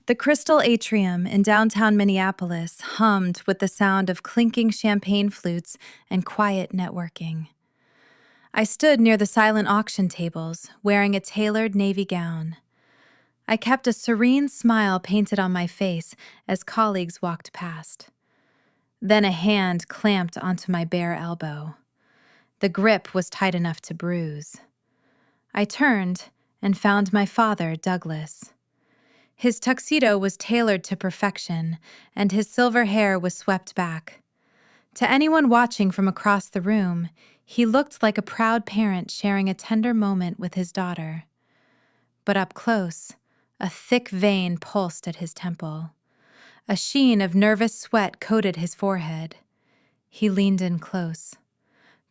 The Crystal Atrium in downtown Minneapolis hummed with the sound of clinking champagne flutes and quiet networking. I stood near the silent auction tables, wearing a tailored navy gown. I kept a serene smile painted on my face as colleagues walked past. Then a hand clamped onto my bare elbow. The grip was tight enough to bruise. I turned and found my father, Douglas. His tuxedo was tailored to perfection, and his silver hair was swept back. To anyone watching from across the room, he looked like a proud parent sharing a tender moment with his daughter. But up close, a thick vein pulsed at his temple. A sheen of nervous sweat coated his forehead. He leaned in close.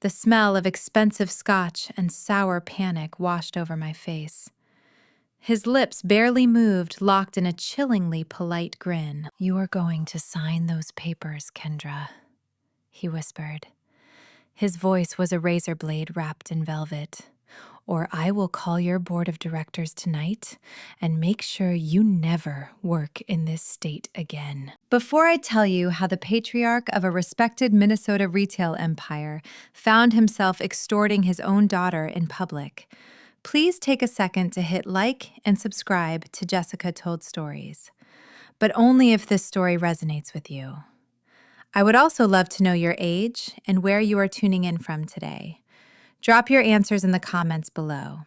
The smell of expensive scotch and sour panic washed over my face. His lips barely moved, locked in a chillingly polite grin. "You are going to sign those papers, Kendra," he whispered. His voice was a razor blade wrapped in velvet. "Or I will call your board of directors tonight and make sure you never work in this state again." Before I tell you how the patriarch of a respected Minnesota retail empire found himself extorting his own daughter in public, please take a second to hit like and subscribe to Jessica Told Stories, but only if this story resonates with you. I would also love to know your age and where you are tuning in from today. Drop your answers in the comments below.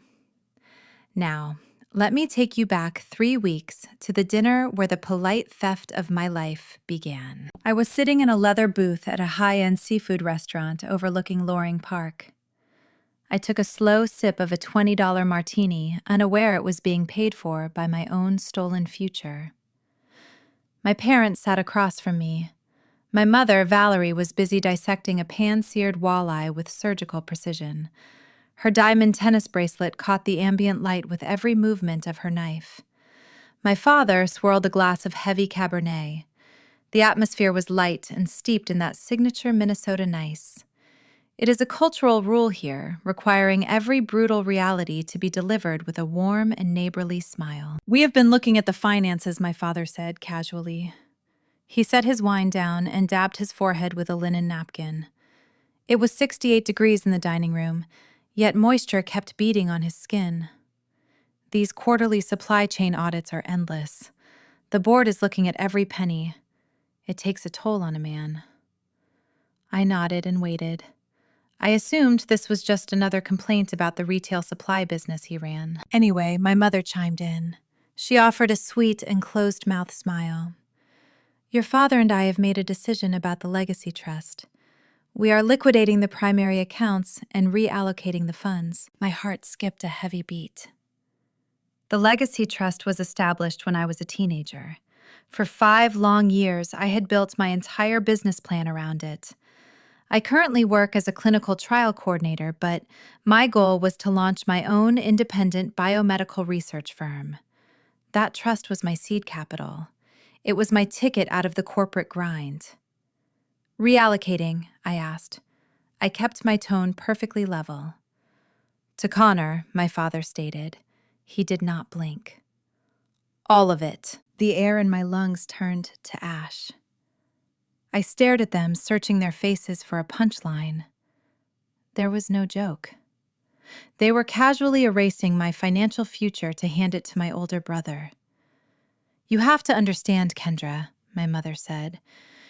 Now, let me take you back 3 weeks to the dinner where the polite theft of my life began. I was sitting in a leather booth at a high-end seafood restaurant overlooking Loring Park. I took a slow sip of a $20 martini, unaware it was being paid for by my own stolen future. My parents sat across from me. My mother, Valerie, was busy dissecting a pan-seared walleye with surgical precision. Her diamond tennis bracelet caught the ambient light with every movement of her knife. My father swirled a glass of heavy Cabernet. The atmosphere was light and steeped in that signature Minnesota nice. It is a cultural rule here, requiring every brutal reality to be delivered with a warm and neighborly smile. "We have been looking at the finances," my father said casually. He set his wine down and dabbed his forehead with a linen napkin. It was 68 degrees in the dining room, yet moisture kept beading on his skin. "These quarterly supply chain audits are endless. The board is looking at every penny. It takes a toll on a man." I nodded and waited. I assumed this was just another complaint about the retail supply business he ran. Anyway, my mother chimed in. She offered a sweet and closed-mouth smile. "Your father and I have made a decision about the legacy trust. We are liquidating the primary accounts and reallocating the funds." My heart skipped a heavy beat. The legacy trust was established when I was a teenager. For 5 long years, I had built my entire business plan around it. I currently work as a clinical trial coordinator, but my goal was to launch my own independent biomedical research firm. That trust was my seed capital. It was my ticket out of the corporate grind. "Reallocating?" I asked. I kept my tone perfectly level. "To Connor," my father stated. He did not blink. "All of it." The air in my lungs turned to ash. I stared at them, searching their faces for a punchline. There was no joke. They were casually erasing my financial future to hand it to my older brother. "You have to understand, Kendra," my mother said.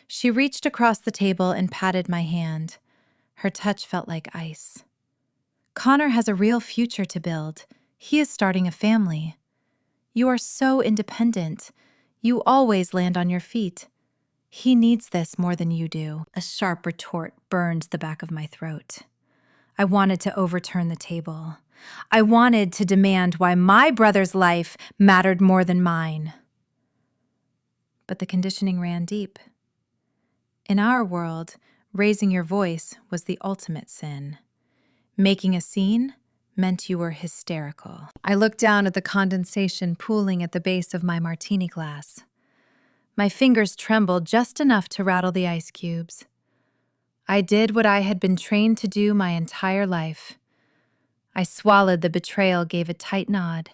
She reached across the table and patted my hand. Her touch felt like ice. "Connor has a real future to build. He is starting a family. You are so independent. You always land on your feet. He needs this more than you do." A sharp retort burned the back of my throat. I wanted to overturn the table. I wanted to demand why my brother's life mattered more than mine. But the conditioning ran deep. In our world, raising your voice was the ultimate sin. Making a scene meant you were hysterical. I looked down at the condensation pooling at the base of my martini glass. My fingers trembled just enough to rattle the ice cubes. I did what I had been trained to do my entire life. I swallowed the betrayal, gave a tight nod,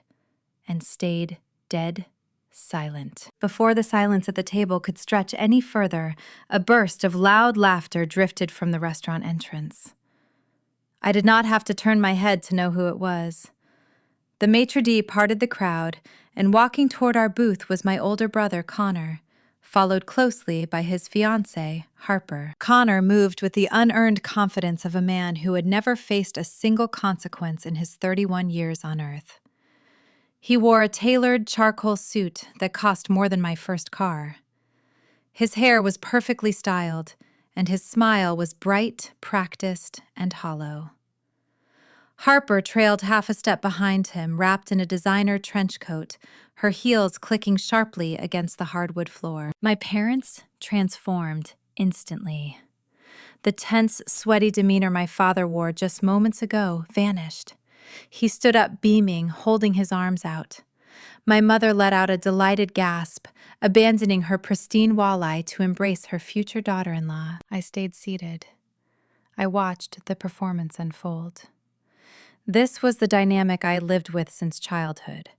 and stayed dead silent. Before the silence at the table could stretch any further, a burst of loud laughter drifted from the restaurant entrance. I did not have to turn my head to know who it was. The maitre d' parted the crowd, and walking toward our booth was my older brother, Connor, followed closely by his fiancée, Harper. Connor moved with the unearned confidence of a man who had never faced a single consequence in his 31 years on Earth. He wore a tailored charcoal suit that cost more than my first car. His hair was perfectly styled, and his smile was bright, practiced, and hollow. Harper trailed half a step behind him, wrapped in a designer trench coat, her heels clicking sharply against the hardwood floor. My parents transformed instantly. The tense, sweaty demeanor my father wore just moments ago vanished. He stood up beaming, holding his arms out. My mother let out a delighted gasp, abandoning her pristine walleye to embrace her future daughter-in-law. I stayed seated. I watched the performance unfold. This was the dynamic I had lived with since childhood.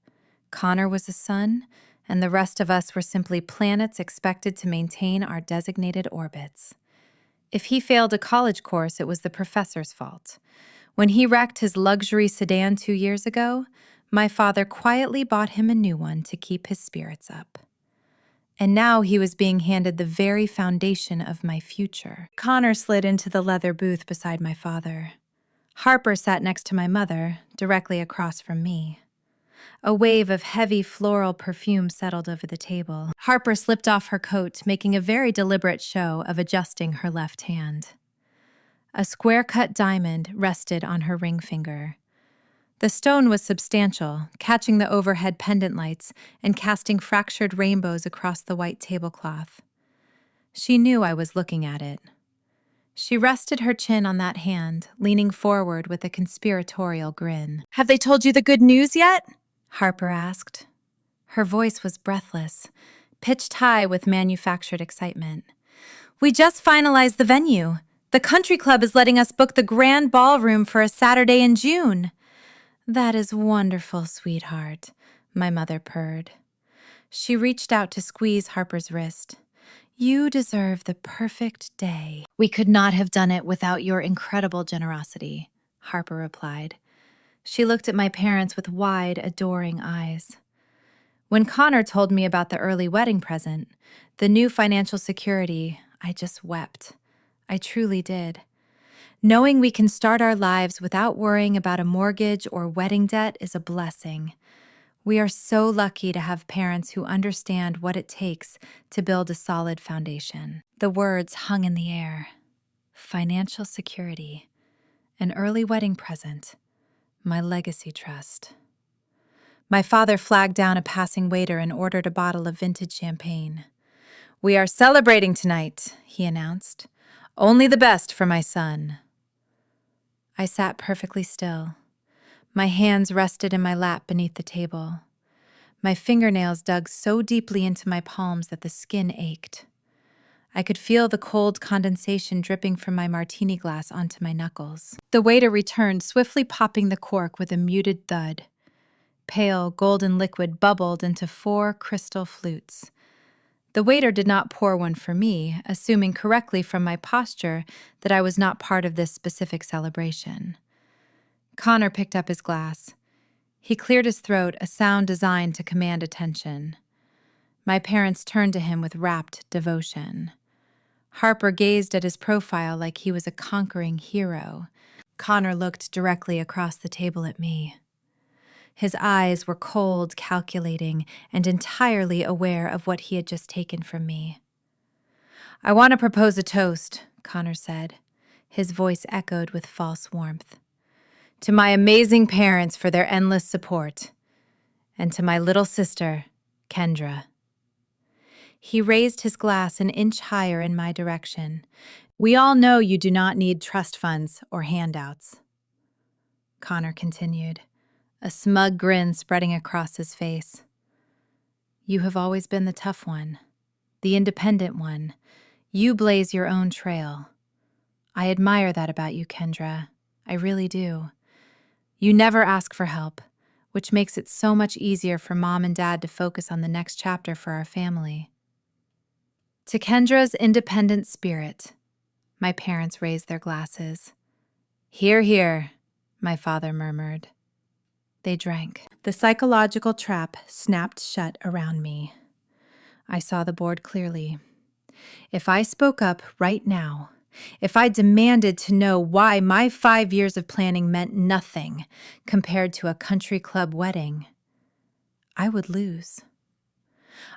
Connor was a sun, and the rest of us were simply planets expected to maintain our designated orbits. If he failed a college course, it was the professor's fault. When he wrecked his luxury sedan 2 years ago, my father quietly bought him a new one to keep his spirits up. And now he was being handed the very foundation of my future. Connor slid into the leather booth beside my father. Harper sat next to my mother, directly across from me. A wave of heavy floral perfume settled over the table. Harper slipped off her coat, making a very deliberate show of adjusting her left hand. A square-cut diamond rested on her ring finger. The stone was substantial, catching the overhead pendant lights and casting fractured rainbows across the white tablecloth. She knew I was looking at it. She rested her chin on that hand, leaning forward with a conspiratorial grin. "Have they told you the good news yet?" Harper asked. Her voice was breathless, pitched high with manufactured excitement. "We just finalized the venue. The country club is letting us book the grand ballroom for a Saturday in June." "That is wonderful, sweetheart," my mother purred. She reached out to squeeze Harper's wrist. "You deserve the perfect day." "We could not have done it without your incredible generosity," Harper replied. She looked at my parents with wide, adoring eyes. When Connor told me about the early wedding present, the new financial security, I just wept. I truly did. Knowing we can start our lives without worrying about a mortgage or wedding debt is a blessing. We are so lucky to have parents who understand what it takes to build a solid foundation. The words hung in the air. Financial security, an early wedding present, my legacy trust. My father flagged down a passing waiter and ordered a bottle of vintage champagne. "We are celebrating tonight," he announced. "Only the best for my son." I sat perfectly still. My hands rested in my lap beneath the table. My fingernails dug so deeply into my palms that the skin ached. I could feel the cold condensation dripping from my martini glass onto my knuckles. The waiter returned, swiftly popping the cork with a muted thud. Pale, golden liquid bubbled into 4 crystal flutes. The waiter did not pour one for me, assuming correctly from my posture that I was not part of this specific celebration. Connor picked up his glass. He cleared his throat, a sound designed to command attention. My parents turned to him with rapt devotion. Harper gazed at his profile like he was a conquering hero. Connor looked directly across the table at me. His eyes were cold, calculating, and entirely aware of what he had just taken from me. "I want to propose a toast," Connor said. His voice echoed with false warmth. "To my amazing parents for their endless support, and to my little sister, Kendra." He raised his glass an inch higher in my direction. "We all know you do not need trust funds or handouts," Connor continued, a smug grin spreading across his face. "You have always been the tough one, the independent one. You blaze your own trail. I admire that about you, Kendra. I really do. You never ask for help. which makes it so much easier for Mom and Dad to focus on the next chapter for our family. To Kendra's independent spirit, my parents raised their glasses. "Hear, hear," my father murmured. They drank. The psychological trap snapped shut around me. I saw the board clearly. If I spoke up right now, if I demanded to know why my 5 years of planning meant nothing compared to a country club wedding, I would lose.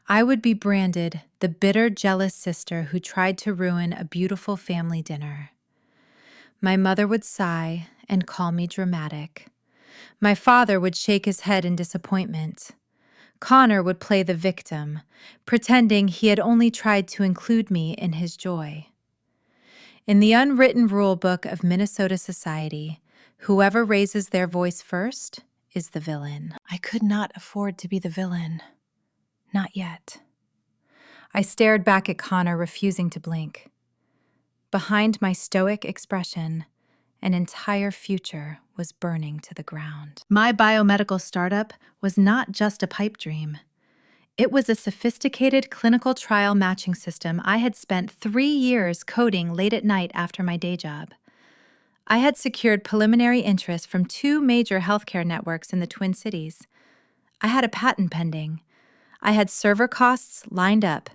I would be branded the bitter, jealous sister who tried to ruin a beautiful family dinner. My mother would sigh and call me dramatic. My father would shake his head in disappointment. Connor would play the victim, pretending he had only tried to include me in his joy. In the unwritten rule book of Minnesota society, whoever raises their voice first is the villain. I could not afford to be the villain. Not yet. I stared back at Connor, refusing to blink. Behind my stoic expression, an entire future was burning to the ground. My biomedical startup was not just a pipe dream. It was a sophisticated clinical trial matching system I had spent 3 years coding late at night after my day job. I had secured preliminary interest from 2 major healthcare networks in the Twin Cities. I had a patent pending. I had server costs lined up.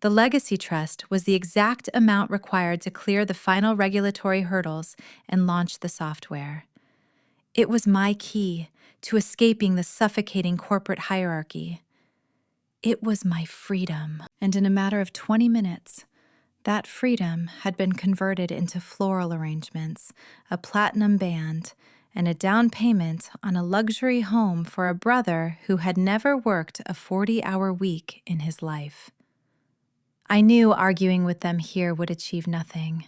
The legacy trust was the exact amount required to clear the final regulatory hurdles and launch the software. It was my key to escaping the suffocating corporate hierarchy. It was my freedom. And in a matter of 20 minutes, that freedom had been converted into floral arrangements, a platinum band, and a down payment on a luxury home for a brother who had never worked a 40-hour week in his life. I knew arguing with them here would achieve nothing.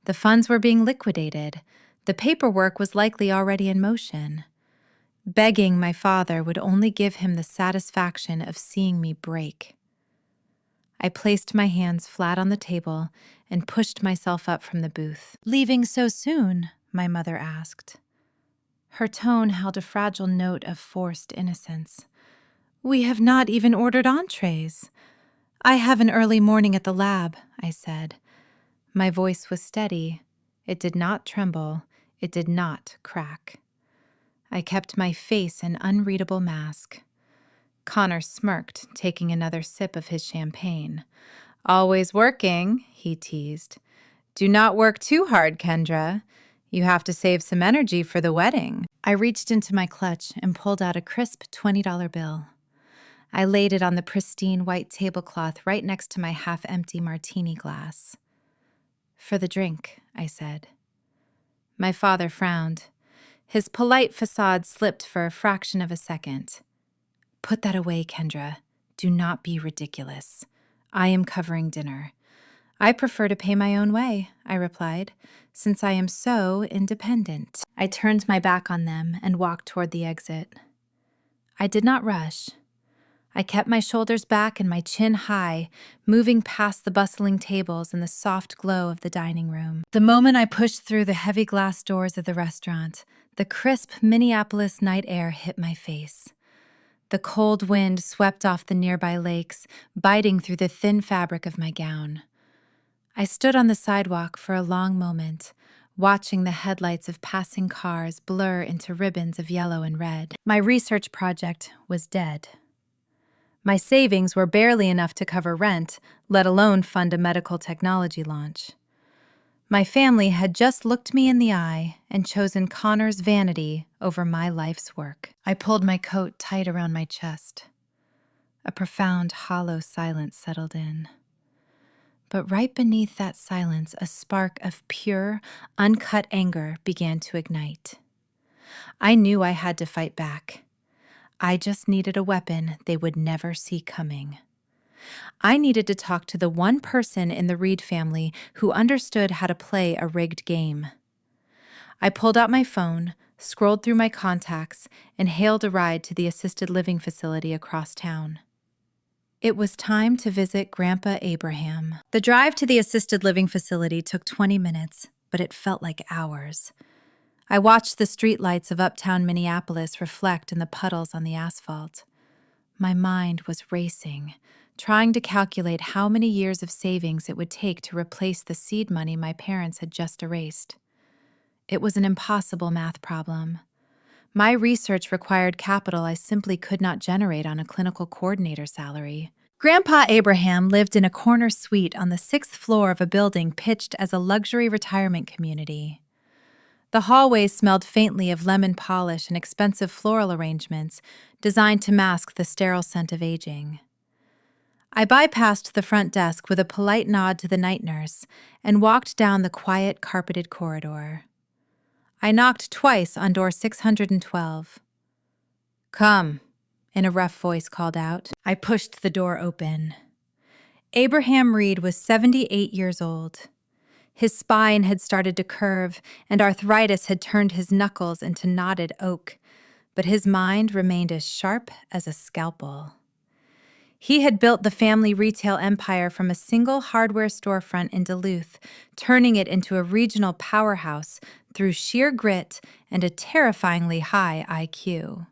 The funds were being liquidated. The paperwork was likely already in motion. Begging my father would only give him the satisfaction of seeing me break. I placed my hands flat on the table and pushed myself up from the booth. "Leaving so soon?" my mother asked. Her tone held a fragile note of forced innocence. "We have not even ordered entrees." "I have an early morning at the lab," I said. My voice was steady. It did not tremble. It did not crack. I kept my face an unreadable mask. Connor smirked, taking another sip of his champagne. "Always working," he teased. "Do not work too hard, Kendra. You have to save some energy for the wedding." I reached into my clutch and pulled out a crisp $20 bill. I laid it on the pristine white tablecloth right next to my half-empty martini glass. "For the drink," I said. My father frowned. His polite facade slipped for a fraction of a second. "Put that away, Kendra. Do not be ridiculous. I am covering dinner." "I prefer to pay my own way," I replied, "since I am so independent." I turned my back on them and walked toward the exit. I did not rush. I kept my shoulders back and my chin high, moving past the bustling tables and the soft glow of the dining room. The moment I pushed through the heavy glass doors of the restaurant, the crisp Minneapolis night air hit my face. The cold wind swept off the nearby lakes, biting through the thin fabric of my gown. I stood on the sidewalk for a long moment, watching the headlights of passing cars blur into ribbons of yellow and red. My research project was dead. My savings were barely enough to cover rent, let alone fund a medical technology launch. My family had just looked me in the eye and chosen Connor's vanity over my life's work. I pulled my coat tight around my chest. A profound, hollow silence settled in. But right beneath that silence, a spark of pure, uncut anger began to ignite. I knew I had to fight back. I just needed a weapon they would never see coming. I needed to talk to the one person in the Reed family who understood how to play a rigged game. I pulled out my phone, scrolled through my contacts, and hailed a ride to the assisted living facility across town. It was time to visit Grandpa Abraham. The drive to the assisted living facility took 20 minutes, but it felt like hours. I watched the streetlights of uptown Minneapolis reflect in the puddles on the asphalt. My mind was racing, trying to calculate how many years of savings it would take to replace the seed money my parents had just erased. It was an impossible math problem. My research required capital I simply could not generate on a clinical coordinator salary. Grandpa Abraham lived in a corner suite on the 6th floor of a building pitched as a luxury retirement community. The hallways smelled faintly of lemon polish and expensive floral arrangements designed to mask the sterile scent of aging. I bypassed the front desk with a polite nod to the night nurse and walked down the quiet, carpeted corridor. I knocked twice on door 612. "Come," in a rough voice called out. I pushed the door open. Abraham Reed was 78 years old. His spine had started to curve, and arthritis had turned his knuckles into knotted oak, but his mind remained as sharp as a scalpel. He had built the family retail empire from a single hardware storefront in Duluth, turning it into a regional powerhouse through sheer grit and a terrifyingly high IQ.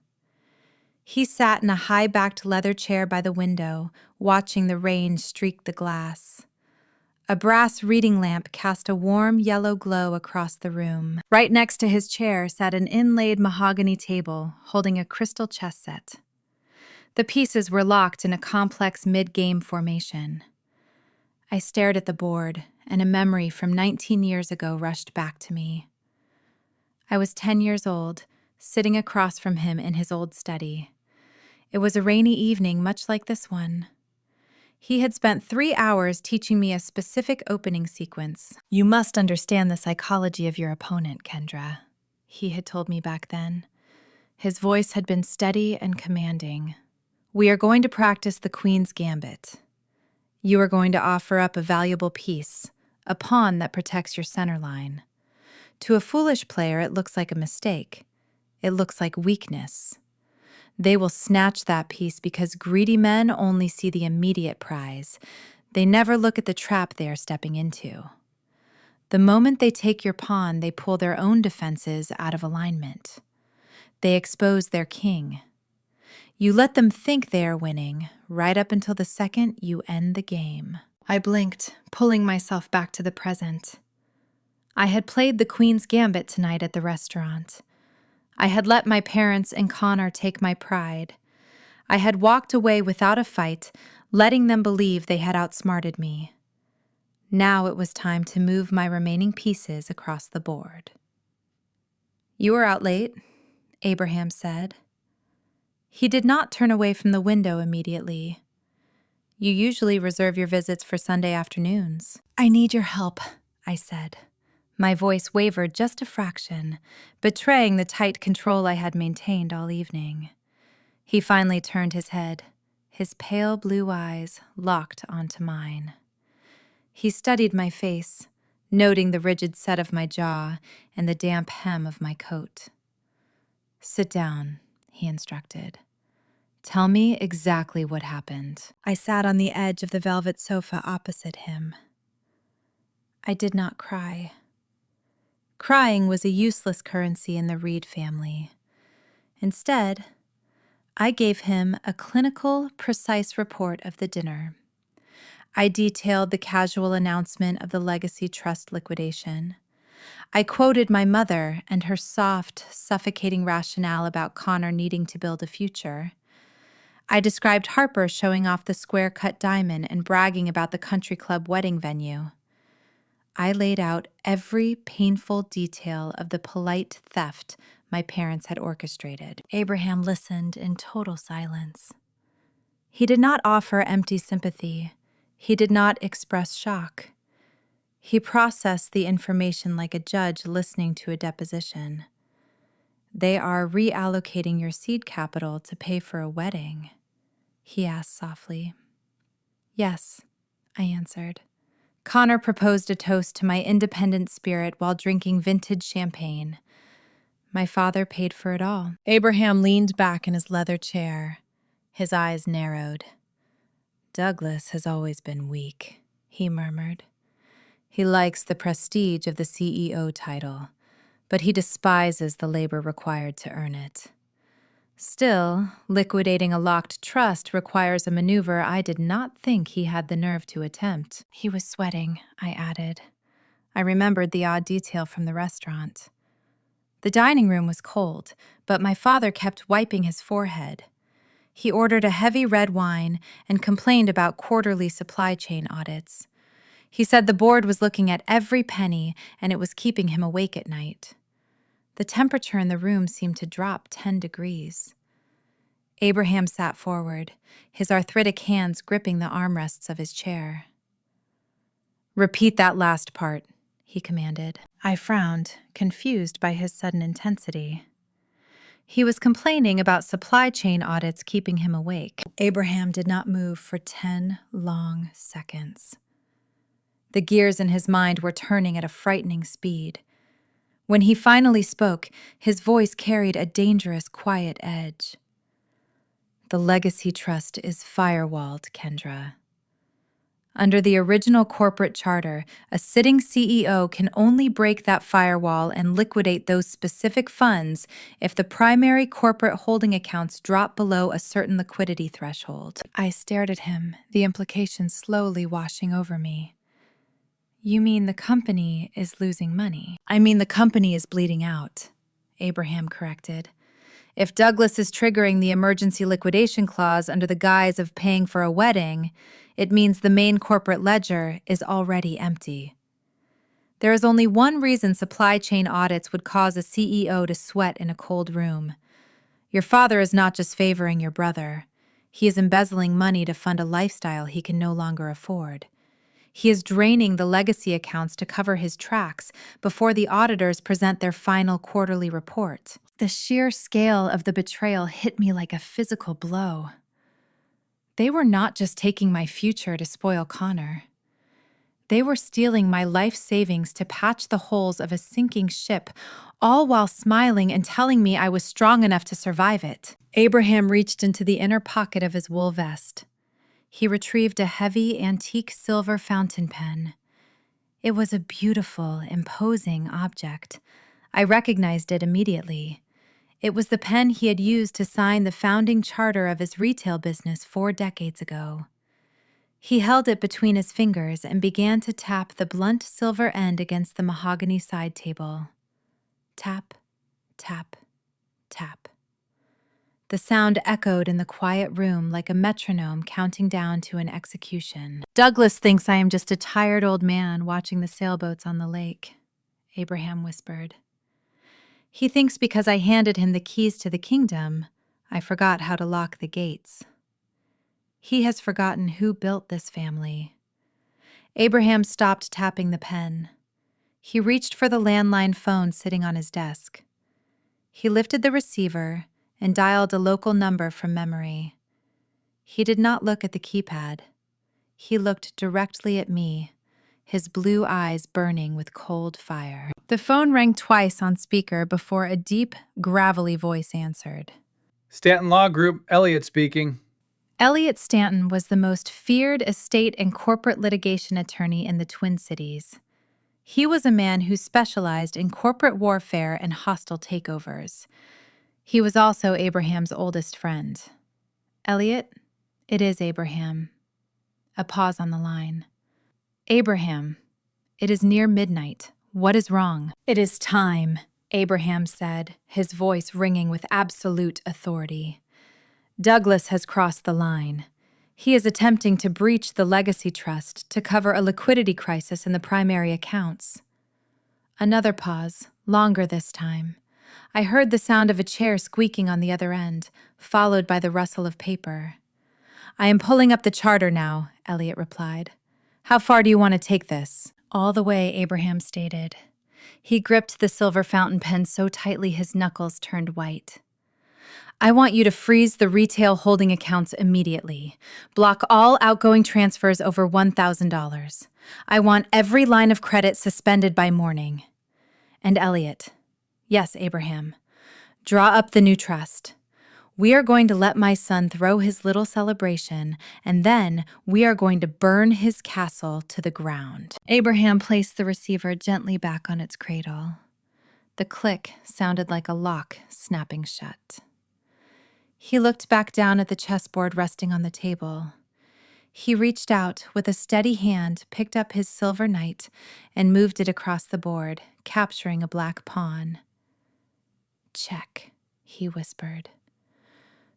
He sat in a high-backed leather chair by the window, watching the rain streak the glass. A brass reading lamp cast a warm yellow glow across the room. Right next to his chair sat an inlaid mahogany table holding a crystal chess set. The pieces were locked in a complex mid-game formation. I stared at the board, and a memory from 19 years ago rushed back to me. I was 10 years old, sitting across from him in his old study. It was a rainy evening, much like this one. He had spent 3 hours teaching me a specific opening sequence. "You must understand the psychology of your opponent, Kendra," he had told me back then. His voice had been steady and commanding. "We are going to practice the Queen's Gambit. You are going to offer up a valuable piece, a pawn that protects your center line. To a foolish player, it looks like a mistake. It looks like weakness. They will snatch that piece because greedy men only see the immediate prize. They never look at the trap they are stepping into. The moment they take your pawn, they pull their own defenses out of alignment. They expose their king. You let them think they are winning, right up until the second you end the game." I blinked, pulling myself back to the present. I had played the Queen's Gambit tonight at the restaurant. I had let my parents and Connor take my pride. I had walked away without a fight, letting them believe they had outsmarted me. Now it was time to move my remaining pieces across the board. "You are out late," Abraham said. He did not turn away from the window immediately. "You usually reserve your visits for Sunday afternoons." "I need your help," I said. My voice wavered just a fraction, betraying the tight control I had maintained all evening. He finally turned his head, his pale blue eyes locked onto mine. He studied my face, noting the rigid set of my jaw and the damp hem of my coat. "Sit down," he instructed. "Tell me exactly what happened." I sat on the edge of the velvet sofa opposite him. I did not cry. Crying was a useless currency in the Reed family. Instead, I gave him a clinical, precise report of the dinner. I detailed the casual announcement of the Legacy Trust liquidation. I quoted my mother and her soft, suffocating rationale about Connor needing to build a future. I described Harper showing off the square-cut diamond and bragging about the country club wedding venue. I laid out every painful detail of the polite theft my parents had orchestrated. Abraham listened in total silence. He did not offer empty sympathy. He did not express shock. He processed the information like a judge listening to a deposition. "They are reallocating your seed capital to pay for a wedding?" he asked softly. "Yes," I answered. Connor proposed a toast to my independent spirit while drinking vintage champagne. My father paid for it all. Abraham leaned back in his leather chair. His eyes narrowed. "Douglas has always been weak," he murmured. "He likes the prestige of the CEO title, but he despises the labor required to earn it. Still, liquidating a locked trust requires a maneuver I did not think he had the nerve to attempt. He was sweating, I added. I remembered the odd detail from the restaurant. The dining room was cold, but my father kept wiping his forehead. He ordered a heavy red wine and complained about quarterly supply chain audits. He said the board was looking at every penny and it was keeping him awake at night. The temperature in the room seemed to drop 10 degrees. Abraham sat forward, his arthritic hands gripping the armrests of his chair. "Repeat that last part," he commanded. I frowned, confused by his sudden intensity. He was complaining about supply chain audits keeping him awake. Abraham did not move for 10 long seconds. The gears in his mind were turning at a frightening speed. When he finally spoke, his voice carried a dangerous, quiet edge. "The legacy trust is firewalled, Kendra. Under the original corporate charter, a sitting CEO can only break that firewall and liquidate those specific funds if the primary corporate holding accounts drop below a certain liquidity threshold." I stared at him, the implications slowly washing over me. "You mean the company is losing money?" "I mean the company is bleeding out," Abraham corrected. "If Douglas is triggering the emergency liquidation clause under the guise of paying for a wedding, it means the main corporate ledger is already empty. There is only one reason supply chain audits would cause a CEO to sweat in a cold room. Your father is not just favoring your brother. He is embezzling money to fund a lifestyle he can no longer afford. He is draining the legacy accounts to cover his tracks before the auditors present their final quarterly report." The sheer scale of the betrayal hit me like a physical blow. They were not just taking my future to spoil Connor. They were stealing my life savings to patch the holes of a sinking ship, all while smiling and telling me I was strong enough to survive it. Abraham reached into the inner pocket of his wool vest. He retrieved a heavy, antique silver fountain pen. It was a beautiful, imposing object. I recognized it immediately. It was the pen he had used to sign the founding charter of his retail business 4 decades ago. He held it between his fingers and began to tap the blunt silver end against the mahogany side table. Tap, tap, tap. The sound echoed in the quiet room like a metronome counting down to an execution. "Douglas thinks I am just a tired old man watching the sailboats on the lake," Abraham whispered. "He thinks because I handed him the keys to the kingdom, I forgot how to lock the gates. He has forgotten who built this family." Abraham stopped tapping the pen. He reached for the landline phone sitting on his desk. He lifted the receiver and dialed a local number from memory. He did not look at the keypad. He looked directly at me, his blue eyes burning with cold fire. The phone rang twice on speaker before a deep, gravelly voice answered. "Stanton Law Group, Elliot speaking." Elliot Stanton was the most feared estate and corporate litigation attorney in the Twin Cities. He was a man who specialized in corporate warfare and hostile takeovers. He was also Abraham's oldest friend. "Elliot, it is Abraham." A pause on the line. "Abraham, it is near midnight. What is wrong?" "It is time," Abraham said, his voice ringing with absolute authority. "Douglas has crossed the line. He is attempting to breach the legacy trust to cover a liquidity crisis in the primary accounts." Another pause, longer this time. I heard the sound of a chair squeaking on the other end, followed by the rustle of paper. "I am pulling up the charter now," Elliot replied. "How far do you want to take this?" "All the way," Abraham stated. He gripped the silver fountain pen so tightly his knuckles turned white. "I want you to freeze the retail holding accounts immediately. Block all outgoing transfers over $1,000. I want every line of credit suspended by morning. And Elliot, yes, Abraham, draw up the new trust. We are going to let my son throw his little celebration, and then we are going to burn his castle to the ground." Abraham placed the receiver gently back on its cradle. The click sounded like a lock snapping shut. He looked back down at the chessboard resting on the table. He reached out with a steady hand, picked up his silver knight, and moved it across the board, capturing a black pawn. "Check," he whispered.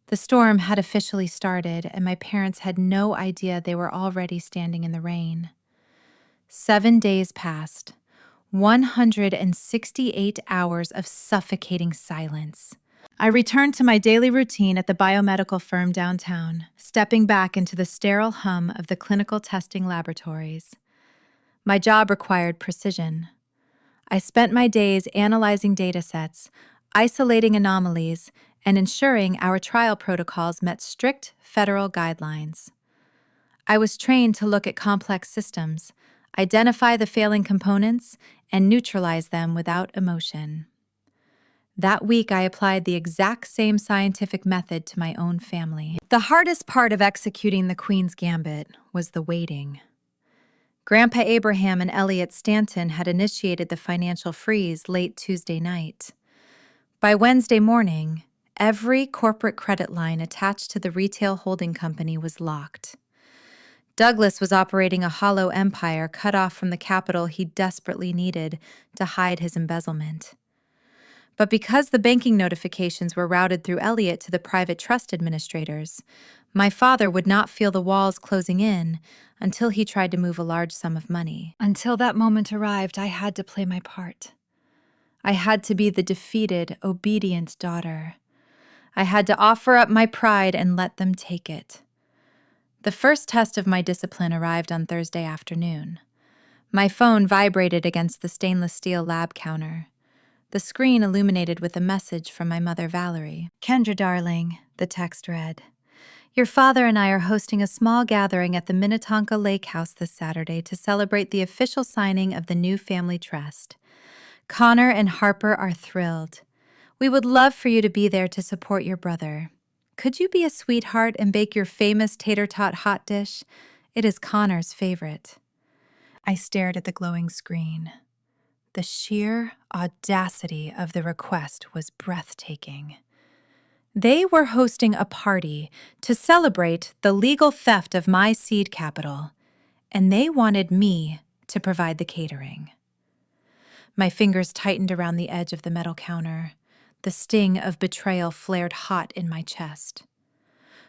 The storm had officially started, and my parents had no idea they were already standing in the rain. 7 days passed, 168 hours of suffocating silence. I returned to my daily routine at the biomedical firm downtown, stepping back into the sterile hum of the clinical testing laboratories. My job required precision. I spent my days analyzing datasets, isolating anomalies, and ensuring our trial protocols met strict federal guidelines. I was trained to look at complex systems, identify the failing components, and neutralize them without emotion. That week, I applied the exact same scientific method to my own family. The hardest part of executing the Queen's Gambit was the waiting. Grandpa Abraham and Elliot Stanton had initiated the financial freeze late Tuesday night. By Wednesday morning, every corporate credit line attached to the retail holding company was locked. Douglas was operating a hollow empire cut off from the capital he desperately needed to hide his embezzlement. But because the banking notifications were routed through Elliot to the private trust administrators, my father would not feel the walls closing in until he tried to move a large sum of money. Until that moment arrived, I had to play my part. I had to be the defeated, obedient daughter. I had to offer up my pride and let them take it. The first test of my discipline arrived on Thursday afternoon. My phone vibrated against the stainless steel lab counter. The screen illuminated with a message from my mother, Valerie. "Kendra, darling," the text read. "Your father and I are hosting a small gathering at the Minnetonka Lake House this Saturday to celebrate the official signing of the new family trust. Connor and Harper are thrilled. We would love for you to be there to support your brother. Could you be a sweetheart and bake your famous tater tot hot dish? It is Connor's favorite." I stared at the glowing screen. The sheer audacity of the request was breathtaking. They were hosting a party to celebrate the legal theft of my seed capital, and they wanted me to provide the catering. My fingers tightened around the edge of the metal counter. The sting of betrayal flared hot in my chest.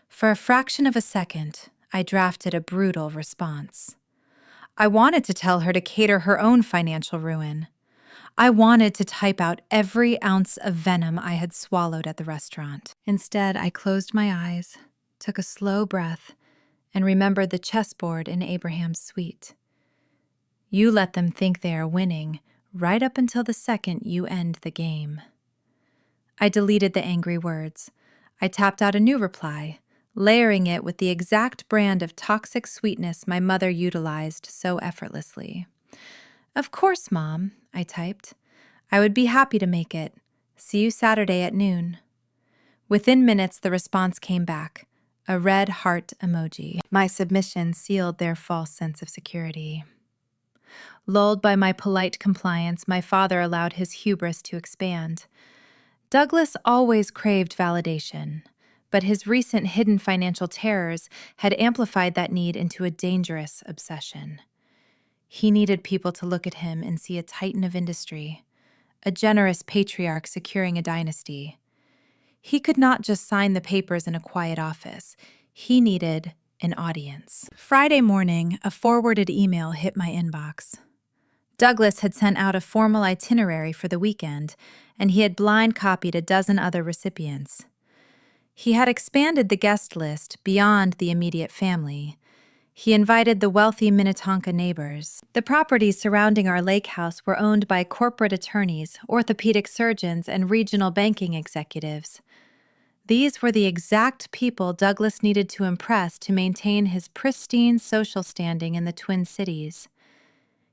For a fraction of a second, I drafted a brutal response. I wanted to tell her to cater her own financial ruin. I wanted to type out every ounce of venom I had swallowed at the restaurant. Instead, I closed my eyes, took a slow breath, and remembered the chessboard in Abraham's suite. You let them think they are winning right up until the second you end the game. I deleted the angry words. I tapped out a new reply, layering it with the exact brand of toxic sweetness my mother utilized so effortlessly. "Of course, Mom," I typed. "I would be happy to make it. See you Saturday at noon." Within minutes, the response came back, a red heart emoji. My submission sealed their false sense of security. Lulled by my polite compliance, my father allowed his hubris to expand. Douglas always craved validation, but his recent hidden financial terrors had amplified that need into a dangerous obsession. He needed people to look at him and see a titan of industry, a generous patriarch securing a dynasty. He could not just sign the papers in a quiet office. He needed an audience. Friday morning, a forwarded email hit my inbox. Douglas had sent out a formal itinerary for the weekend, and he had blind copied a dozen other recipients. He had expanded the guest list beyond the immediate family. He invited the wealthy Minnetonka neighbors. The properties surrounding our lake house were owned by corporate attorneys, orthopedic surgeons, and regional banking executives. These were the exact people Douglas needed to impress to maintain his pristine social standing in the Twin Cities.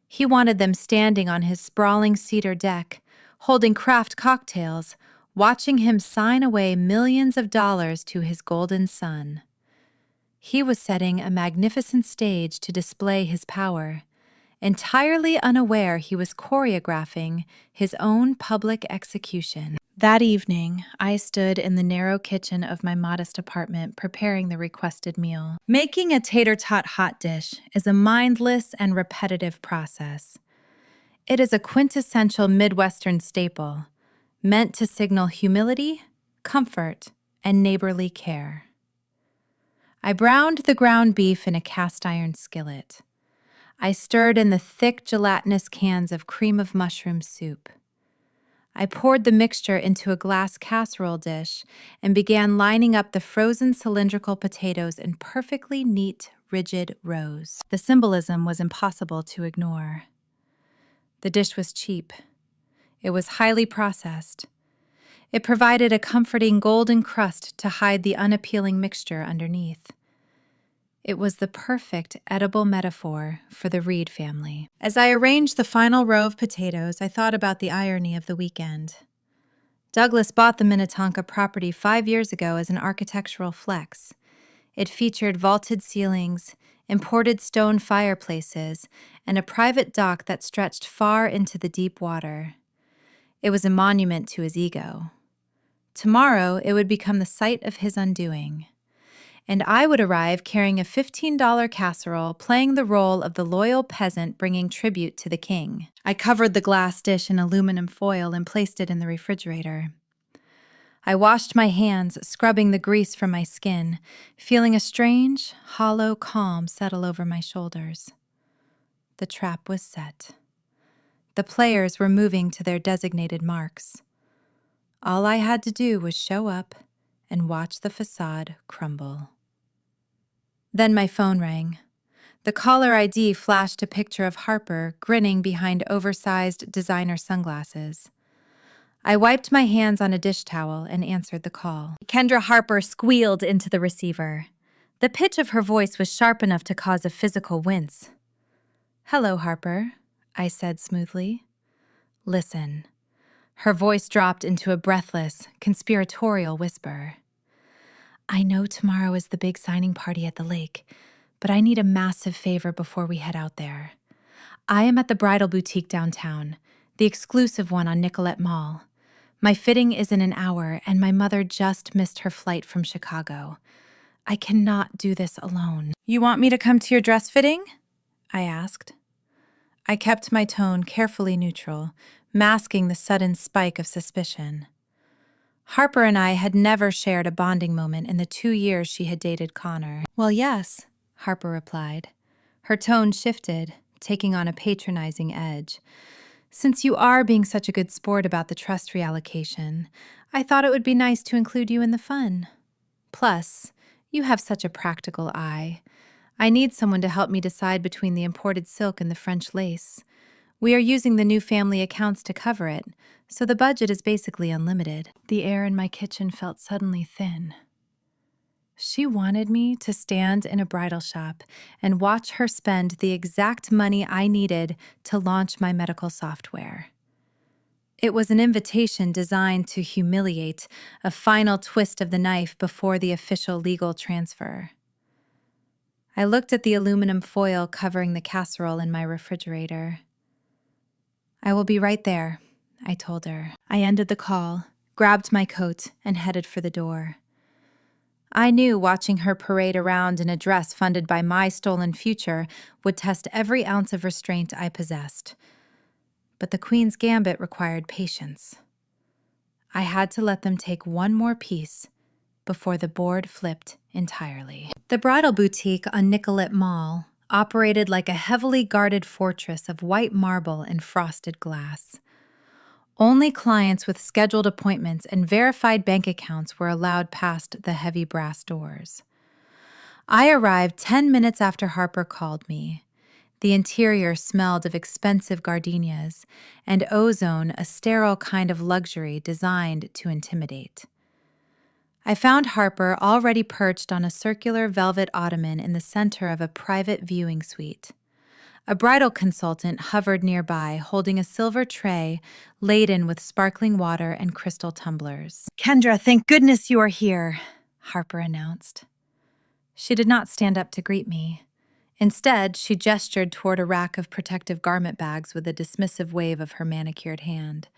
He wanted them standing on his sprawling cedar deck, holding craft cocktails, watching him sign away millions of dollars to his golden son. He was setting a magnificent stage to display his power, entirely unaware he was choreographing his own public execution. That evening, I stood in the narrow kitchen of my modest apartment preparing the requested meal. Making a tater tot hot dish is a mindless and repetitive process. It is a quintessential Midwestern staple, meant to signal humility, comfort, and neighborly care. I browned the ground beef in a cast iron skillet. I stirred in the thick, gelatinous cans of cream of mushroom soup. I poured the mixture into a glass casserole dish and began lining up the frozen cylindrical potatoes in perfectly neat, rigid rows. The symbolism was impossible to ignore. The dish was cheap. It was highly processed. It provided a comforting golden crust to hide the unappealing mixture underneath. It was the perfect edible metaphor for the Reed family. As I arranged the final row of potatoes, I thought about the irony of the weekend. Douglas bought the Minnetonka property 5 years ago as an architectural flex. It featured vaulted ceilings, imported stone fireplaces, and a private dock that stretched far into the deep water. It was a monument to his ego. Tomorrow, it would become the site of his undoing. And I would arrive carrying a $15 casserole, playing the role of the loyal peasant bringing tribute to the king. I covered the glass dish in aluminum foil and placed it in the refrigerator. I washed my hands, scrubbing the grease from my skin, feeling a strange, hollow calm settle over my shoulders. The trap was set. The players were moving to their designated marks. All I had to do was show up and watch the facade crumble. Then my phone rang. The caller ID flashed a picture of Harper grinning behind oversized designer sunglasses. I wiped my hands on a dish towel and answered the call. Kendra Harper squealed into the receiver. The pitch of her voice was sharp enough to cause a physical wince. "Hello, Harper," I said smoothly. "Listen." Her voice dropped into a breathless, conspiratorial whisper. "I know tomorrow is the big signing party at the lake, but I need a massive favor before we head out there. I am at the bridal boutique downtown, the exclusive one on Nicollet Mall. My fitting is in an hour, and my mother just missed her flight from Chicago. I cannot do this alone." "You want me to come to your dress fitting?" I asked. I kept my tone carefully neutral, masking the sudden spike of suspicion. Harper and I had never shared a bonding moment in the 2 years she had dated Connor. "Well, yes," Harper replied. Her tone shifted, taking on a patronizing edge. "Since you are being such a good sport about the trust reallocation, I thought it would be nice to include you in the fun. Plus, you have such a practical eye. I need someone to help me decide between the imported silk and the French lace. We are using the new family accounts to cover it, so the budget is basically unlimited." The air in my kitchen felt suddenly thin. She wanted me to stand in a bridal shop and watch her spend the exact money I needed to launch my medical software. It was an invitation designed to humiliate, a final twist of the knife before the official legal transfer. I looked at the aluminum foil covering the casserole in my refrigerator. "I will be right there," I told her. I ended the call, grabbed my coat, and headed for the door. I knew watching her parade around in a dress funded by my stolen future would test every ounce of restraint I possessed. But the Queen's Gambit required patience. I had to let them take one more piece before the board flipped entirely. The bridal boutique on Nicollet Mall operated like a heavily guarded fortress of white marble and frosted glass. Only clients with scheduled appointments and verified bank accounts were allowed past the heavy brass doors. I arrived 10 minutes after Harper called me. The interior smelled of expensive gardenias and ozone, a sterile kind of luxury designed to intimidate. I found Harper already perched on a circular velvet ottoman in the center of a private viewing suite. A bridal consultant hovered nearby, holding a silver tray laden with sparkling water and crystal tumblers. "Kendra, thank goodness you are here," Harper announced. She did not stand up to greet me. Instead, she gestured toward a rack of protective garment bags with a dismissive wave of her manicured hand.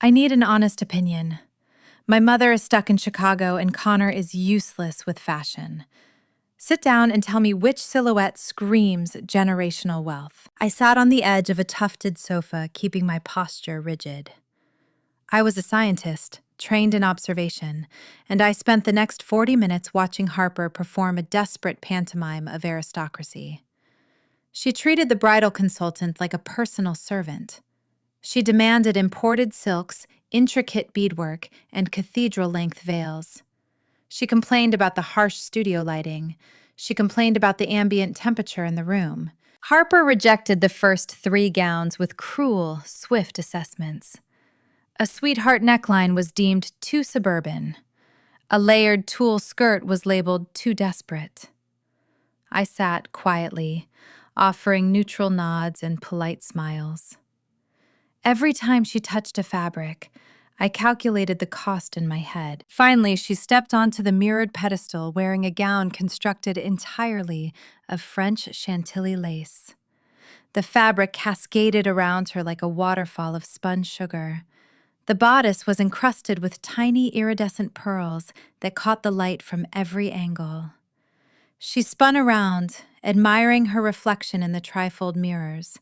I need an honest opinion. My mother is stuck in Chicago and Connor is useless with fashion. Sit down and tell me which silhouette screams generational wealth. I sat on the edge of a tufted sofa, keeping my posture rigid. I was a scientist, trained in observation, and I spent the next 40 minutes watching Harper perform a desperate pantomime of aristocracy. She treated the bridal consultant like a personal servant. She demanded imported silks, intricate beadwork, and cathedral-length veils. She complained about the harsh studio lighting. She complained about the ambient temperature in the room. Harper rejected the first 3 gowns with cruel, swift assessments. A sweetheart neckline was deemed too suburban. A layered tulle skirt was labeled too desperate. I sat quietly, offering neutral nods and polite smiles. Every time she touched a fabric, I calculated the cost in my head. Finally, she stepped onto the mirrored pedestal wearing a gown constructed entirely of French Chantilly lace. The fabric cascaded around her like a waterfall of spun sugar. The bodice was encrusted with tiny iridescent pearls that caught the light from every angle. She spun around, admiring her reflection in the trifold mirrors.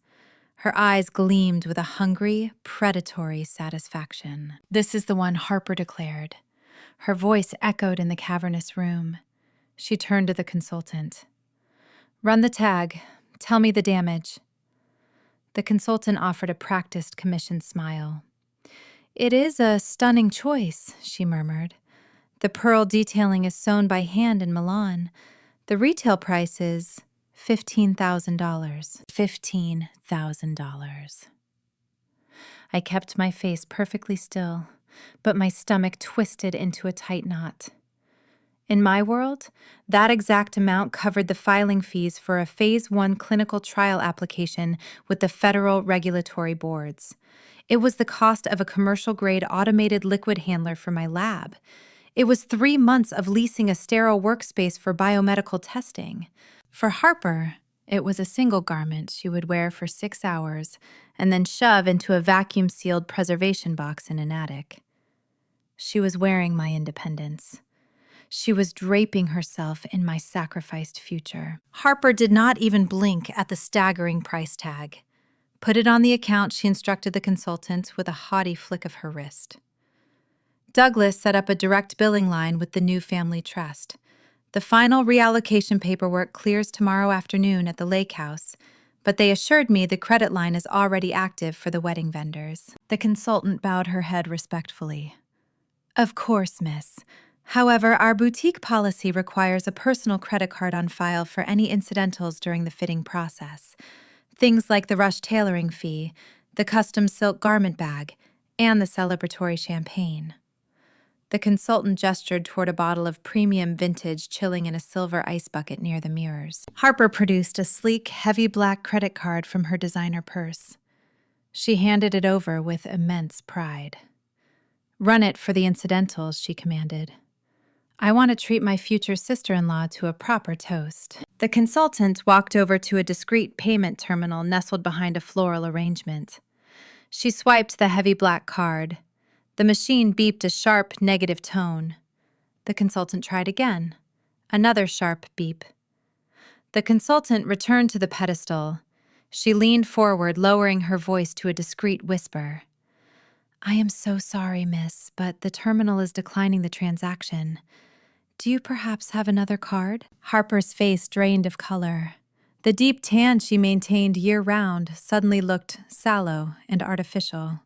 Her eyes gleamed with a hungry, predatory satisfaction. "This is the one," Harper declared. Her voice echoed in the cavernous room. She turned to the consultant. "Run the tag. Tell me the damage." The consultant offered a practiced commission smile. "It is a stunning choice," she murmured. "The pearl detailing is sewn by hand in Milan. The retail price is $15,000. $15,000. I kept my face perfectly still, but my stomach twisted into a tight knot. In my world, that exact amount covered the filing fees for a Phase 1 clinical trial application with the federal regulatory boards. It was the cost of a commercial-grade automated liquid handler for my lab. It was 3 months of leasing a sterile workspace for biomedical testing. For Harper, it was a single garment she would wear for 6 hours and then shove into a vacuum-sealed preservation box in an attic. She was wearing my independence. She was draping herself in my sacrificed future. Harper did not even blink at the staggering price tag. "Put it on the account," she instructed the consultant with a haughty flick of her wrist. Douglas set up a direct billing line with the new family trust. "The final reallocation paperwork clears tomorrow afternoon at the lake house, but they assured me the credit line is already active for the wedding vendors." The consultant bowed her head respectfully. "Of course, miss. However, our boutique policy requires a personal credit card on file for any incidentals during the fitting process. Things like the rush tailoring fee, the custom silk garment bag, and the celebratory champagne." The consultant gestured toward a bottle of premium vintage chilling in a silver ice bucket near the mirrors. Harper produced a sleek, heavy black credit card from her designer purse. She handed it over with immense pride. "Run it for the incidentals," she commanded. "I want to treat my future sister-in-law to a proper toast." The consultant walked over to a discreet payment terminal nestled behind a floral arrangement. She swiped the heavy black card. The machine beeped a sharp, negative tone. The consultant tried again. Another sharp beep. The consultant returned to the pedestal. She leaned forward, lowering her voice to a discreet whisper. "I am so sorry, miss, but the terminal is declining the transaction. Do you perhaps have another card?" Harper's face drained of color. The deep tan she maintained year-round suddenly looked sallow and artificial.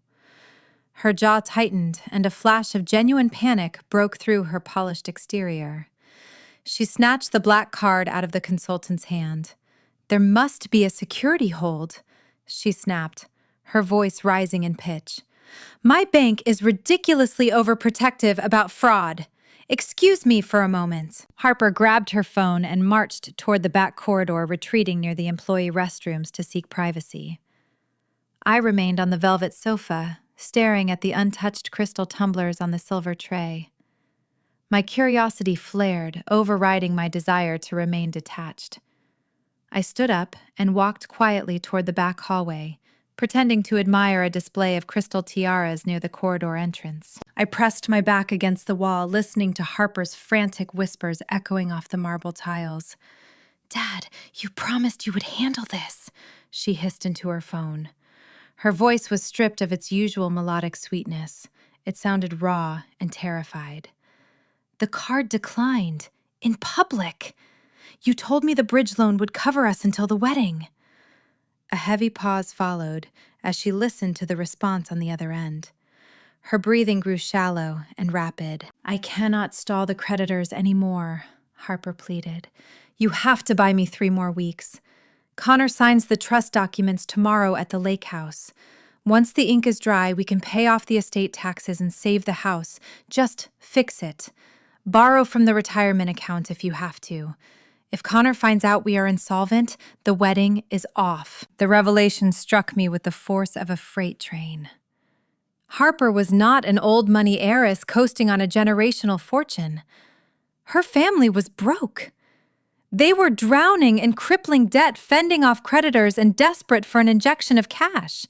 Her jaw tightened, and a flash of genuine panic broke through her polished exterior. She snatched the black card out of the consultant's hand. "There must be a security hold," she snapped, her voice rising in pitch. "My bank is ridiculously overprotective about fraud. Excuse me for a moment." Harper grabbed her phone and marched toward the back corridor, retreating near the employee restrooms to seek privacy. I remained on the velvet sofa, staring at the untouched crystal tumblers on the silver tray. My curiosity flared, overriding my desire to remain detached. I stood up and walked quietly toward the back hallway, pretending to admire a display of crystal tiaras near the corridor entrance. I pressed my back against the wall, listening to Harper's frantic whispers echoing off the marble tiles. "Dad, you promised you would handle this," she hissed into her phone. Her voice was stripped of its usual melodic sweetness. It sounded raw and terrified. "The card declined. In public. You told me the bridge loan would cover us until the wedding." A heavy pause followed as she listened to the response on the other end. Her breathing grew shallow and rapid. "I cannot stall the creditors anymore," Harper pleaded. "You have to buy me 3 more weeks. Connor signs the trust documents tomorrow at the lake house. Once the ink is dry, we can pay off the estate taxes and save the house. Just fix it. Borrow from the retirement account if you have to. If Connor finds out we are insolvent, the wedding is off." The revelation struck me with the force of a freight train. Harper was not an old money heiress coasting on a generational fortune. Her family was broke. They were drowning in crippling debt, fending off creditors, and desperate for an injection of cash.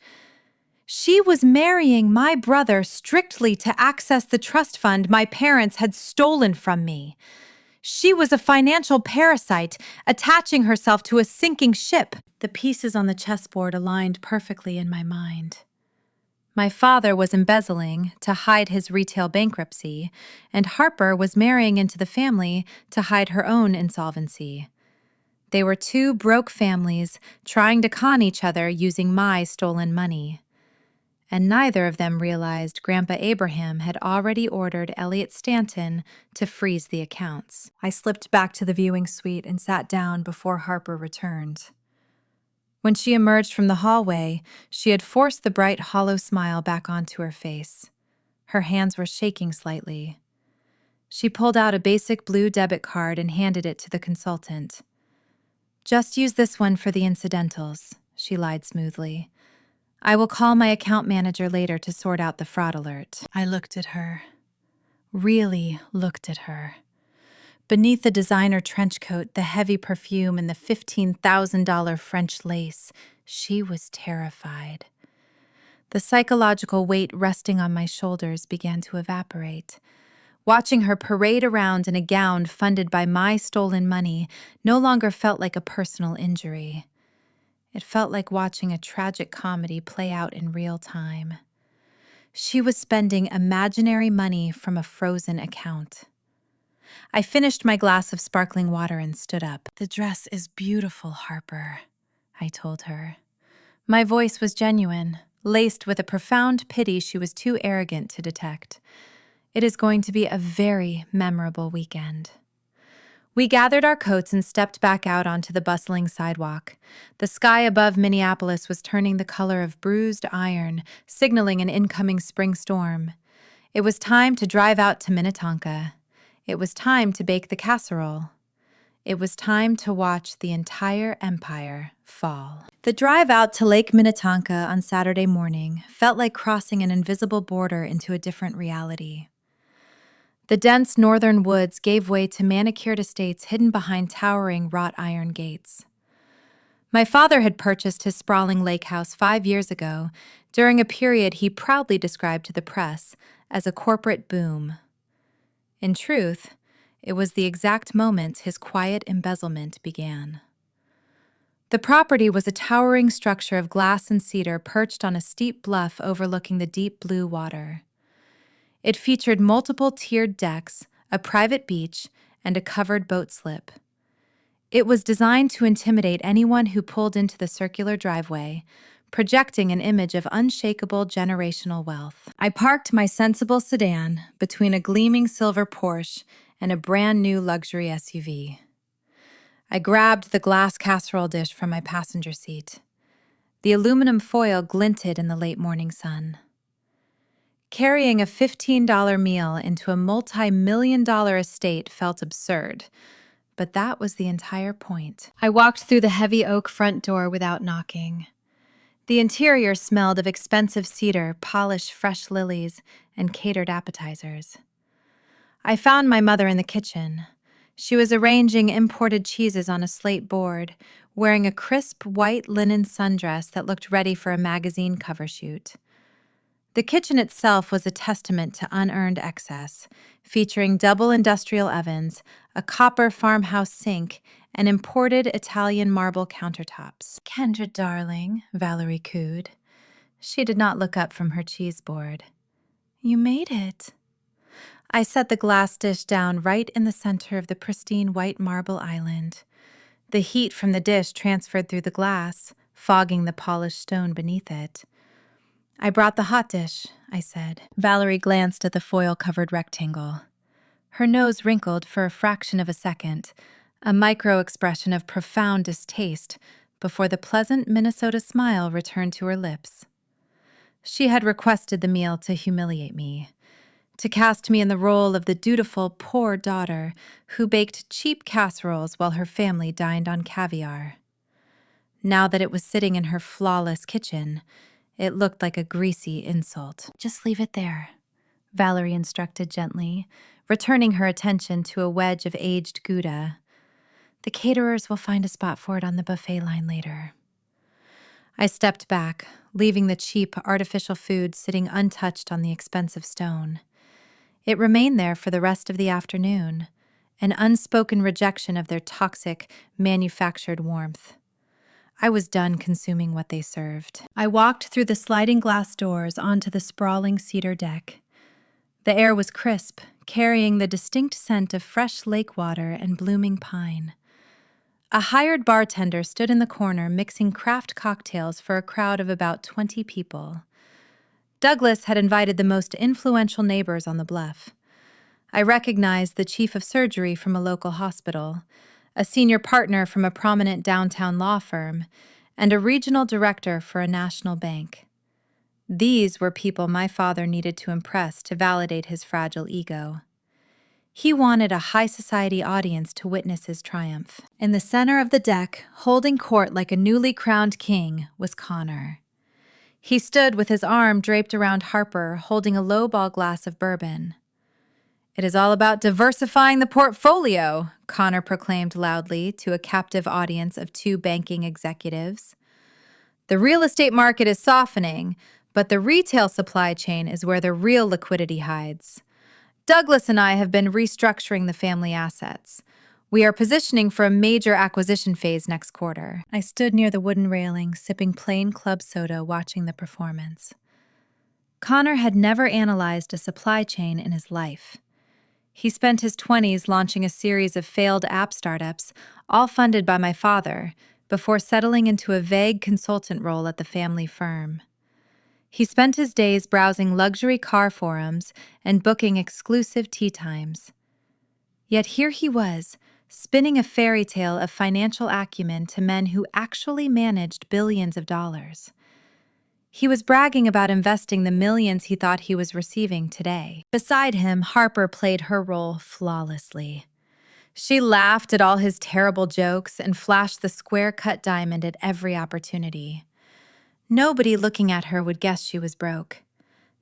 She was marrying my brother strictly to access the trust fund my parents had stolen from me. She was a financial parasite, attaching herself to a sinking ship. The pieces on the chessboard aligned perfectly in my mind. My father was embezzling to hide his retail bankruptcy, and Harper was marrying into the family to hide her own insolvency. They were 2 broke families trying to con each other using my stolen money. And neither of them realized Grandpa Abraham had already ordered Elliot Stanton to freeze the accounts. I slipped back to the viewing suite and sat down before Harper returned. When she emerged from the hallway, she had forced the bright, hollow smile back onto her face. Her hands were shaking slightly. She pulled out a basic blue debit card and handed it to the consultant. "Just use this one for the incidentals," she lied smoothly. "I will call my account manager later to sort out the fraud alert." I looked at her. Really looked at her. Beneath the designer trench coat, the heavy perfume, and the $15,000 French lace, she was terrified. The psychological weight resting on my shoulders began to evaporate. Watching her parade around in a gown funded by my stolen money no longer felt like a personal injury. It felt like watching a tragic comedy play out in real time. She was spending imaginary money from a frozen account. I finished my glass of sparkling water and stood up. "The dress is beautiful, Harper," I told her. My voice was genuine, laced with a profound pity she was too arrogant to detect. "It is going to be a very memorable weekend." We gathered our coats and stepped back out onto the bustling sidewalk. The sky above Minneapolis was turning the color of bruised iron, signaling an incoming spring storm. It was time to drive out to Minnetonka. It was time to bake the casserole. It was time to watch the entire empire fall. The drive out to Lake Minnetonka on Saturday morning felt like crossing an invisible border into a different reality. The dense northern woods gave way to manicured estates hidden behind towering wrought iron gates. My father had purchased his sprawling lake house 5 years ago, during a period he proudly described to the press as a corporate boom. In truth, it was the exact moment his quiet embezzlement began. The property was a towering structure of glass and cedar perched on a steep bluff overlooking the deep blue water. It featured multiple tiered decks, a private beach, and a covered boat slip. It was designed to intimidate anyone who pulled into the circular driveway, projecting an image of unshakable generational wealth. I parked my sensible sedan between a gleaming silver Porsche and a brand new luxury SUV. I grabbed the glass casserole dish from my passenger seat. The aluminum foil glinted in the late morning sun. Carrying a $15 meal into a multi-million-dollar estate felt absurd, but that was the entire point. I walked through the heavy oak front door without knocking. The interior smelled of expensive cedar, polished fresh lilies, and catered appetizers. I found my mother in the kitchen. She was arranging imported cheeses on a slate board, wearing a crisp white linen sundress that looked ready for a magazine cover shoot. The kitchen itself was a testament to unearned excess, featuring double industrial ovens, a copper farmhouse sink, and imported Italian marble countertops. "Kendra, darling," Valerie cooed. She did not look up from her cheese board. "You made it." I set the glass dish down right in the center of the pristine white marble island. The heat from the dish transferred through the glass, fogging the polished stone beneath it. "I brought the hot dish," I said. Valerie glanced at the foil-covered rectangle. Her nose wrinkled for a fraction of a second, a micro-expression of profound distaste, before the pleasant Minnesota smile returned to her lips. She had requested the meal to humiliate me, to cast me in the role of the dutiful poor daughter who baked cheap casseroles while her family dined on caviar. Now that it was sitting in her flawless kitchen, it looked like a greasy insult. "Just leave it there," Valerie instructed gently, returning her attention to a wedge of aged Gouda. "The caterers will find a spot for it on the buffet line later." I stepped back, leaving the cheap, artificial food sitting untouched on the expensive stone. It remained there for the rest of the afternoon, an unspoken rejection of their toxic, manufactured warmth. I was done consuming what they served. I walked through the sliding glass doors onto the sprawling cedar deck. The air was crisp, carrying the distinct scent of fresh lake water and blooming pine. A hired bartender stood in the corner mixing craft cocktails for a crowd of about 20 people. Douglas had invited the most influential neighbors on the bluff. I recognized the chief of surgery from a local hospital, a senior partner from a prominent downtown law firm, and a regional director for a national bank. These were people my father needed to impress to validate his fragile ego. He wanted a high society audience to witness his triumph. In the center of the deck, holding court like a newly crowned king, was Connor. He stood with his arm draped around Harper, holding a lowball glass of bourbon. "It is all about diversifying the portfolio," Connor proclaimed loudly to a captive audience of 2 banking executives. "The real estate market is softening, but the retail supply chain is where the real liquidity hides. Douglas and I have been restructuring the family assets. We are positioning for a major acquisition phase next quarter." I stood near the wooden railing, sipping plain club soda, watching the performance. Connor had never analyzed a supply chain in his life. He spent his 20s launching a series of failed app startups, all funded by my father, before settling into a vague consultant role at the family firm. He spent his days browsing luxury car forums and booking exclusive tea times. Yet here he was, spinning a fairy tale of financial acumen to men who actually managed billions of dollars. He was bragging about investing the millions he thought he was receiving today. Beside him, Harper played her role flawlessly. She laughed at all his terrible jokes and flashed the square-cut diamond at every opportunity. Nobody looking at her would guess she was broke.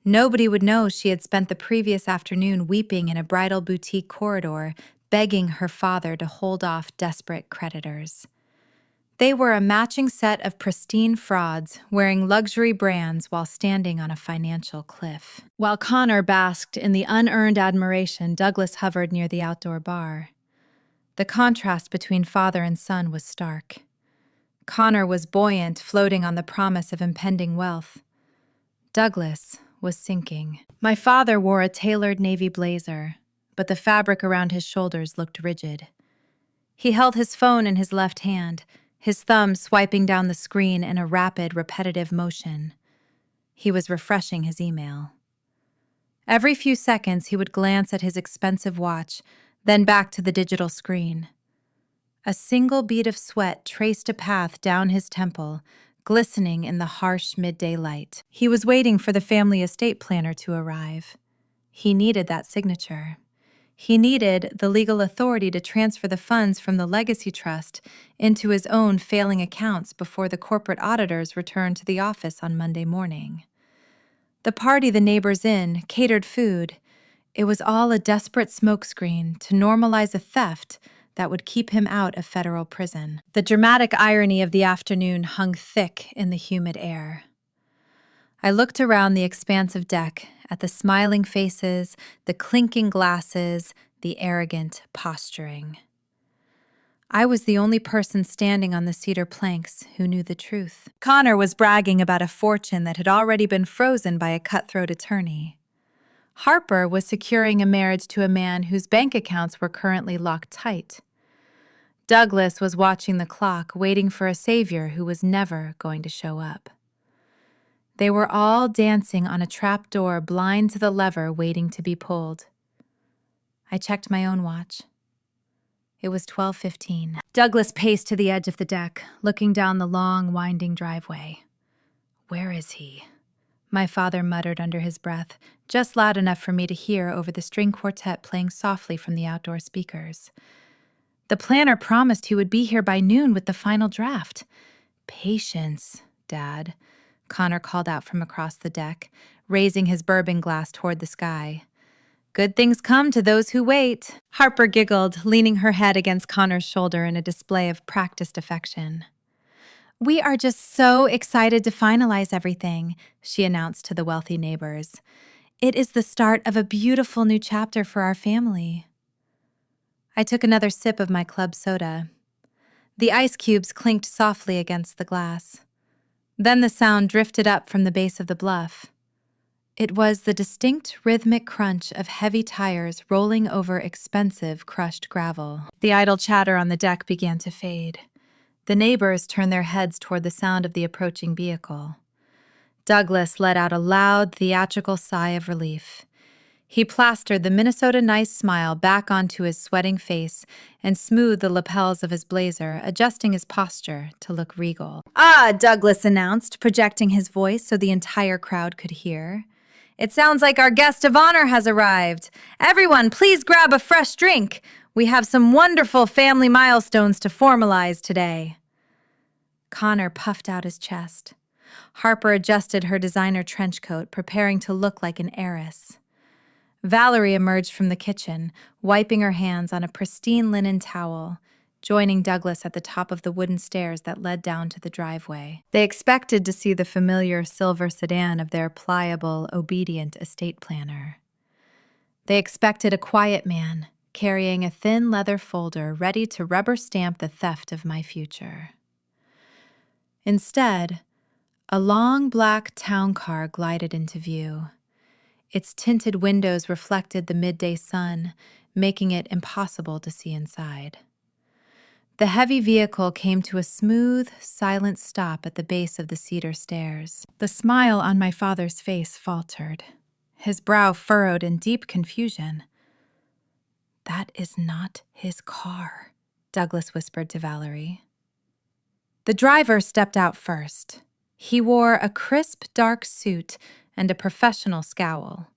Nobody would know she had spent the previous afternoon weeping in a bridal boutique corridor, begging her father to hold off desperate creditors. They were a matching set of pristine frauds, wearing luxury brands while standing on a financial cliff. While Connor basked in the unearned admiration, Douglas hovered near the outdoor bar. The contrast between father and son was stark. Connor was buoyant, floating on the promise of impending wealth. Douglas was sinking. My father wore a tailored navy blazer, but the fabric around his shoulders looked rigid. He held his phone in his left hand, his thumb swiping down the screen in a rapid, repetitive motion. He was refreshing his email. Every few seconds, he would glance at his expensive watch, then back to the digital screen. A single bead of sweat traced a path down his temple, glistening in the harsh midday light. He was waiting for the family estate planner to arrive. He needed that signature. He needed the legal authority to transfer the funds from the legacy trust into his own failing accounts before the corporate auditors returned to the office on Monday morning. The party the neighbors in catered food. It was all a desperate smokescreen to normalize a theft that would keep him out of federal prison. The dramatic irony of the afternoon hung thick in the humid air. I looked around the expansive deck at the smiling faces, the clinking glasses, the arrogant posturing. I was the only person standing on the cedar planks who knew the truth. Connor was bragging about a fortune that had already been frozen by a cutthroat attorney. Harper was securing a marriage to a man whose bank accounts were currently locked tight. Douglas was watching the clock, waiting for a savior who was never going to show up. They were all dancing on a trap door, blind to the lever waiting to be pulled. I checked my own watch. It was 12:15. Douglas paced to the edge of the deck, looking down the long, winding driveway. "Where is he?" my father muttered under his breath, just loud enough for me to hear over the string quartet playing softly from the outdoor speakers. "The planner promised he would be here by noon with the final draft." "Patience, Dad," Connor called out from across the deck, raising his bourbon glass toward the sky. "Good things come to those who wait." Harper giggled, leaning her head against Connor's shoulder in a display of practiced affection. "We are just so excited to finalize everything," she announced to the wealthy neighbors. "It is the start of a beautiful new chapter for our family." I took another sip of my club soda. The ice cubes clinked softly against the glass. Then the sound drifted up from the base of the bluff. It was the distinct rhythmic crunch of heavy tires rolling over expensive crushed gravel. The idle chatter on the deck began to fade. The neighbors turned their heads toward the sound of the approaching vehicle. Douglas let out a loud, theatrical sigh of relief. He plastered the Minnesota Nice smile back onto his sweating face and smoothed the lapels of his blazer, adjusting his posture to look regal. "Ah," Douglas announced, projecting his voice so the entire crowd could hear. "It sounds like our guest of honor has arrived. Everyone, please grab a fresh drink. We have some wonderful family milestones to formalize today." Connor puffed out his chest. Harper adjusted her designer trench coat, preparing to look like an heiress. Valerie emerged from the kitchen, wiping her hands on a pristine linen towel, joining Douglas at the top of the wooden stairs that led down to the driveway. They expected to see the familiar silver sedan of their pliable, obedient estate planner. They expected a quiet man, carrying a thin leather folder ready to rubber stamp the theft of my future. Instead, a long black town car glided into view. Its tinted windows reflected the midday sun, making it impossible to see inside. The heavy vehicle came to a smooth, silent stop at the base of the cedar stairs. The smile on my father's face faltered, his brow furrowed in deep confusion. "That is not his car," Douglas whispered to Valerie. The driver stepped out first. He wore a crisp, dark suit and a professional scowl.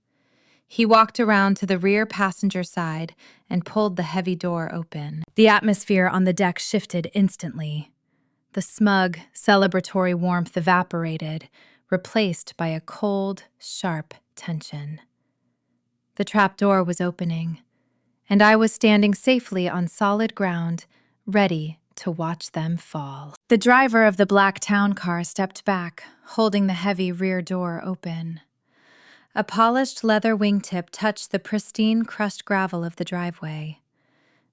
He walked around to the rear passenger side and pulled the heavy door open. The atmosphere on the deck shifted instantly. The smug, celebratory warmth evaporated, replaced by a cold, sharp tension. The trapdoor was opening, and I was standing safely on solid ground, ready to watch them fall. The driver of the black town car stepped back, holding the heavy rear door open. A polished leather wingtip touched the pristine crushed gravel of the driveway.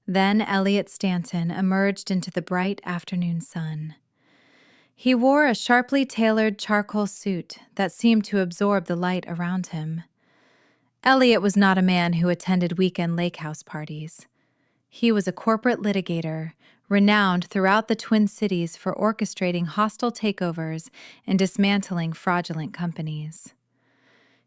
Then Elliot Stanton emerged into the bright afternoon sun. He wore a sharply tailored charcoal suit that seemed to absorb the light around him. Elliot was not a man who attended weekend lake house parties. He was a corporate litigator, renowned throughout the Twin Cities for orchestrating hostile takeovers and dismantling fraudulent companies.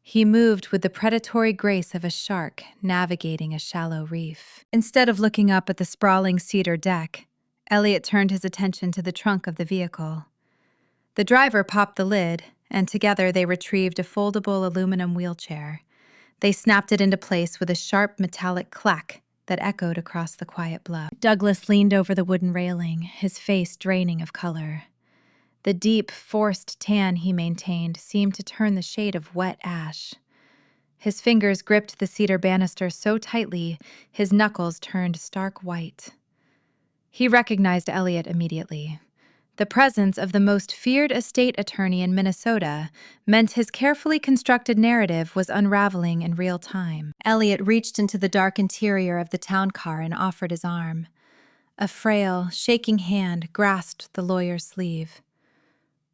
He moved with the predatory grace of a shark navigating a shallow reef. Instead of looking up at the sprawling cedar deck, Elliot turned his attention to the trunk of the vehicle. The driver popped the lid, and together they retrieved a foldable aluminum wheelchair. They snapped it into place with a sharp metallic clack that echoed across the quiet bluff. Douglas leaned over the wooden railing, his face draining of color. The deep, forced tan he maintained seemed to turn the shade of wet ash. His fingers gripped the cedar banister so tightly, his knuckles turned stark white. He recognized Elliot immediately. The presence of the most feared estate attorney in Minnesota meant his carefully constructed narrative was unraveling in real time. Elliot reached into the dark interior of the town car and offered his arm. A frail, shaking hand grasped the lawyer's sleeve.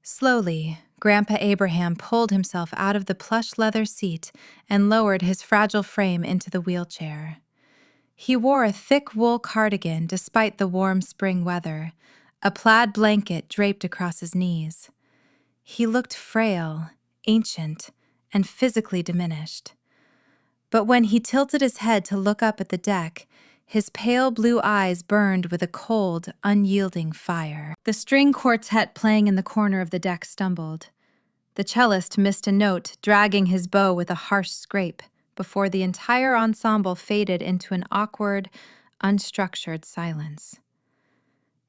Slowly, Grandpa Abraham pulled himself out of the plush leather seat and lowered his fragile frame into the wheelchair. He wore a thick wool cardigan despite the warm spring weather, a plaid blanket draped across his knees. He looked frail, ancient, and physically diminished. But when he tilted his head to look up at the deck, his pale blue eyes burned with a cold, unyielding fire. The string quartet playing in the corner of the deck stumbled. The cellist missed a note, dragging his bow with a harsh scrape, before the entire ensemble faded into an awkward, unstructured silence.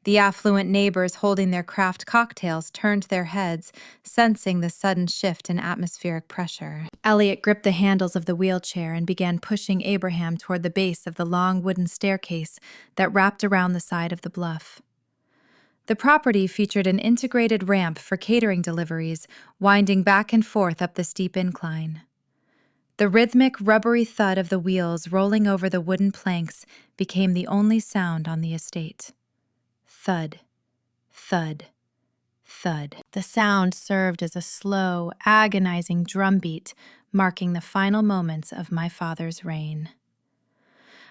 The affluent neighbors holding their craft cocktails turned their heads, sensing the sudden shift in atmospheric pressure. Elliot gripped the handles of the wheelchair and began pushing Abraham toward the base of the long wooden staircase that wrapped around the side of the bluff. The property featured an integrated ramp for catering deliveries, winding back and forth up the steep incline. The rhythmic, rubbery thud of the wheels rolling over the wooden planks became the only sound on the estate. Thud, thud, thud. The sound served as a slow, agonizing drumbeat, marking the final moments of my father's reign.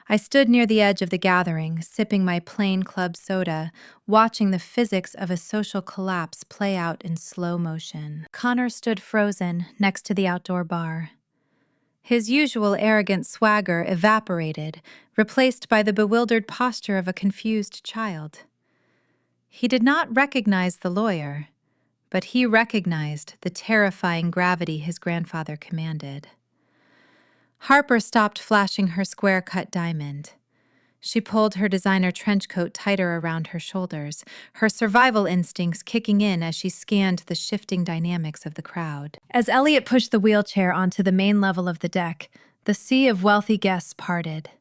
I stood near the edge of the gathering, sipping my plain club soda, watching the physics of a social collapse play out in slow motion. Connor stood frozen next to the outdoor bar. His usual arrogant swagger evaporated, replaced by the bewildered posture of a confused child. He did not recognize the lawyer, but he recognized the terrifying gravity his grandfather commanded. Harper stopped flashing her square-cut diamond. She pulled her designer trench coat tighter around her shoulders, her survival instincts kicking in as she scanned the shifting dynamics of the crowd. As Elliot pushed the wheelchair onto the main level of the deck, the sea of wealthy guests parted.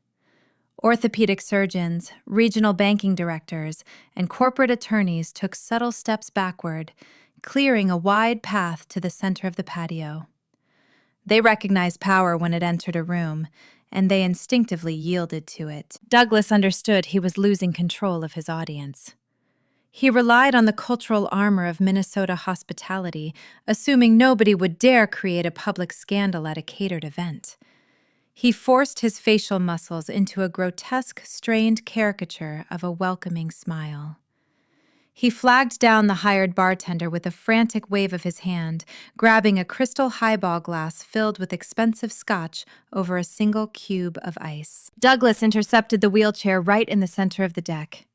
Orthopedic surgeons, regional banking directors, and corporate attorneys took subtle steps backward, clearing a wide path to the center of the patio. They recognized power when it entered a room, and they instinctively yielded to it. Douglas understood he was losing control of his audience. He relied on the cultural armor of Minnesota hospitality, assuming nobody would dare create a public scandal at a catered event. He forced his facial muscles into a grotesque, strained caricature of a welcoming smile. He flagged down the hired bartender with a frantic wave of his hand, grabbing a crystal highball glass filled with expensive scotch over a single cube of ice. Douglas intercepted the wheelchair right in the center of the deck.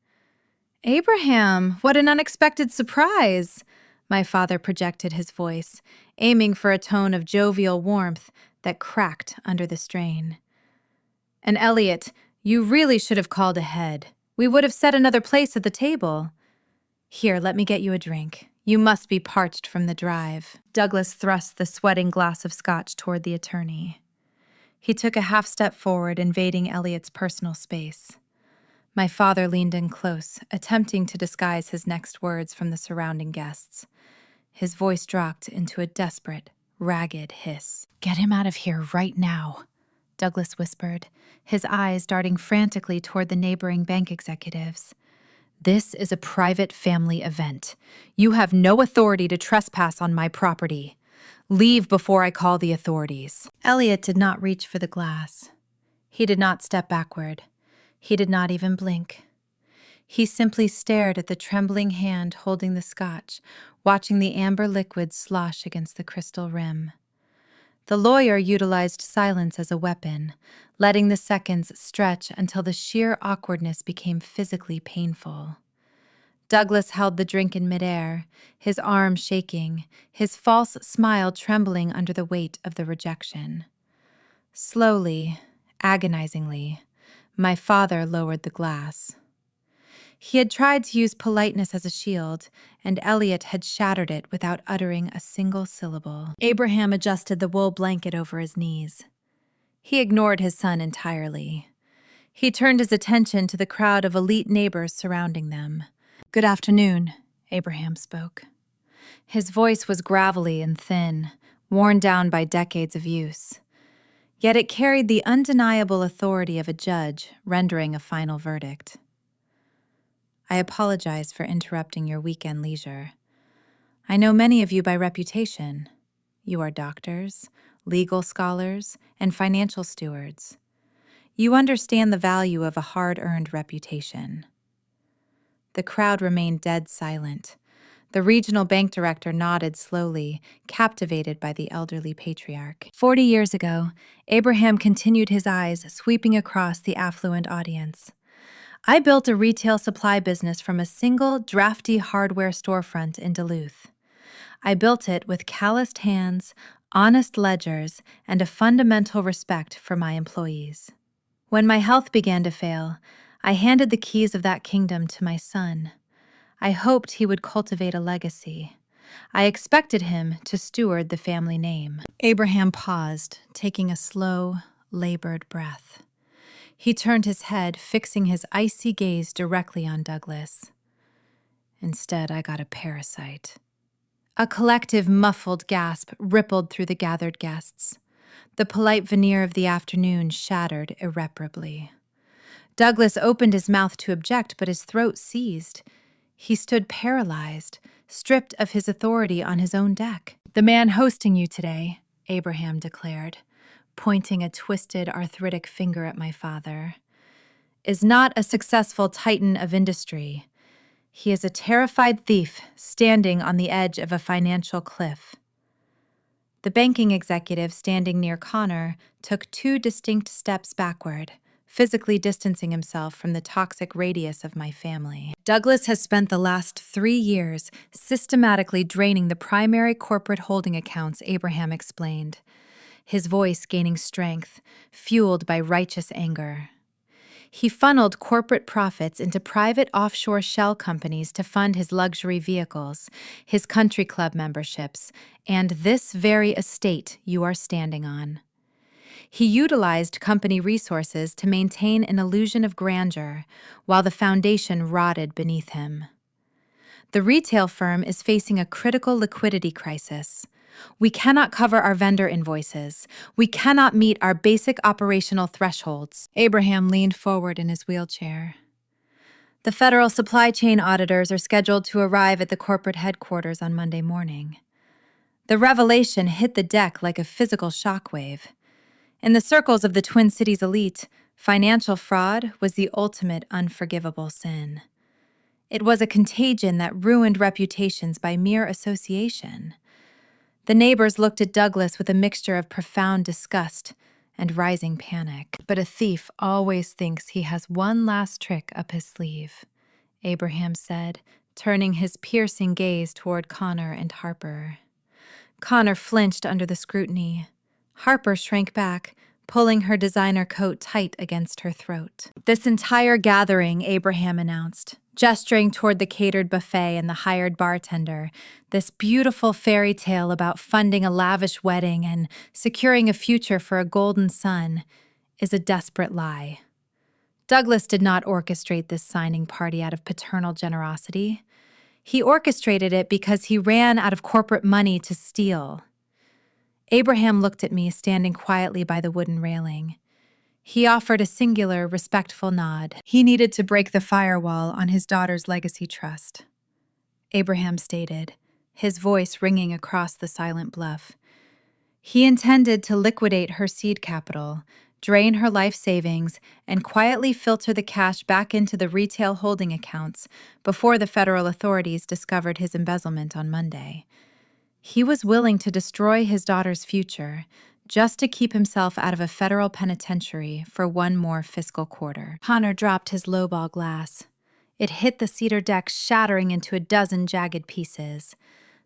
"Abraham, what an unexpected surprise!" My father projected his voice, aiming for a tone of jovial warmth that cracked under the strain. "And Elliot, you really should have called ahead. We would have set another place at the table. Here, let me get you a drink. You must be parched from the drive." Douglas thrust the sweating glass of scotch toward the attorney. He took a half step forward, invading Elliot's personal space. My father leaned in close, attempting to disguise his next words from the surrounding guests. His voice dropped into a desperate, ragged hiss. "Get him out of here right now," Douglas whispered, his eyes darting frantically toward the neighboring bank executives. "This is a private family event. You have no authority to trespass on my property. Leave before I call the authorities." Elliot did not reach for the glass. He did not step backward. He did not even blink. He simply stared at the trembling hand holding the scotch, watching the amber liquid slosh against the crystal rim. The lawyer utilized silence as a weapon, letting the seconds stretch until the sheer awkwardness became physically painful. Douglas held the drink in midair, his arm shaking, his false smile trembling under the weight of the rejection. Slowly, agonizingly, my father lowered the glass. He had tried to use politeness as a shield, and Elliot had shattered it without uttering a single syllable. Abraham adjusted the wool blanket over his knees. He ignored his son entirely. He turned his attention to the crowd of elite neighbors surrounding them. "Good afternoon," Abraham spoke. His voice was gravelly and thin, worn down by decades of use. Yet it carried the undeniable authority of a judge rendering a final verdict. "I apologize for interrupting your weekend leisure. I know many of you by reputation. You are doctors, legal scholars, and financial stewards. You understand the value of a hard-earned reputation." The crowd remained dead silent. The regional bank director nodded slowly, captivated by the elderly patriarch. 40 years ago, Abraham continued, his eyes sweeping across the affluent audience. "I built a retail supply business from a single, drafty hardware storefront in Duluth. I built it with calloused hands, honest ledgers, and a fundamental respect for my employees. When my health began to fail, I handed the keys of that kingdom to my son. I hoped he would cultivate a legacy. I expected him to steward the family name." Abraham paused, taking a slow, labored breath. He turned his head, fixing his icy gaze directly on Douglas. "Instead, I got a parasite." A collective, muffled gasp rippled through the gathered guests. The polite veneer of the afternoon shattered irreparably. Douglas opened his mouth to object, but his throat seized. He stood paralyzed, stripped of his authority on his own deck. "The man hosting you today," Abraham declared, pointing a twisted, arthritic finger at my father, "is not a successful titan of industry. He is a terrified thief standing on the edge of a financial cliff." The banking executive standing near Connor took 2 distinct steps backward, physically distancing himself from the toxic radius of my family. "Douglas has spent the last 3 years systematically draining the primary corporate holding accounts," Abraham explained, his voice gaining strength, fueled by righteous anger. "He funneled corporate profits into private offshore shell companies to fund his luxury vehicles, his country club memberships, and this very estate you are standing on. He utilized company resources to maintain an illusion of grandeur, while the foundation rotted beneath him. The retail firm is facing a critical liquidity crisis. We cannot cover our vendor invoices. We cannot meet our basic operational thresholds." Abraham leaned forward in his wheelchair. "The federal supply chain auditors are scheduled to arrive at the corporate headquarters on Monday morning." The revelation hit the deck like a physical shockwave. In the circles of the Twin Cities elite, financial fraud was the ultimate unforgivable sin. It was a contagion that ruined reputations by mere association. The neighbors looked at Douglas with a mixture of profound disgust and rising panic. "But a thief always thinks he has one last trick up his sleeve," Abraham said, turning his piercing gaze toward Connor and Harper. Connor flinched under the scrutiny. Harper shrank back, pulling her designer coat tight against her throat. "This entire gathering," Abraham announced, gesturing toward the catered buffet and the hired bartender, "this beautiful fairy tale about funding a lavish wedding and securing a future for a golden son, is a desperate lie. Douglas did not orchestrate this signing party out of paternal generosity. He orchestrated it because he ran out of corporate money to steal." Abraham looked at me, standing quietly by the wooden railing. He offered a singular, respectful nod. He needed to break the firewall on his daughter's legacy trust. Abraham stated, his voice ringing across the silent bluff. He intended to liquidate her seed capital, drain her life savings, and quietly filter the cash back into the retail holding accounts before the federal authorities discovered his embezzlement on Monday. He was willing to destroy his daughter's future just to keep himself out of a federal penitentiary for one more fiscal quarter. Connor dropped his lowball glass. It hit the cedar deck, shattering into a dozen jagged pieces.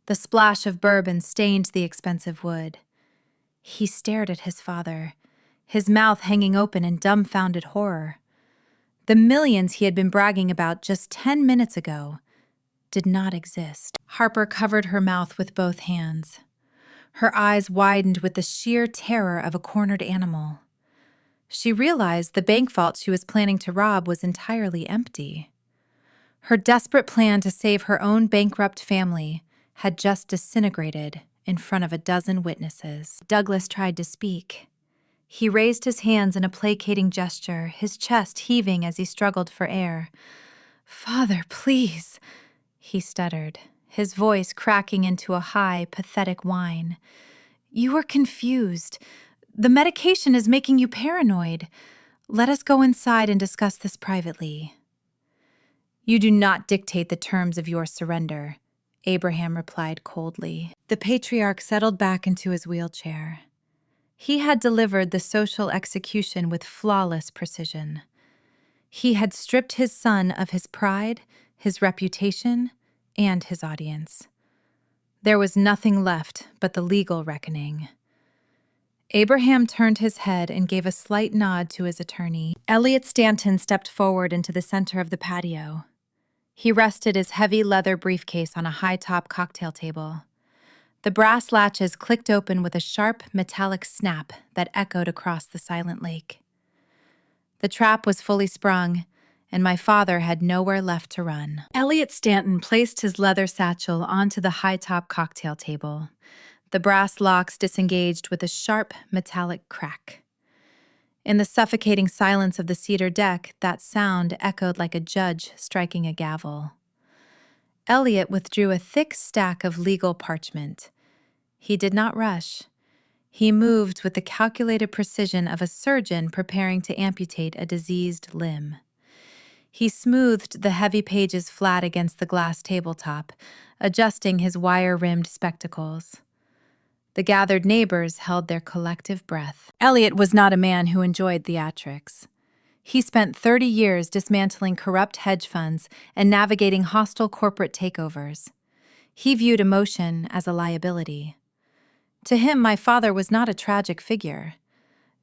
The splash of bourbon stained the expensive wood. He stared at his father, his mouth hanging open in dumbfounded horror. The millions he had been bragging about just 10 minutes ago did not exist. Harper covered her mouth with both hands. Her eyes widened with the sheer terror of a cornered animal. She realized the bank vault she was planning to rob was entirely empty. Her desperate plan to save her own bankrupt family had just disintegrated in front of a dozen witnesses. Douglas tried to speak. He raised his hands in a placating gesture, his chest heaving as he struggled for air. "Father, please," he stuttered, his voice cracking into a high, pathetic whine. "You are confused. The medication is making you paranoid. Let us go inside and discuss this privately." "You do not dictate the terms of your surrender," Abraham replied coldly. The patriarch settled back into his wheelchair. He had delivered the social execution with flawless precision. He had stripped his son of his pride, his reputation, and his audience. There was nothing left but the legal reckoning. Abraham turned his head and gave a slight nod to his attorney. Elliot Stanton stepped forward into the center of the patio. He rested his heavy leather briefcase on a high-top cocktail table. The brass latches clicked open with a sharp, metallic snap that echoed across the silent lake. The trap was fully sprung, and my father had nowhere left to run. Elliot Stanton placed his leather satchel onto the high-top cocktail table. The brass locks disengaged with a sharp, metallic crack. In the suffocating silence of the cedar deck, that sound echoed like a judge striking a gavel. Elliot withdrew a thick stack of legal parchment. He did not rush. He moved with the calculated precision of a surgeon preparing to amputate a diseased limb. He smoothed the heavy pages flat against the glass tabletop, adjusting his wire-rimmed spectacles. The gathered neighbors held their collective breath. Elliot was not a man who enjoyed theatrics. He spent 30 years dismantling corrupt hedge funds and navigating hostile corporate takeovers. He viewed emotion as a liability. To him, my father was not a tragic figure.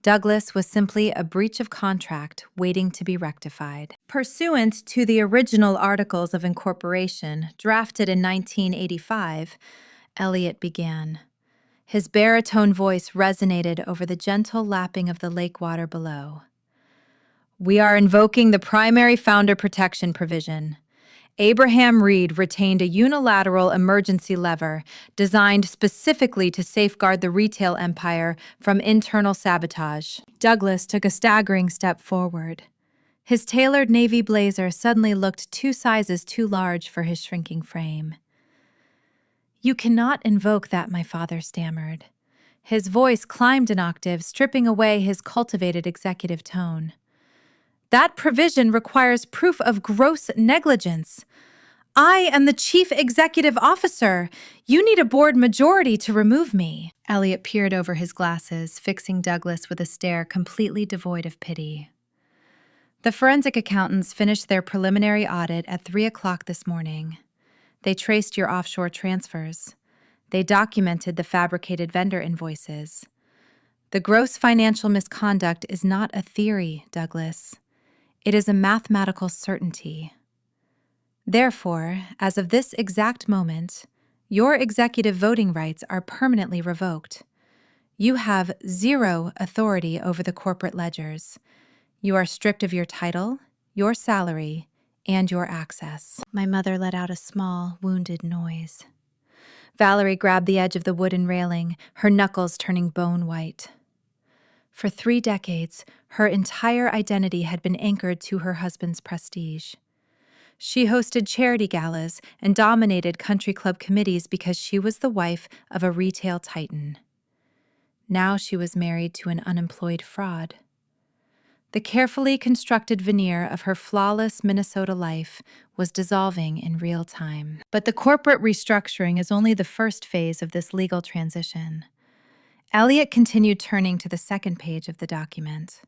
Douglas was simply a breach of contract waiting to be rectified. Pursuant to the original Articles of Incorporation, drafted in 1985, Elliot began. His baritone voice resonated over the gentle lapping of the lake water below. "We are invoking the primary founder protection provision. Abraham Reed retained a unilateral emergency lever designed specifically to safeguard the retail empire from internal sabotage." Douglas took a staggering step forward. His tailored navy blazer suddenly looked 2 sizes too large for his shrinking frame. "You cannot invoke that," my father stammered. His voice climbed an octave, stripping away his cultivated executive tone. "That provision requires proof of gross negligence. I am the chief executive officer. You need a board majority to remove me." Elliot peered over his glasses, fixing Douglas with a stare completely devoid of pity. "The forensic accountants finished their preliminary audit at 3 o'clock this morning. They traced your offshore transfers. They documented the fabricated vendor invoices. The gross financial misconduct is not a theory, Douglas. It is a mathematical certainty. Therefore, as of this exact moment, your executive voting rights are permanently revoked. You have 0 authority over the corporate ledgers. You are stripped of your title, your salary, and your access." My mother let out a small, wounded noise. Valerie grabbed the edge of the wooden railing, her knuckles turning bone white. For 3 decades, her entire identity had been anchored to her husband's prestige. She hosted charity galas and dominated country club committees because she was the wife of a retail titan. Now she was married to an unemployed fraud. The carefully constructed veneer of her flawless Minnesota life was dissolving in real time. But the corporate restructuring is only the first phase of this legal transition. Elliot continued turning to the second page of the document.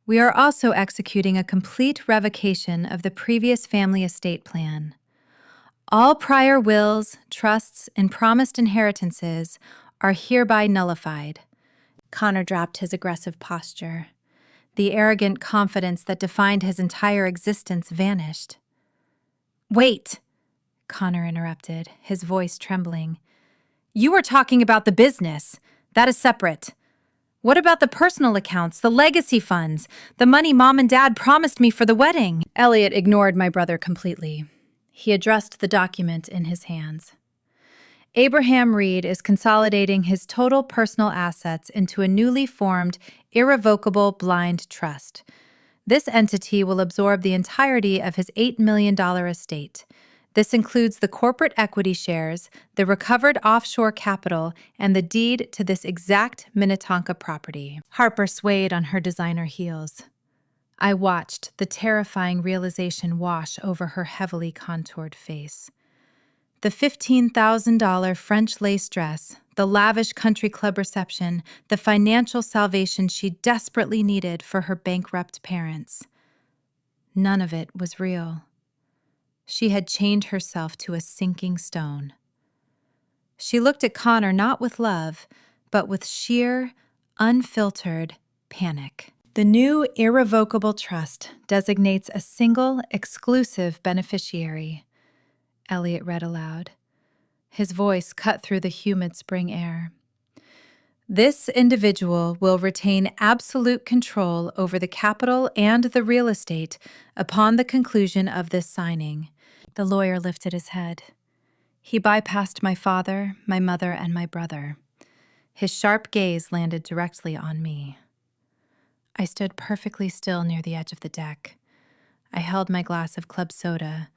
"We are also executing a complete revocation of the previous family estate plan. All prior wills, trusts, and promised inheritances are hereby nullified." Connor dropped his aggressive posture. The arrogant confidence that defined his entire existence vanished. "Wait," Connor interrupted, his voice trembling. "You are talking about the business. That is separate. What about the personal accounts, the legacy funds, the money Mom and Dad promised me for the wedding? Elliot ignored my brother completely. He addressed the document in his hands. Abraham Reed is consolidating his total personal assets into a newly formed, irrevocable blind trust. This entity will absorb the entirety of his $8 million estate. This includes the corporate equity shares, the recovered offshore capital, and the deed to this exact Minnetonka property. Harper swayed on her designer heels. I watched the terrifying realization wash over her heavily contoured face. The $15,000 French lace dress, the lavish country club reception, the financial salvation she desperately needed for her bankrupt parents. None of it was real. She had chained herself to a sinking stone. She looked at Connor not with love, but with sheer, unfiltered panic. The new irrevocable trust designates a single, exclusive beneficiary, Elliot read aloud. His voice cut through the humid spring air. This individual will retain absolute control over the capital and the real estate upon the conclusion of this signing. The lawyer lifted his head. He bypassed my father, my mother, and my brother. His sharp gaze landed directly on me. I stood perfectly still near the edge of the deck. I held my glass of club soda,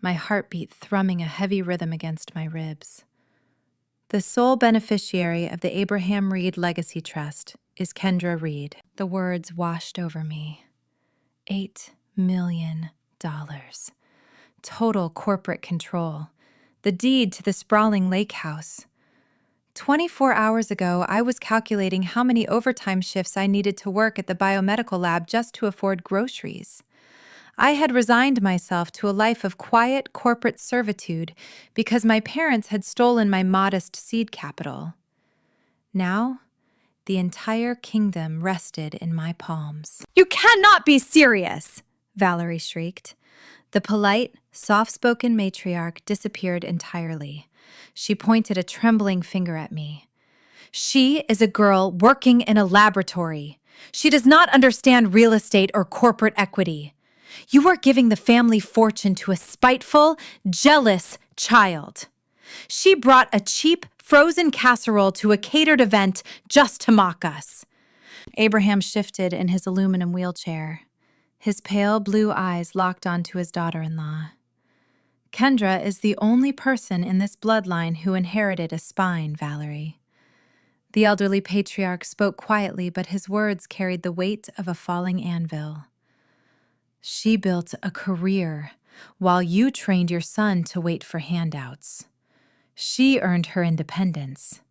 my heartbeat thrumming a heavy rhythm against my ribs. The sole beneficiary of the Abraham Reed Legacy Trust is Kendra Reed. The words washed over me. $8 million. Total corporate control. The deed to the sprawling lake house. 24 hours ago, I was calculating how many overtime shifts I needed to work at the biomedical lab just to afford groceries. I had resigned myself to a life of quiet corporate servitude because my parents had stolen my modest seed capital. Now, the entire kingdom rested in my palms. "You cannot be serious!" Valerie shrieked. The polite, soft-spoken matriarch disappeared entirely. She pointed a trembling finger at me. "She is a girl working in a laboratory. She does not understand real estate or corporate equity. You are giving the family fortune to a spiteful, jealous child. She brought a cheap, frozen casserole to a catered event just to mock us." Abraham shifted in his aluminum wheelchair. His pale blue eyes locked onto his daughter-in-law. "Kendra is the only person in this bloodline who inherited a spine, Valerie." The elderly patriarch spoke quietly, but his words carried the weight of a falling anvil. "She built a career while you trained your son to wait for handouts. She earned her independence.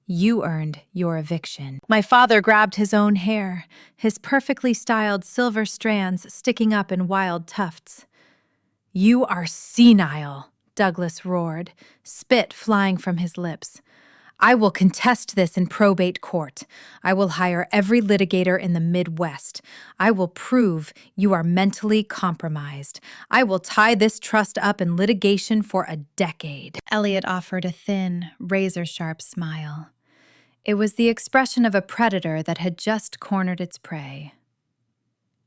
You earned your eviction." My father grabbed his own hair, his perfectly styled silver strands sticking up in wild tufts. "You are senile," Douglas roared, spit flying from his lips. "I will contest this in probate court. I will hire every litigator in the Midwest. I will prove you are mentally compromised. I will tie this trust up in litigation for a decade." Elliot offered a thin, razor-sharp smile. It was the expression of a predator that had just cornered its prey.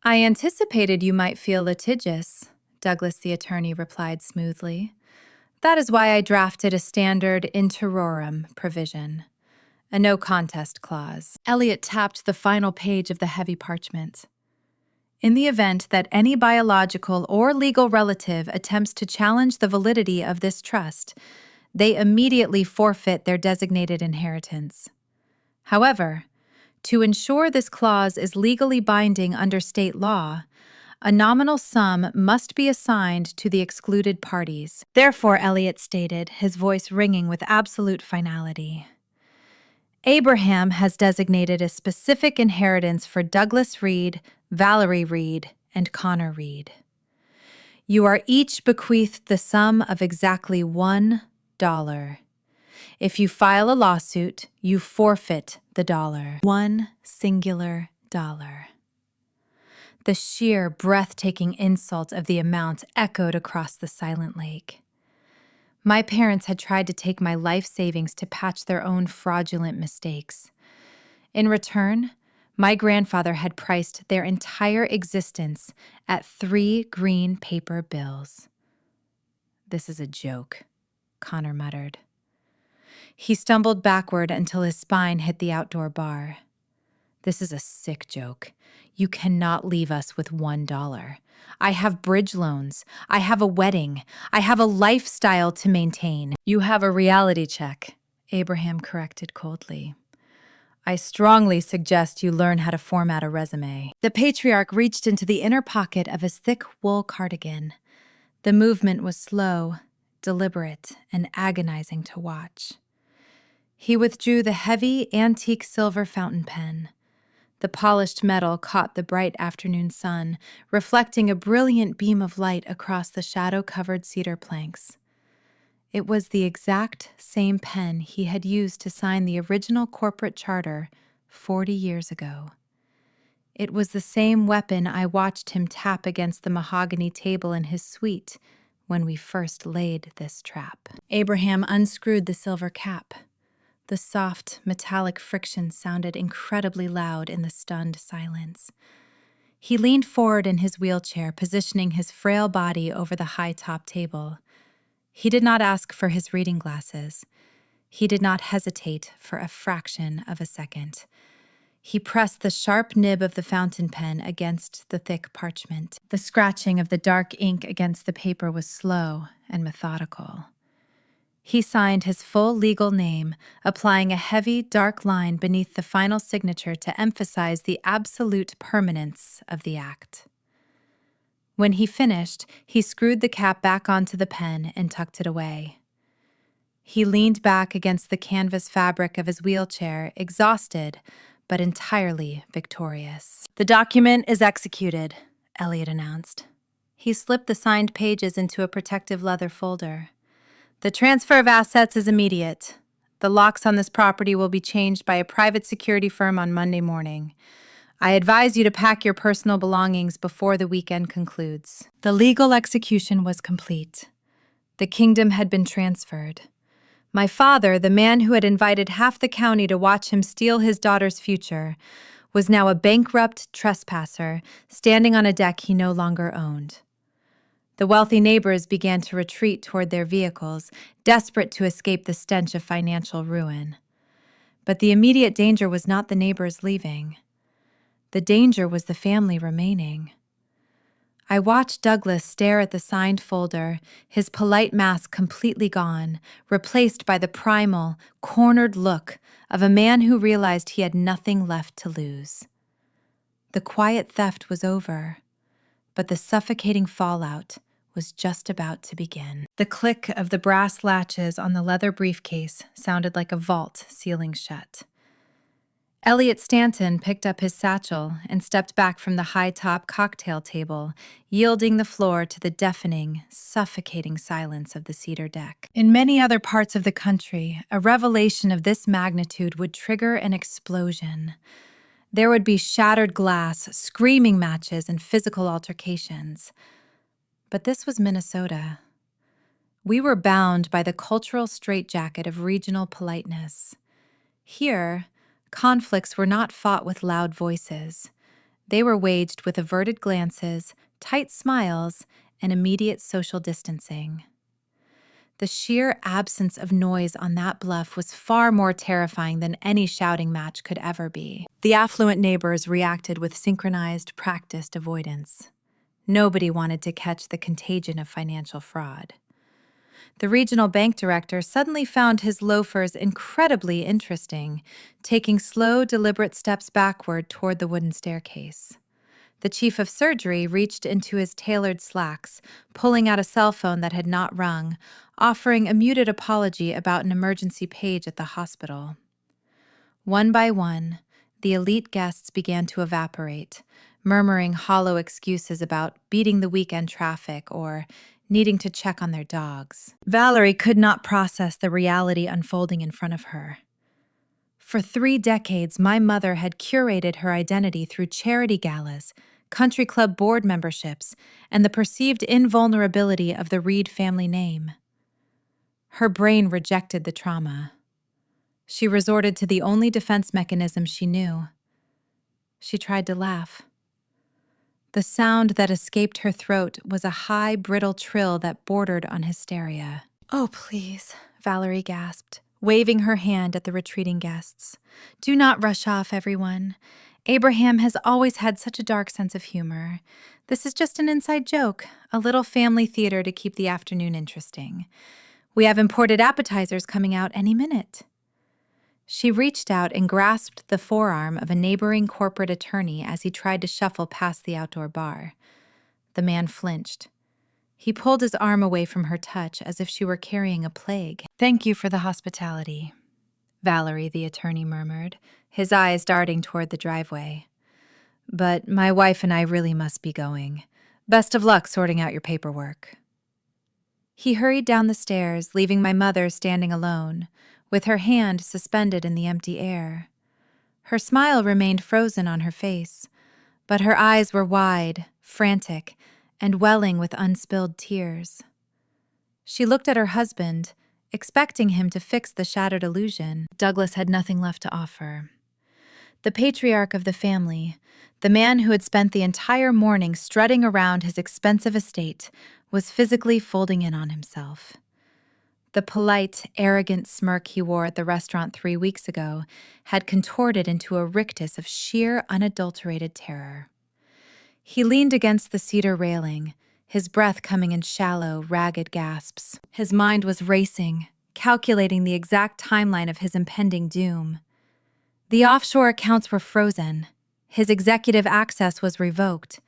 "I anticipated you might feel litigious," Douglas the attorney replied smoothly. "That is why I drafted a standard in terrorem provision, a no-contest clause." Elliot tapped the final page of the heavy parchment. "In the event that any biological or legal relative attempts to challenge the validity of this trust, they immediately forfeit their designated inheritance. However, to ensure this clause is legally binding under state law, a nominal sum must be assigned to the excluded parties." Therefore, Elliot stated, his voice ringing with absolute finality, "Abraham has designated a specific inheritance for Douglas Reed, Valerie Reed, and Connor Reed. You are each bequeathed the sum of exactly $1. If you file a lawsuit, you forfeit the dollar. One singular dollar." The sheer, breathtaking insult of the amount echoed across the silent lake. My parents had tried to take my life savings to patch their own fraudulent mistakes. In return, my grandfather had priced their entire existence at 3 green paper bills. "This is a joke," Connor muttered. He stumbled backward until his spine hit the outdoor bar. "This is a sick joke. You cannot leave us with $1. I have bridge loans. I have a wedding. I have a lifestyle to maintain." "You have a reality check," Abraham corrected coldly. "I strongly suggest you learn how to format a resume." The patriarch reached into the inner pocket of his thick wool cardigan. The movement was slow, deliberate, and agonizing to watch. He withdrew the heavy, antique silver fountain pen. The polished metal caught the bright afternoon sun, reflecting a brilliant beam of light across the shadow-covered cedar planks. It was the exact same pen he had used to sign the original corporate charter 40 years ago. It was the same weapon I watched him tap against the mahogany table in his suite when we first laid this trap. Abraham unscrewed the silver cap. The soft, metallic friction sounded incredibly loud in the stunned silence. He leaned forward in his wheelchair, positioning his frail body over the high-top table. He did not ask for his reading glasses. He did not hesitate for a fraction of a second. He pressed the sharp nib of the fountain pen against the thick parchment. The scratching of the dark ink against the paper was slow and methodical. He signed his full legal name, applying a heavy, dark line beneath the final signature to emphasize the absolute permanence of the act. When he finished, he screwed the cap back onto the pen and tucked it away. He leaned back against the canvas fabric of his wheelchair, exhausted, but entirely victorious. "The document is executed," Elliot announced. He slipped the signed pages into a protective leather folder. "The transfer of assets is immediate. The locks on this property will be changed by a private security firm on Monday morning. I advise you to pack your personal belongings before the weekend concludes." The legal execution was complete. The kingdom had been transferred. My father, the man who had invited half the county to watch him steal his daughter's future, was now a bankrupt trespasser standing on a deck he no longer owned. The wealthy neighbors began to retreat toward their vehicles, desperate to escape the stench of financial ruin. But the immediate danger was not the neighbors leaving. The danger was the family remaining. I watched Douglas stare at the signed folder, his polite mask completely gone, replaced by the primal, cornered look of a man who realized he had nothing left to lose. The quiet theft was over, but the suffocating fallout was just about to begin. The click of the brass latches on the leather briefcase sounded like a vault sealing shut. Elliot Stanton picked up his satchel and stepped back from the high-top cocktail table, yielding the floor to the deafening, suffocating silence of the cedar deck. In many other parts of the country, a revelation of this magnitude would trigger an explosion. There would be shattered glass, screaming matches, and physical altercations. But this was Minnesota. We were bound by the cultural straitjacket of regional politeness. Here, conflicts were not fought with loud voices. They were waged with averted glances, tight smiles, and immediate social distancing. The sheer absence of noise on that bluff was far more terrifying than any shouting match could ever be. The affluent neighbors reacted with synchronized, practiced avoidance. Nobody wanted to catch the contagion of financial fraud. The regional bank director suddenly found his loafers incredibly interesting, taking slow, deliberate steps backward toward the wooden staircase. The chief of surgery reached into his tailored slacks, pulling out a cell phone that had not rung, offering a muted apology about an emergency page at the hospital. One by one, the elite guests began to evaporate, murmuring hollow excuses about beating the weekend traffic or needing to check on their dogs. Valerie could not process the reality unfolding in front of her. For 3 decades, my mother had curated her identity through charity galas, country club board memberships, and the perceived invulnerability of the Reed family name. Her brain rejected the trauma. She resorted to the only defense mechanism she knew. She tried to laugh. The sound that escaped her throat was a high, brittle trill that bordered on hysteria. "Oh, please," Valerie gasped, waving her hand at the retreating guests. "Do not rush off, everyone. Abraham has always had such a dark sense of humor. This is just an inside joke, a little family theater to keep the afternoon interesting. We have imported appetizers coming out any minute." She reached out and grasped the forearm of a neighboring corporate attorney as he tried to shuffle past the outdoor bar. The man flinched. He pulled his arm away from her touch as if she were carrying a plague. "Thank you for the hospitality," Valerie, the attorney, murmured, his eyes darting toward the driveway. "But my wife and I really must be going. Best of luck sorting out your paperwork." He hurried down the stairs, leaving my mother standing alone, with her hand suspended in the empty air. Her smile remained frozen on her face, but her eyes were wide, frantic, and welling with unspilled tears. She looked at her husband, expecting him to fix the shattered illusion. Douglas had nothing left to offer. The patriarch of the family, the man who had spent the entire morning strutting around his expensive estate, was physically folding in on himself. The polite, arrogant smirk he wore at the restaurant 3 weeks ago had contorted into a rictus of sheer, unadulterated terror. He leaned against the cedar railing, his breath coming in shallow, ragged gasps. His mind was racing, calculating the exact timeline of his impending doom. The offshore accounts were frozen. His executive access was revoked.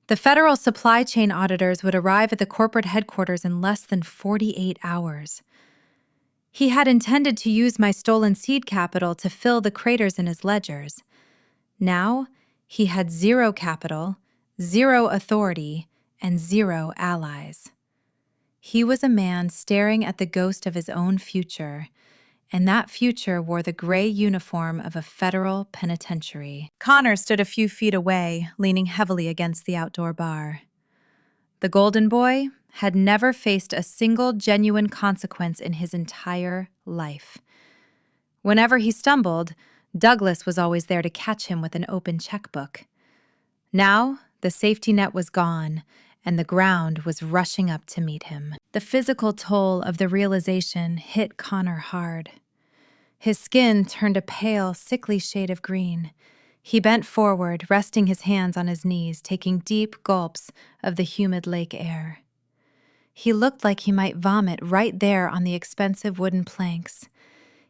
The federal supply chain auditors would arrive at the corporate headquarters in less than 48 hours. He had intended to use my stolen seed capital to fill the craters in his ledgers. Now, he had 0 capital, 0 authority, and 0 allies. He was a man staring at the ghost of his own future, and that future wore the gray uniform of a federal penitentiary. Connor stood a few feet away, leaning heavily against the outdoor bar. The Golden Boy had never faced a single genuine consequence in his entire life. Whenever he stumbled, Douglas was always there to catch him with an open checkbook. Now, the safety net was gone, and the ground was rushing up to meet him. The physical toll of the realization hit Connor hard. His skin turned a pale, sickly shade of green. He bent forward, resting his hands on his knees, taking deep gulps of the humid lake air. He looked like he might vomit right there on the expensive wooden planks.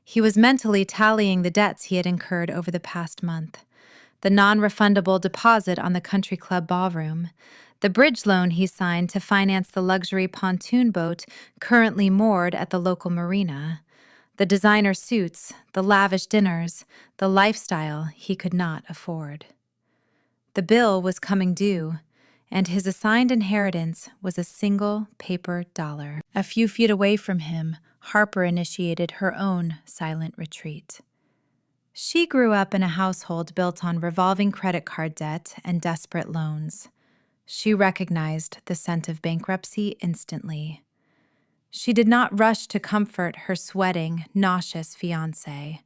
He was mentally tallying the debts he had incurred over the past month. The non-refundable deposit on the country club ballroom, the bridge loan he signed to finance the luxury pontoon boat currently moored at the local marina, the designer suits, the lavish dinners, the lifestyle he could not afford. The bill was coming due, and his assigned inheritance was a single paper dollar. A few feet away from him, Harper initiated her own silent retreat. She grew up in a household built on revolving credit card debt and desperate loans. She recognized the scent of bankruptcy instantly. She did not rush to comfort her sweating, nauseous fiancé.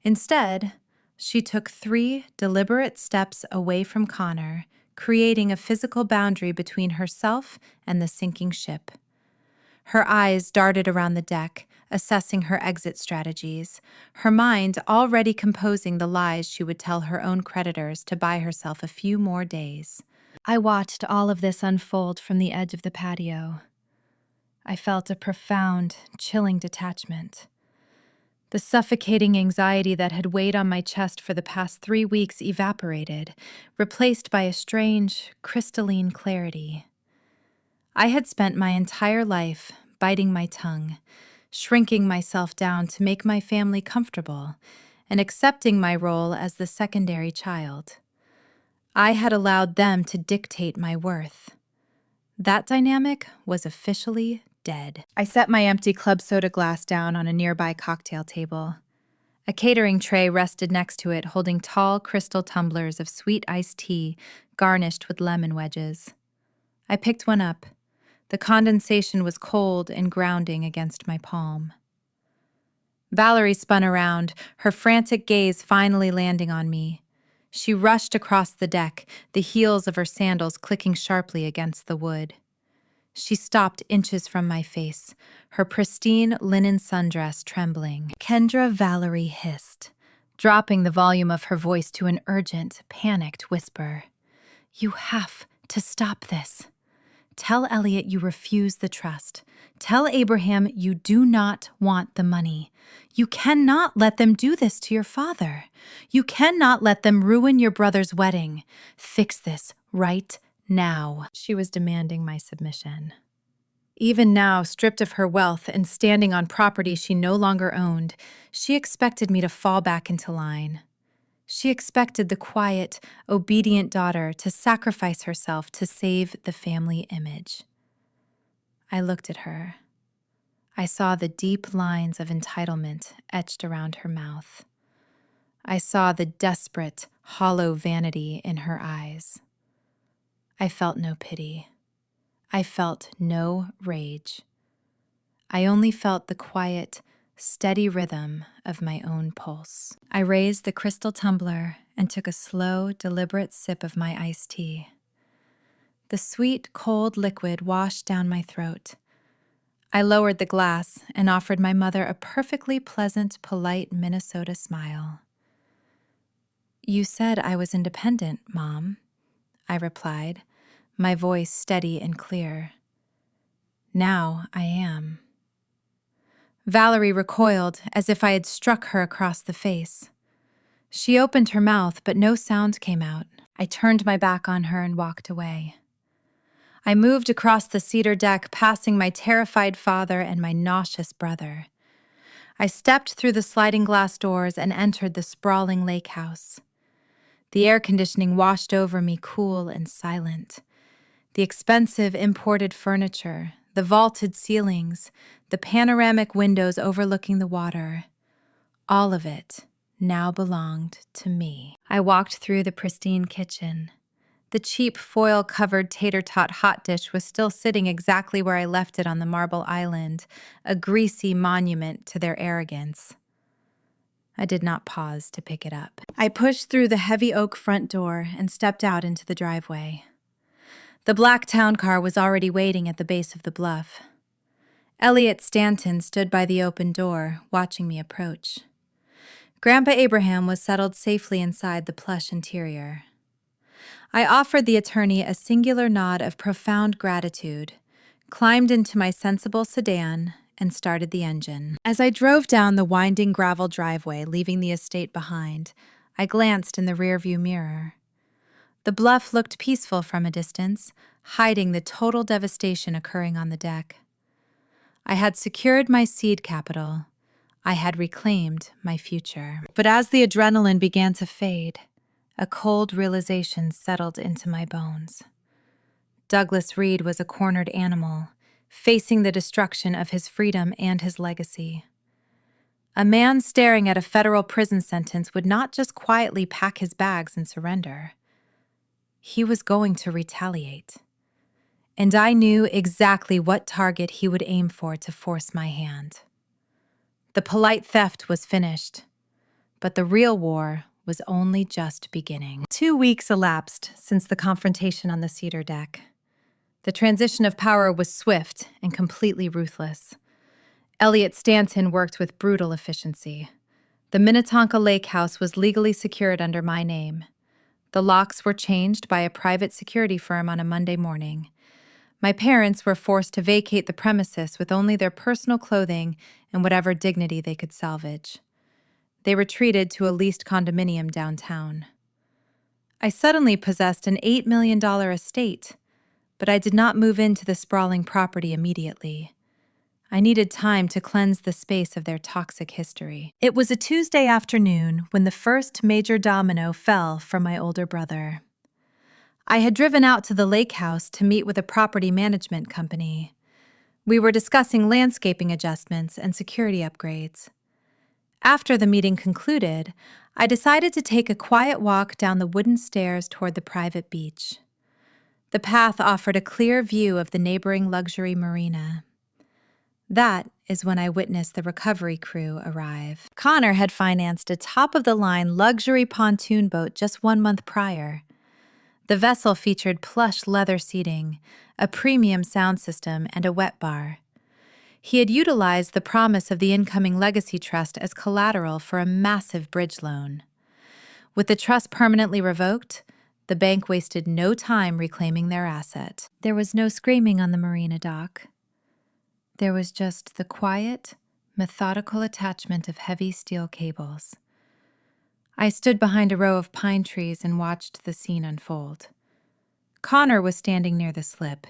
Instead, she took 3 deliberate steps away from Connor, creating a physical boundary between herself and the sinking ship. Her eyes darted around the deck, assessing her exit strategies, her mind already composing the lies she would tell her own creditors to buy herself a few more days. I watched all of this unfold from the edge of the patio. I felt a profound, chilling detachment. The suffocating anxiety that had weighed on my chest for the past 3 weeks evaporated, replaced by a strange, crystalline clarity. I had spent my entire life biting my tongue, shrinking myself down to make my family comfortable, and accepting my role as the secondary child. I had allowed them to dictate my worth. That dynamic was officially dead. I set my empty club soda glass down on a nearby cocktail table. A catering tray rested next to it, holding tall crystal tumblers of sweet iced tea garnished with lemon wedges. I picked one up. The condensation was cold and grounding against my palm. Valerie spun around, her frantic gaze finally landing on me. She rushed across the deck, the heels of her sandals clicking sharply against the wood. She stopped inches from my face, her pristine linen sundress trembling. Kendra, Valerie hissed, dropping the volume of her voice to an urgent, panicked whisper. You have to stop this. Tell Elliot you refuse the trust. Tell Abraham you do not want the money. You cannot let them do this to your father. You cannot let them ruin your brother's wedding. Fix this right now. She was demanding my submission. Even now, stripped of her wealth and standing on property she no longer owned, she expected me to fall back into line. She expected the quiet, obedient daughter to sacrifice herself to save the family image. I looked at her. I saw the deep lines of entitlement etched around her mouth. I saw the desperate, hollow vanity in her eyes. I felt no pity. I felt no rage. I only felt the quiet, steady rhythm of my own pulse. I raised the crystal tumbler and took a slow, deliberate sip of my iced tea. The sweet, cold liquid washed down my throat. I lowered the glass and offered my mother a perfectly pleasant, polite Minnesota smile. You said I was independent, Mom, I replied, my voice steady and clear. Now I am. Valerie recoiled as if I had struck her across the face. She opened her mouth, but no sound came out. I turned my back on her and walked away. I moved across the cedar deck, passing my terrified father and my nauseous brother. I stepped through the sliding glass doors and entered the sprawling lake house. The air conditioning washed over me, cool and silent. The expensive imported furniture, the vaulted ceilings, the panoramic windows overlooking the water, all of it now belonged to me. I walked through the pristine kitchen. The cheap foil-covered tater-tot hot dish was still sitting exactly where I left it on the marble island, a greasy monument to their arrogance. I did not pause to pick it up. I pushed through the heavy oak front door and stepped out into the driveway. The black town car was already waiting at the base of the bluff. Elliot Stanton stood by the open door, watching me approach. Grandpa Abraham was settled safely inside the plush interior. I offered the attorney a singular nod of profound gratitude, climbed into my sensible sedan, and started the engine. As I drove down the winding gravel driveway, leaving the estate behind, I glanced in the rearview mirror. The bluff looked peaceful from a distance, hiding the total devastation occurring on the deck. I had secured my seed capital. I had reclaimed my future. But as the adrenaline began to fade, a cold realization settled into my bones. Douglas Reed was a cornered animal, facing the destruction of his freedom and his legacy. A man staring at a federal prison sentence would not just quietly pack his bags and surrender. He was going to retaliate. And I knew exactly what target he would aim for to force my hand. The polite theft was finished, but the real war was only just beginning. 2 weeks elapsed since the confrontation on the cedar deck. The transition of power was swift and completely ruthless. Elliot Stanton worked with brutal efficiency. The Minnetonka Lake House was legally secured under my name. The locks were changed by a private security firm on a Monday morning. My parents were forced to vacate the premises with only their personal clothing and whatever dignity they could salvage. They retreated to a leased condominium downtown. I suddenly possessed an $8 million estate, but I did not move into the sprawling property immediately. I needed time to cleanse the space of their toxic history. It was a Tuesday afternoon when the first major domino fell for my older brother. I had driven out to the lake house to meet with a property management company. We were discussing landscaping adjustments and security upgrades. After the meeting concluded, I decided to take a quiet walk down the wooden stairs toward the private beach. The path offered a clear view of the neighboring luxury marina. That is when I witnessed the recovery crew arrive. Connor had financed a top-of-the-line luxury pontoon boat just 1 month prior. The vessel featured plush leather seating, a premium sound system, and a wet bar. He had utilized the promise of the incoming legacy trust as collateral for a massive bridge loan. With the trust permanently revoked, the bank wasted no time reclaiming their asset. There was no screaming on the marina dock. There was just the quiet, methodical attachment of heavy steel cables. I stood behind a row of pine trees and watched the scene unfold. Connor was standing near the slip.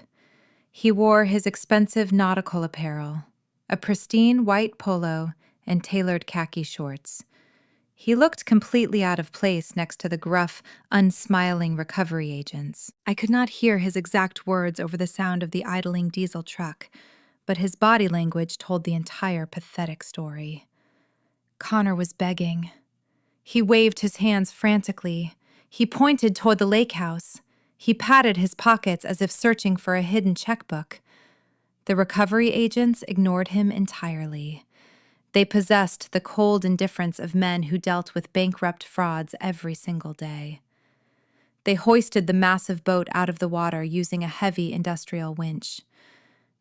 He wore his expensive nautical apparel, a pristine white polo and tailored khaki shorts. He looked completely out of place next to the gruff, unsmiling recovery agents. I could not hear his exact words over the sound of the idling diesel truck, but his body language told the entire pathetic story. Connor was begging. He waved his hands frantically. He pointed toward the lake house. He patted his pockets as if searching for a hidden checkbook. The recovery agents ignored him entirely. They possessed the cold indifference of men who dealt with bankrupt frauds every single day. They hoisted the massive boat out of the water using a heavy industrial winch.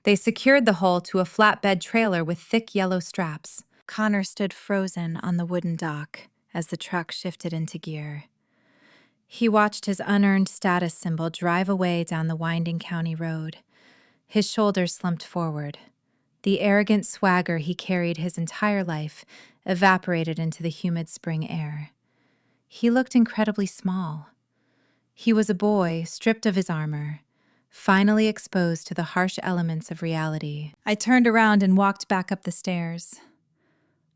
They secured the hull to a flatbed trailer with thick yellow straps. Connor stood frozen on the wooden dock as the truck shifted into gear. He watched his unearned status symbol drive away down the winding county road. His shoulders slumped forward. The arrogant swagger he carried his entire life evaporated into the humid spring air. He looked incredibly small. He was a boy stripped of his armor, finally exposed to the harsh elements of reality. I turned around and walked back up the stairs.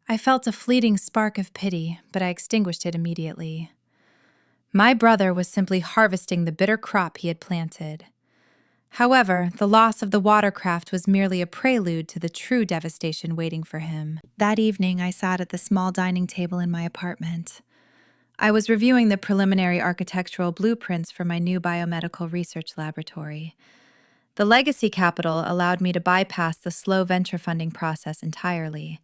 I felt a fleeting spark of pity, but I extinguished it immediately. My brother was simply harvesting the bitter crop he had planted. However, the loss of the watercraft was merely a prelude to the true devastation waiting for him. That evening, I sat at the small dining table in my apartment. I was reviewing the preliminary architectural blueprints for my new biomedical research laboratory. The legacy capital allowed me to bypass the slow venture funding process entirely.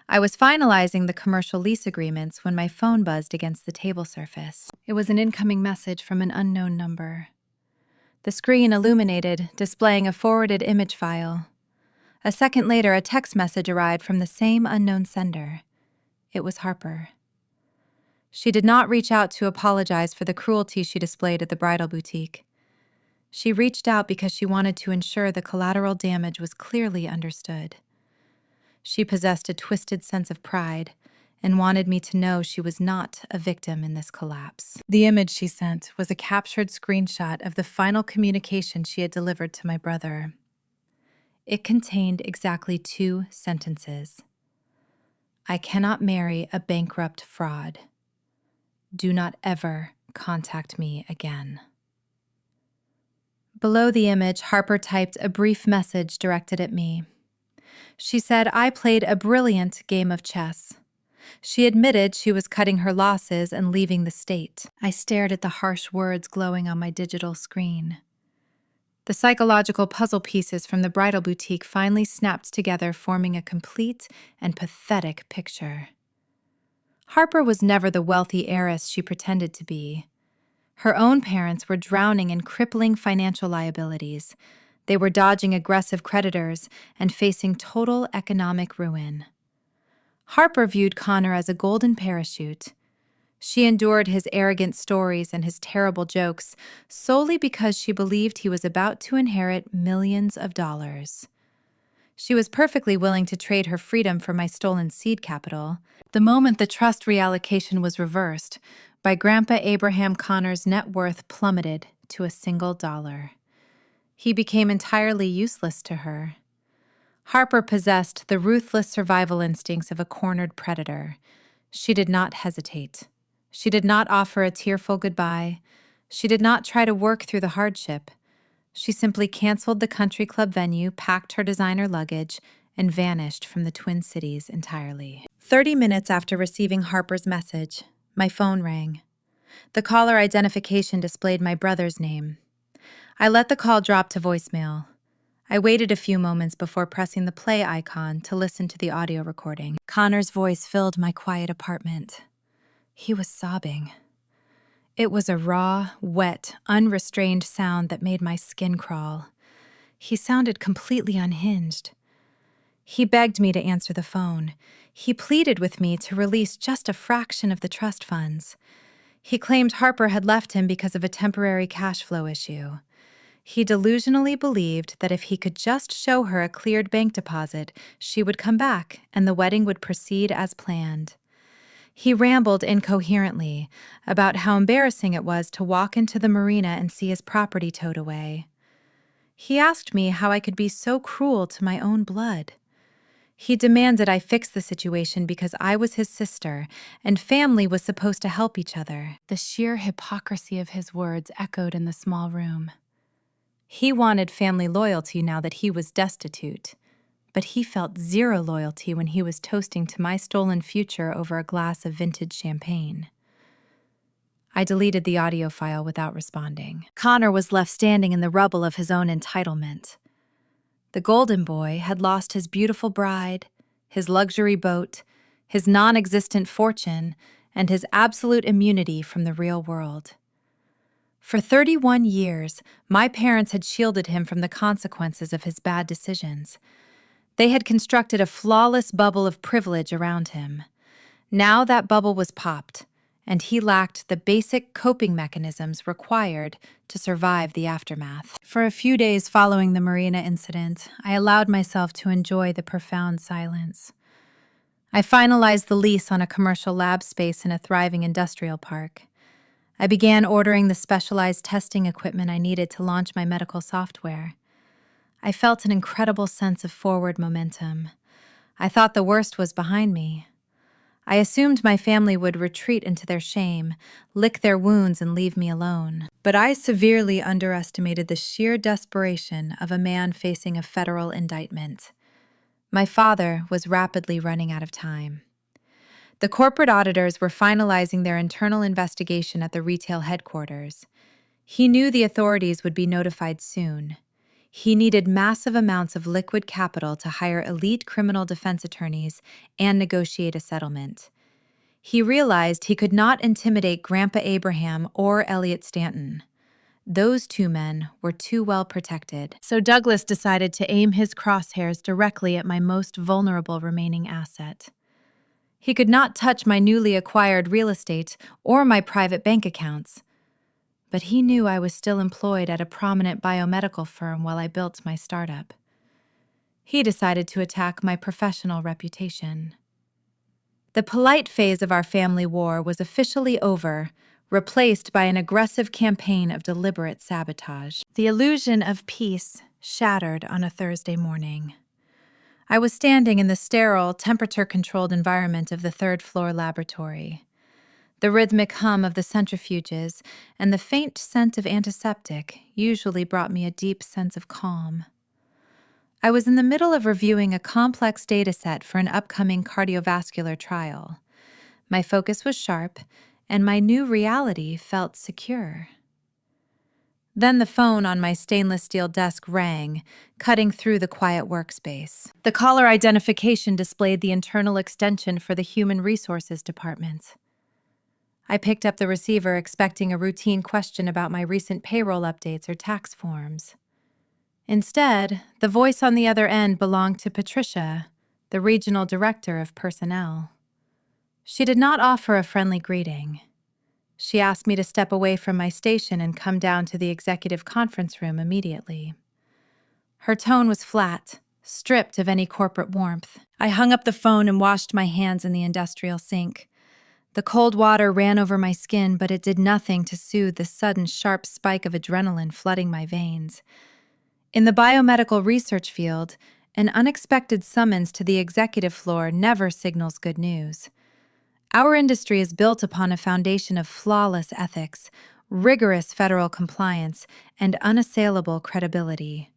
I was finalizing the commercial lease agreements when my phone buzzed against the table surface. It was an incoming message from an unknown number. The screen illuminated, displaying a forwarded image file. A second later, a text message arrived from the same unknown sender. It was Harper. She did not reach out to apologize for the cruelty she displayed at the bridal boutique. She reached out because she wanted to ensure the collateral damage was clearly understood. She possessed a twisted sense of pride and wanted me to know she was not a victim in this collapse. The image she sent was a captured screenshot of the final communication she had delivered to my brother. It contained exactly 2 sentences. I cannot marry a bankrupt fraud. Do not ever contact me again. Below the image, Harper typed a brief message directed at me. She said I played a brilliant game of chess. She admitted she was cutting her losses and leaving the state. I stared at the harsh words glowing on my digital screen. The psychological puzzle pieces from the bridal boutique finally snapped together, forming a complete and pathetic picture. Harper was never the wealthy heiress she pretended to be. Her own parents were drowning in crippling financial liabilities. They were dodging aggressive creditors and facing total economic ruin. Harper viewed Connor as a golden parachute. She endured his arrogant stories and his terrible jokes solely because she believed he was about to inherit millions of dollars. She was perfectly willing to trade her freedom for my stolen seed capital. The moment the trust reallocation was reversed, by Grandpa Abraham Connor's net worth plummeted to $1. He became entirely useless to her. Harper possessed the ruthless survival instincts of a cornered predator. She did not hesitate. She did not offer a tearful goodbye. She did not try to work through the hardship. She simply canceled the country club venue, packed her designer luggage, and vanished from the Twin Cities entirely. 30 minutes after receiving Harper's message, my phone rang. The caller identification displayed my brother's name. I let the call drop to voicemail. I waited a few moments before pressing the play icon to listen to the audio recording. Connor's voice filled my quiet apartment. He was sobbing. It was a raw, wet, unrestrained sound that made my skin crawl. He sounded completely unhinged. He begged me to answer the phone. He pleaded with me to release just a fraction of the trust funds. He claimed Harper had left him because of a temporary cash flow issue. He delusionally believed that if he could just show her a cleared bank deposit, she would come back and the wedding would proceed as planned. He rambled incoherently about how embarrassing it was to walk into the marina and see his property towed away. He asked me how I could be so cruel to my own blood. He demanded I fix the situation because I was his sister and family was supposed to help each other. The sheer hypocrisy of his words echoed in the small room. He wanted family loyalty now that he was destitute, but he felt zero loyalty when he was toasting to my stolen future over a glass of vintage champagne. I deleted the audio file without responding. Connor was left standing in the rubble of his own entitlement. The golden boy had lost his beautiful bride, his luxury boat, his non-existent fortune, and his absolute immunity from the real world. For 31 years, my parents had shielded him from the consequences of his bad decisions. They had constructed a flawless bubble of privilege around him. Now that bubble was popped, and he lacked the basic coping mechanisms required to survive the aftermath. For a few days following the marina incident, I allowed myself to enjoy the profound silence. I finalized the lease on a commercial lab space in a thriving industrial park. I began ordering the specialized testing equipment I needed to launch my medical software. I felt an incredible sense of forward momentum. I thought the worst was behind me. I assumed my family would retreat into their shame, lick their wounds, and leave me alone. But I severely underestimated the sheer desperation of a man facing a federal indictment. My father was rapidly running out of time. The corporate auditors were finalizing their internal investigation at the retail headquarters. He knew the authorities would be notified soon. He needed massive amounts of liquid capital to hire elite criminal defense attorneys and negotiate a settlement. He realized he could not intimidate Grandpa Abraham or Elliot Stanton. Those two men were too well protected. So Douglas decided to aim his crosshairs directly at my most vulnerable remaining asset. He could not touch my newly acquired real estate or my private bank accounts. But he knew I was still employed at a prominent biomedical firm while I built my startup. He decided to attack my professional reputation. The polite phase of our family war was officially over, replaced by an aggressive campaign of deliberate sabotage. The illusion of peace shattered on a Thursday morning. I was standing in the sterile, temperature-controlled environment of the third-floor laboratory. The rhythmic hum of the centrifuges and the faint scent of antiseptic usually brought me a deep sense of calm. I was in the middle of reviewing a complex data set for an upcoming cardiovascular trial. My focus was sharp, and my new reality felt secure. Then the phone on my stainless steel desk rang, cutting through the quiet workspace. The caller identification displayed the internal extension for the Human Resources Department. I picked up the receiver expecting a routine question about my recent payroll updates or tax forms. Instead, the voice on the other end belonged to Patricia, the regional director of personnel. She did not offer a friendly greeting. She asked me to step away from my station and come down to the executive conference room immediately. Her tone was flat, stripped of any corporate warmth. I hung up the phone and washed my hands in the industrial sink. The cold water ran over my skin, but it did nothing to soothe the sudden sharp spike of adrenaline flooding my veins. In the biomedical research field, an unexpected summons to the executive floor never signals good news. Our industry is built upon a foundation of flawless ethics, rigorous federal compliance, and unassailable credibility.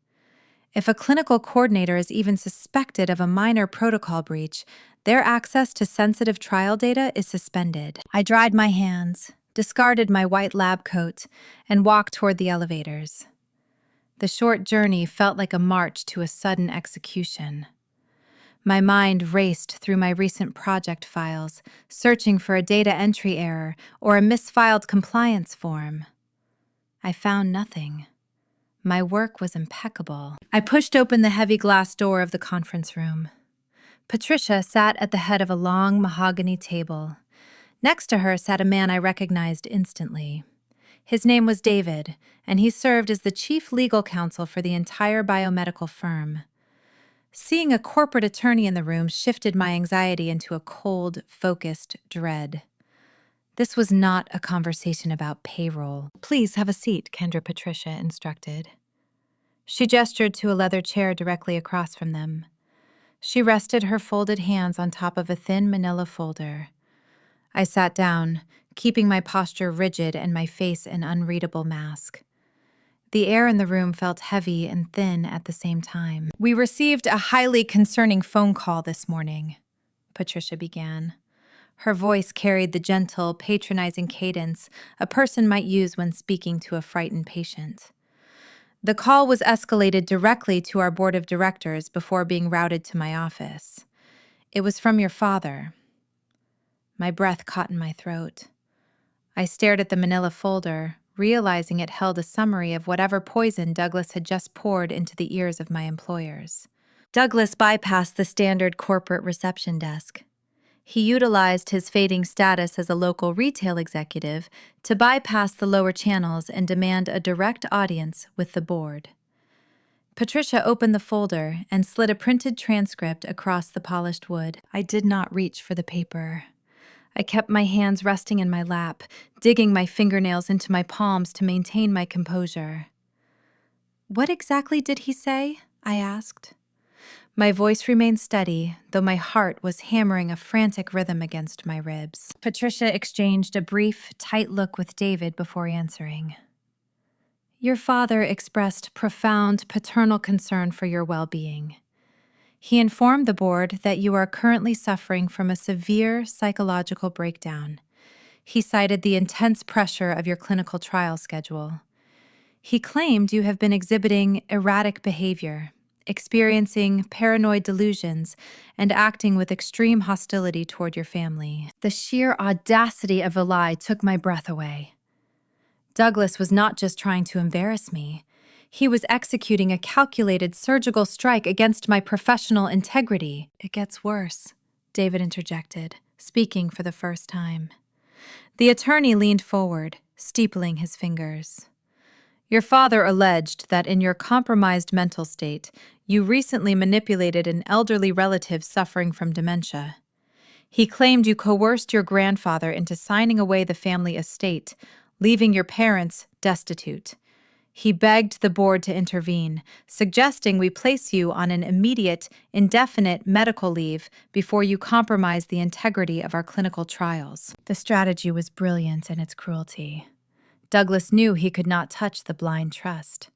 If a clinical coordinator is even suspected of a minor protocol breach, their access to sensitive trial data is suspended. I dried my hands, discarded my white lab coat, and walked toward the elevators. The short journey felt like a march to a sudden execution. My mind raced through my recent project files, searching for a data entry error or a misfiled compliance form. I found nothing. My work was impeccable. I pushed open the heavy glass door of the conference room. Patricia sat at the head of a long mahogany table. Next to her sat a man I recognized instantly. His name was David, and he served as the chief legal counsel for the entire biomedical firm. Seeing a corporate attorney in the room shifted my anxiety into a cold, focused dread. This was not a conversation about payroll. "Please have a seat," Kendra Patricia instructed. She gestured to a leather chair directly across from them. She rested her folded hands on top of a thin manila folder. I sat down, keeping my posture rigid and my face an unreadable mask. The air in the room felt heavy and thin at the same time. "We received a highly concerning phone call this morning," Patricia began. Her voice carried the gentle, patronizing cadence a person might use when speaking to a frightened patient. "The call was escalated directly to our board of directors before being routed to my office. It was from your father." My breath caught in my throat. I stared at the manila folder, realizing it held a summary of whatever poison Douglas had just poured into the ears of my employers. Douglas bypassed the standard corporate reception desk. He utilized his fading status as a local retail executive to bypass the lower channels and demand a direct audience with the board. Patricia opened the folder and slid a printed transcript across the polished wood. I did not reach for the paper. I kept my hands resting in my lap, digging my fingernails into my palms to maintain my composure. "What exactly did he say?" I asked. My voice remained steady, though my heart was hammering a frantic rhythm against my ribs. Patricia exchanged a brief, tight look with David before answering. "Your father expressed profound paternal concern for your well-being. He informed the board that you are currently suffering from a severe psychological breakdown. He cited the intense pressure of your clinical trial schedule. He claimed you have been exhibiting erratic behavior, experiencing paranoid delusions, and acting with extreme hostility toward your family." The sheer audacity of the lie took my breath away. Douglas was not just trying to embarrass me. He was executing a calculated surgical strike against my professional integrity. "It gets worse," David interjected, speaking for the first time. The attorney leaned forward, steepling his fingers. "Your father alleged that in your compromised mental state, you recently manipulated an elderly relative suffering from dementia. He claimed you coerced your grandfather into signing away the family estate, leaving your parents destitute. He begged the board to intervene, suggesting we place you on an immediate, indefinite medical leave before you compromise the integrity of our clinical trials." The strategy was brilliant in its cruelty. Douglas knew he could not touch the blind trust.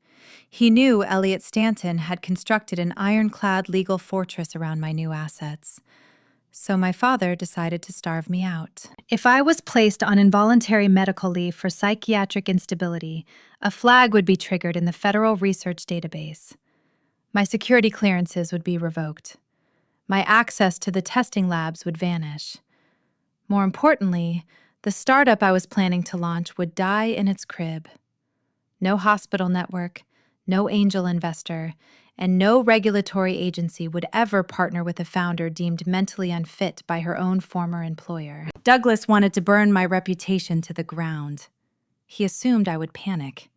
He knew Elliot Stanton had constructed an ironclad legal fortress around my new assets. So my father decided to starve me out. If I was placed on involuntary medical leave for psychiatric instability, a flag would be triggered in the Federal Research Database. My security clearances would be revoked. My access to the testing labs would vanish. More importantly, the startup I was planning to launch would die in its crib. No hospital network, no angel investor, and no regulatory agency would ever partner with a founder deemed mentally unfit by her own former employer. Douglas wanted to burn my reputation to the ground. He assumed I would panic.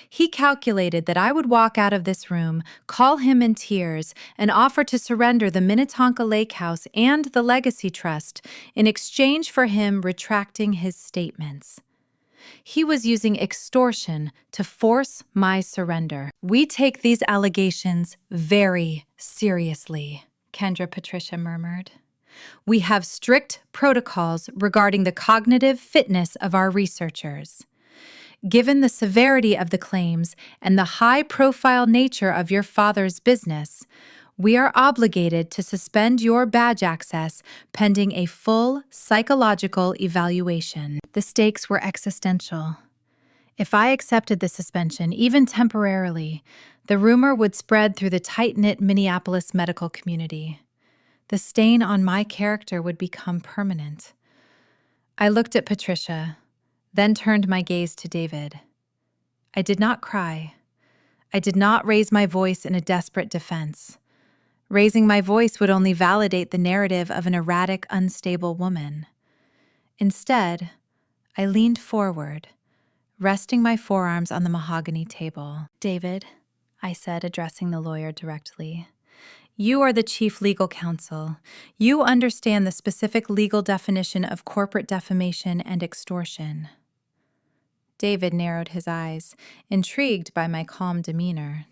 He calculated that I would walk out of this room, call him in tears, and offer to surrender the Minnetonka Lake House and the Legacy Trust in exchange for him retracting his statements. He was using extortion to force my surrender. "We take these allegations very seriously," Kendra Patricia murmured. "We have strict protocols regarding the cognitive fitness of our researchers. Given the severity of the claims and the high-profile nature of your father's business, we are obligated to suspend your badge access pending a full psychological evaluation." The stakes were existential. If I accepted the suspension, even temporarily, the rumor would spread through the tight-knit Minneapolis medical community. The stain on my character would become permanent. I looked at Patricia, then turned my gaze to David. I did not cry. I did not raise my voice in a desperate defense. Raising my voice would only validate the narrative of an erratic, unstable woman. Instead, I leaned forward, resting my forearms on the mahogany table. "David," I said, addressing the lawyer directly, "you are the chief legal counsel. You understand the specific legal definition of corporate defamation and extortion." David narrowed his eyes, intrigued by my calm demeanor.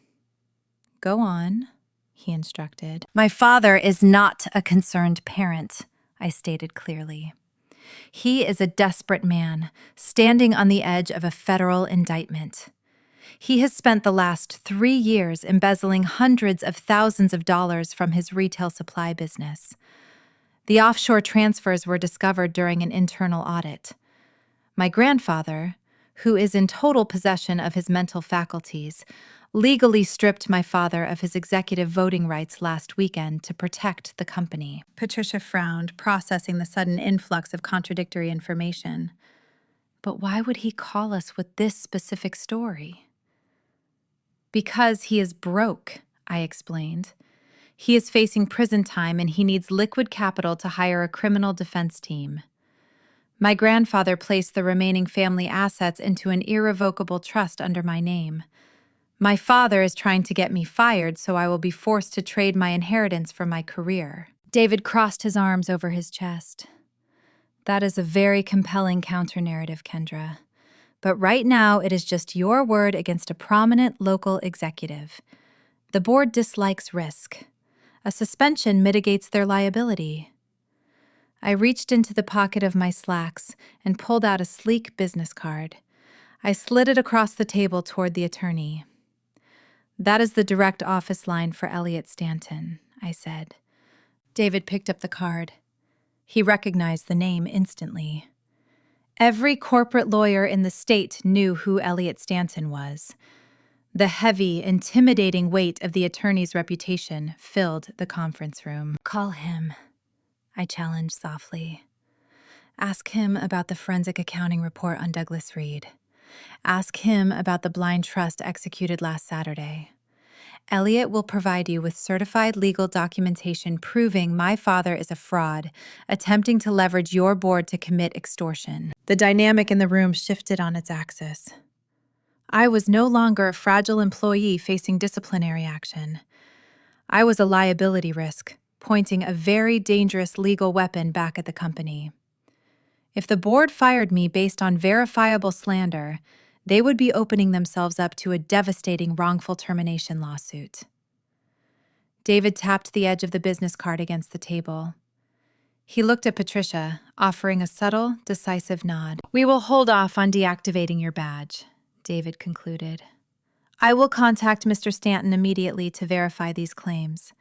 "Go on," he instructed. "My father is not a concerned parent," I stated clearly. "He is a desperate man, standing on the edge of a federal indictment. He has spent the last 3 years embezzling hundreds of thousands of dollars from his retail supply business. The offshore transfers were discovered during an internal audit. My grandfather, who is in total possession of his mental faculties, legally stripped my father of his executive voting rights last weekend to protect the company." Patricia frowned, processing the sudden influx of contradictory information. "But why would he call us with this specific story?" "Because he is broke," I explained. "He is facing prison time and he needs liquid capital to hire a criminal defense team. My grandfather placed the remaining family assets into an irrevocable trust under my name. My father is trying to get me fired, so I will be forced to trade my inheritance for my career." David crossed his arms over his chest. "That is a very compelling counter-narrative, Kendra. But right now, it is just your word against a prominent local executive. The board dislikes risk. A suspension mitigates their liability." I reached into the pocket of my slacks and pulled out a sleek business card. I slid it across the table toward the attorney. "That is the direct office line for Elliot Stanton," I said. David picked up the card. He recognized the name instantly. Every corporate lawyer in the state knew who Elliot Stanton was. The heavy, intimidating weight of the attorney's reputation filled the conference room. "Call him," I challenged softly. "Ask him about the forensic accounting report on Douglas Reed. Ask him about the blind trust executed last Saturday. Elliot will provide you with certified legal documentation proving my father is a fraud, attempting to leverage your board to commit extortion." The dynamic in the room shifted on its axis. I was no longer a fragile employee facing disciplinary action. I was a liability risk, pointing a very dangerous legal weapon back at the company. If the board fired me based on verifiable slander, they would be opening themselves up to a devastating wrongful termination lawsuit. David tapped the edge of the business card against the table. He looked at Patricia, offering a subtle, decisive nod. "We will hold off on deactivating your badge," David concluded. "I will contact Mr. Stanton immediately to verify these claims.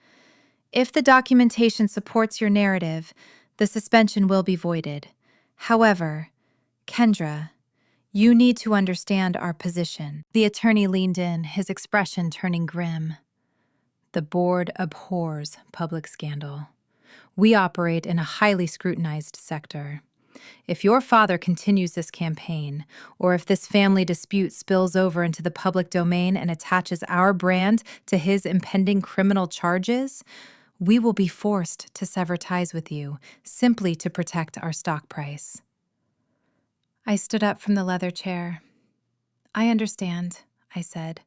If the documentation supports your narrative, the suspension will be voided. However, Kendra, you need to understand our position." The attorney leaned in, his expression turning grim. "The board abhors public scandal. We operate in a highly scrutinized sector. If your father continues this campaign, or if this family dispute spills over into the public domain and attaches our brand to his impending criminal charges, we will be forced to sever ties with you, simply to protect our stock price." I stood up from the leather chair. "I understand," I said.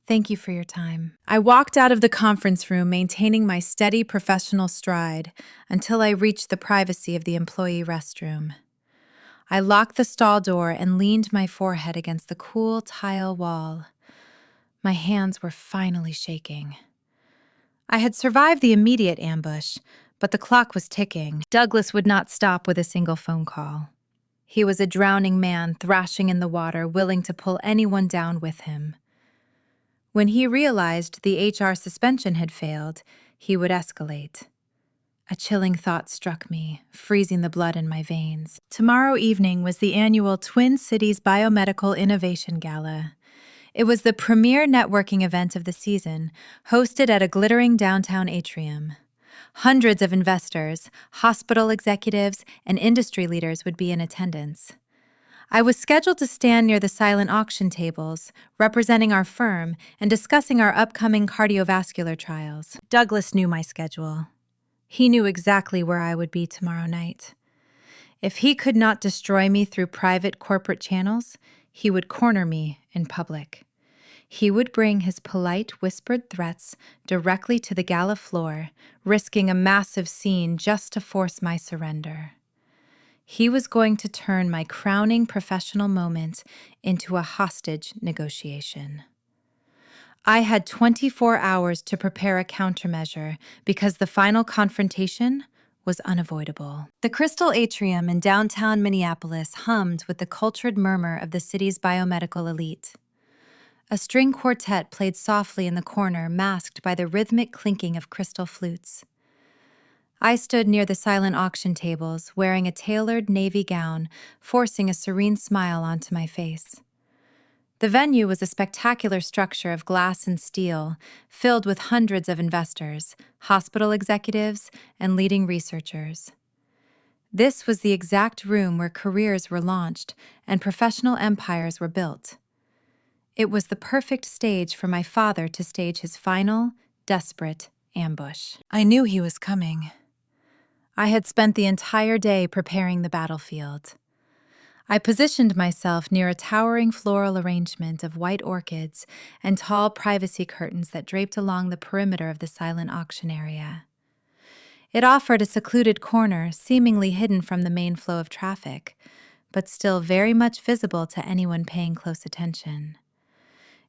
"Thank you for your time." I walked out of the conference room, maintaining my steady professional stride until I reached the privacy of the employee restroom. I locked the stall door and leaned my forehead against the cool tile wall. My hands were finally shaking. I had survived the immediate ambush, but the clock was ticking. Douglas would not stop with a single phone call. He was a drowning man thrashing in the water, willing to pull anyone down with him. When he realized the HR suspension had failed, he would escalate. A chilling thought struck me, freezing the blood in my veins. Tomorrow evening was the annual Twin Cities Biomedical Innovation Gala. It was the premier networking event of the season, hosted at a glittering downtown atrium. Hundreds of investors, hospital executives, and industry leaders would be in attendance. I was scheduled to stand near the silent auction tables, representing our firm and discussing our upcoming cardiovascular trials. Douglas knew my schedule. He knew exactly where I would be tomorrow night. If he could not destroy me through private corporate channels, he would corner me in public. He would bring his polite, whispered threats directly to the gala floor, risking a massive scene just to force my surrender. He was going to turn my crowning professional moment into a hostage negotiation. I had 24 hours to prepare a countermeasure because the final confrontation was unavoidable. The Crystal Atrium in downtown Minneapolis hummed with the cultured murmur of the city's biomedical elite. A string quartet played softly in the corner, masked by the rhythmic clinking of crystal flutes. I stood near the silent auction tables, wearing a tailored navy gown, forcing a serene smile onto my face. The venue was a spectacular structure of glass and steel, filled with hundreds of investors, hospital executives, and leading researchers. This was the exact room where careers were launched and professional empires were built. It was the perfect stage for my father to stage his final, desperate ambush. I knew he was coming. I had spent the entire day preparing the battlefield. I positioned myself near a towering floral arrangement of white orchids and tall privacy curtains that draped along the perimeter of the silent auction area. It offered a secluded corner, seemingly hidden from the main flow of traffic, but still very much visible to anyone paying close attention.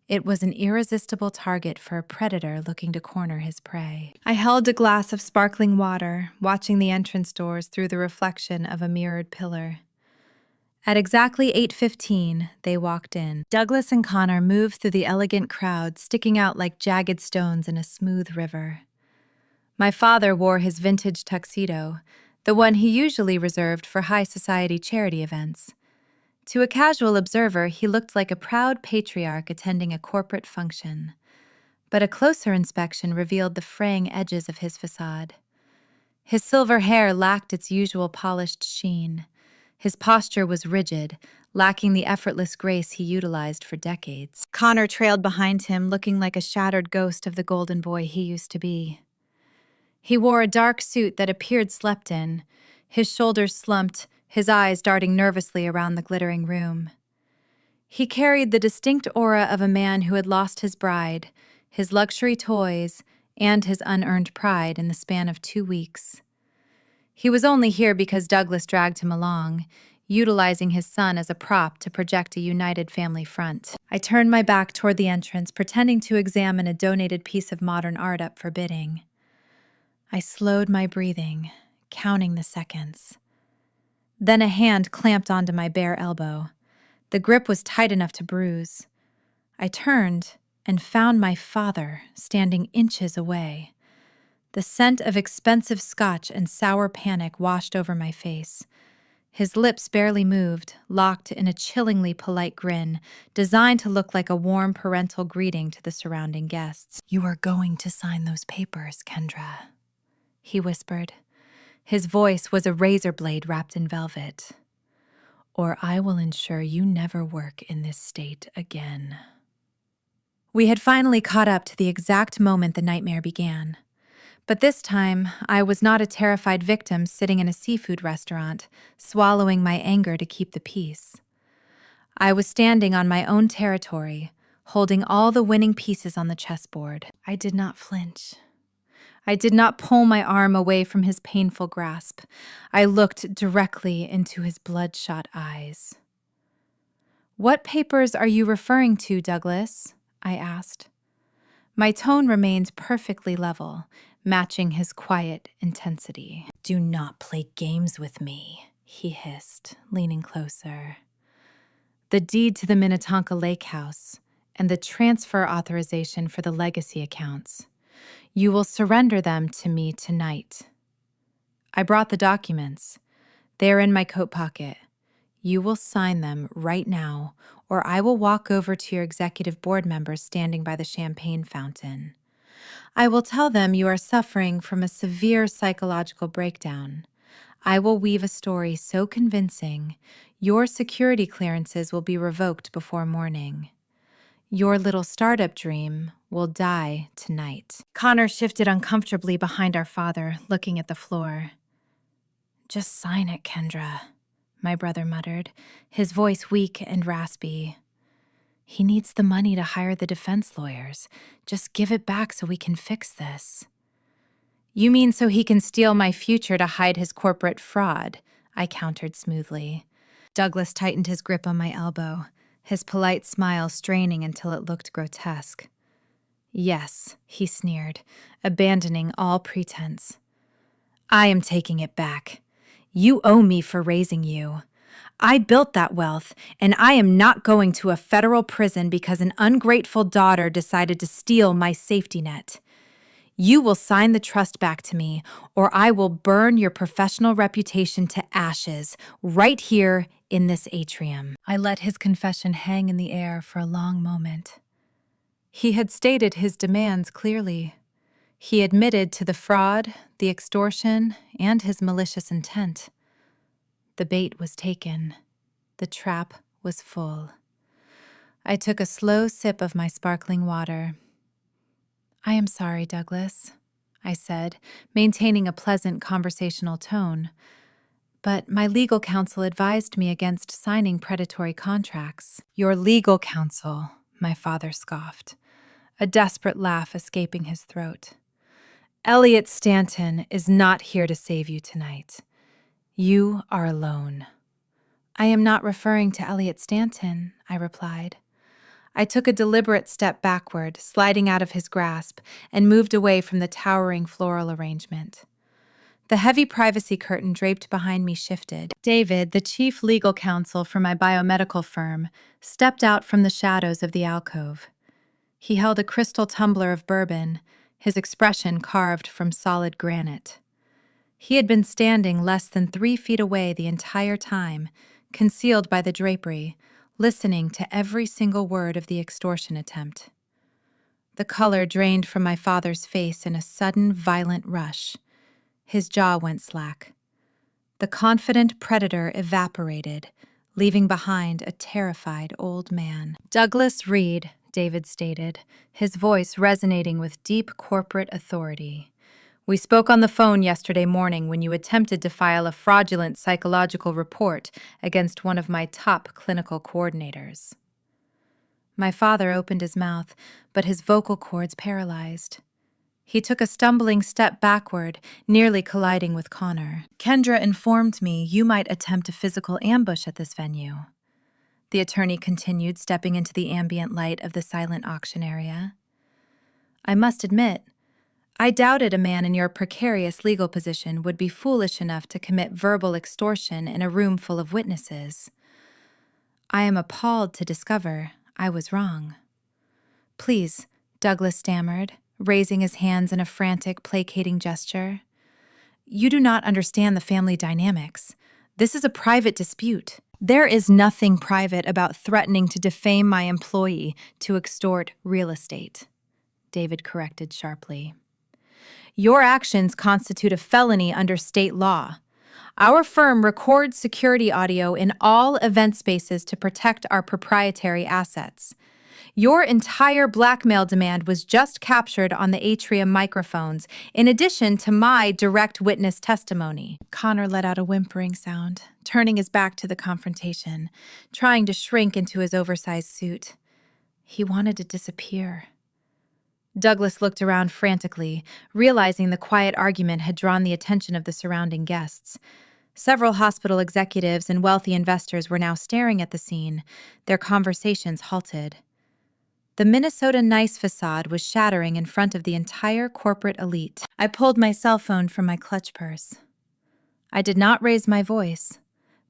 It was an irresistible target for a predator looking to corner his prey. I held a glass of sparkling water, watching the entrance doors through the reflection of a mirrored pillar. At exactly 8:15, they walked in. Douglas and Connor moved through the elegant crowd, sticking out like jagged stones in a smooth river. My father wore his vintage tuxedo, the one he usually reserved for high society charity events. To a casual observer, he looked like a proud patriarch attending a corporate function. But a closer inspection revealed the fraying edges of his facade. His silver hair lacked its usual polished sheen. His posture was rigid, lacking the effortless grace he utilized for decades. Connor trailed behind him, looking like a shattered ghost of the golden boy he used to be. He wore a dark suit that appeared slept in, his shoulders slumped, his eyes darting nervously around the glittering room. He carried the distinct aura of a man who had lost his bride, his luxury toys, and his unearned pride in the span of 2 weeks. He was only here because Douglas dragged him along, utilizing his son as a prop to project a united family front. I turned my back toward the entrance, pretending to examine a donated piece of modern art up for bidding. I slowed my breathing, counting the seconds. Then a hand clamped onto my bare elbow. The grip was tight enough to bruise. I turned and found my father standing inches away. The scent of expensive scotch and sour panic washed over my face. His lips barely moved, locked in a chillingly polite grin, designed to look like a warm parental greeting to the surrounding guests. "You are going to sign those papers, Kendra," he whispered. His voice was a razor blade wrapped in velvet. "Or I will ensure you never work in this state again." We had finally caught up to the exact moment the nightmare began. But this time, I was not a terrified victim sitting in a seafood restaurant, swallowing my anger to keep the peace. I was standing on my own territory, holding all the winning pieces on the chessboard. I did not flinch. I did not pull my arm away from his painful grasp. I looked directly into his bloodshot eyes. "What papers are you referring to, Douglas?" I asked. My tone remained perfectly level, matching his quiet intensity. "Do not play games with me," he hissed, leaning closer. "The deed to the Minnetonka Lake House and the transfer authorization for the legacy accounts. You will surrender them to me tonight." I brought the documents. They are in my coat pocket. You will sign them right now, or I will walk over to your executive board members standing by the champagne fountain. I will tell them you are suffering from a severe psychological breakdown. I will weave a story so convincing, your security clearances will be revoked before morning. Your little startup dream will die tonight. Connor shifted uncomfortably behind our father, looking at the floor. Just sign it, Kendra, my brother muttered, his voice weak and raspy. He needs the money to hire the defense lawyers. Just give it back so we can fix this. You mean so he can steal my future to hide his corporate fraud? I countered smoothly. Douglas tightened his grip on my elbow, his polite smile straining until it looked grotesque. Yes, he sneered, abandoning all pretense. I am taking it back. You owe me for raising you. I built that wealth, and I am not going to a federal prison because an ungrateful daughter decided to steal my safety net. You will sign the trust back to me, or I will burn your professional reputation to ashes right here in this atrium. I let his confession hang in the air for a long moment. He had stated his demands clearly. He admitted to the fraud, the extortion, and his malicious intent. The bait was taken. The trap was full. I took a slow sip of my sparkling water. I am sorry, Douglas, I said, maintaining a pleasant conversational tone. But my legal counsel advised me against signing predatory contracts. Your legal counsel, my father scoffed, a desperate laugh escaping his throat. Elliot Stanton is not here to save you tonight. You are alone. I am not referring to Elliot Stanton, I replied. I took a deliberate step backward, sliding out of his grasp, and moved away from the towering floral arrangement. The heavy privacy curtain draped behind me shifted. David, the chief legal counsel for my biomedical firm, stepped out from the shadows of the alcove. He held a crystal tumbler of bourbon, his expression carved from solid granite. He had been standing less than 3 feet away the entire time, concealed by the drapery, listening to every single word of the extortion attempt. The color drained from my father's face in a sudden, violent rush. His jaw went slack. The confident predator evaporated, leaving behind a terrified old man. Douglas Reed, David stated, his voice resonating with deep corporate authority. We spoke on the phone yesterday morning when you attempted to file a fraudulent psychological report against one of my top clinical coordinators. My father opened his mouth, but his vocal cords paralyzed. He took a stumbling step backward, nearly colliding with Connor. Kendra informed me you might attempt a physical ambush at this venue. The attorney continued, stepping into the ambient light of the silent auction area. I must admit, I doubted a man in your precarious legal position would be foolish enough to commit verbal extortion in a room full of witnesses. I am appalled to discover I was wrong. Please, Douglas stammered, raising his hands in a frantic, placating gesture. You do not understand the family dynamics. This is a private dispute. There is nothing private about threatening to defame my employee to extort real estate, David corrected sharply. Your actions constitute a felony under state law. Our firm records security audio in all event spaces to protect our proprietary assets. Your entire blackmail demand was just captured on the atrium microphones, in addition to my direct witness testimony. Connor let out a whimpering sound, turning his back to the confrontation, trying to shrink into his oversized suit. He wanted to disappear. Douglas looked around frantically, realizing the quiet argument had drawn the attention of the surrounding guests. Several hospital executives and wealthy investors were now staring at the scene, their conversations halted. The Minnesota Nice facade was shattering in front of the entire corporate elite. I pulled my cell phone from my clutch purse. I did not raise my voice,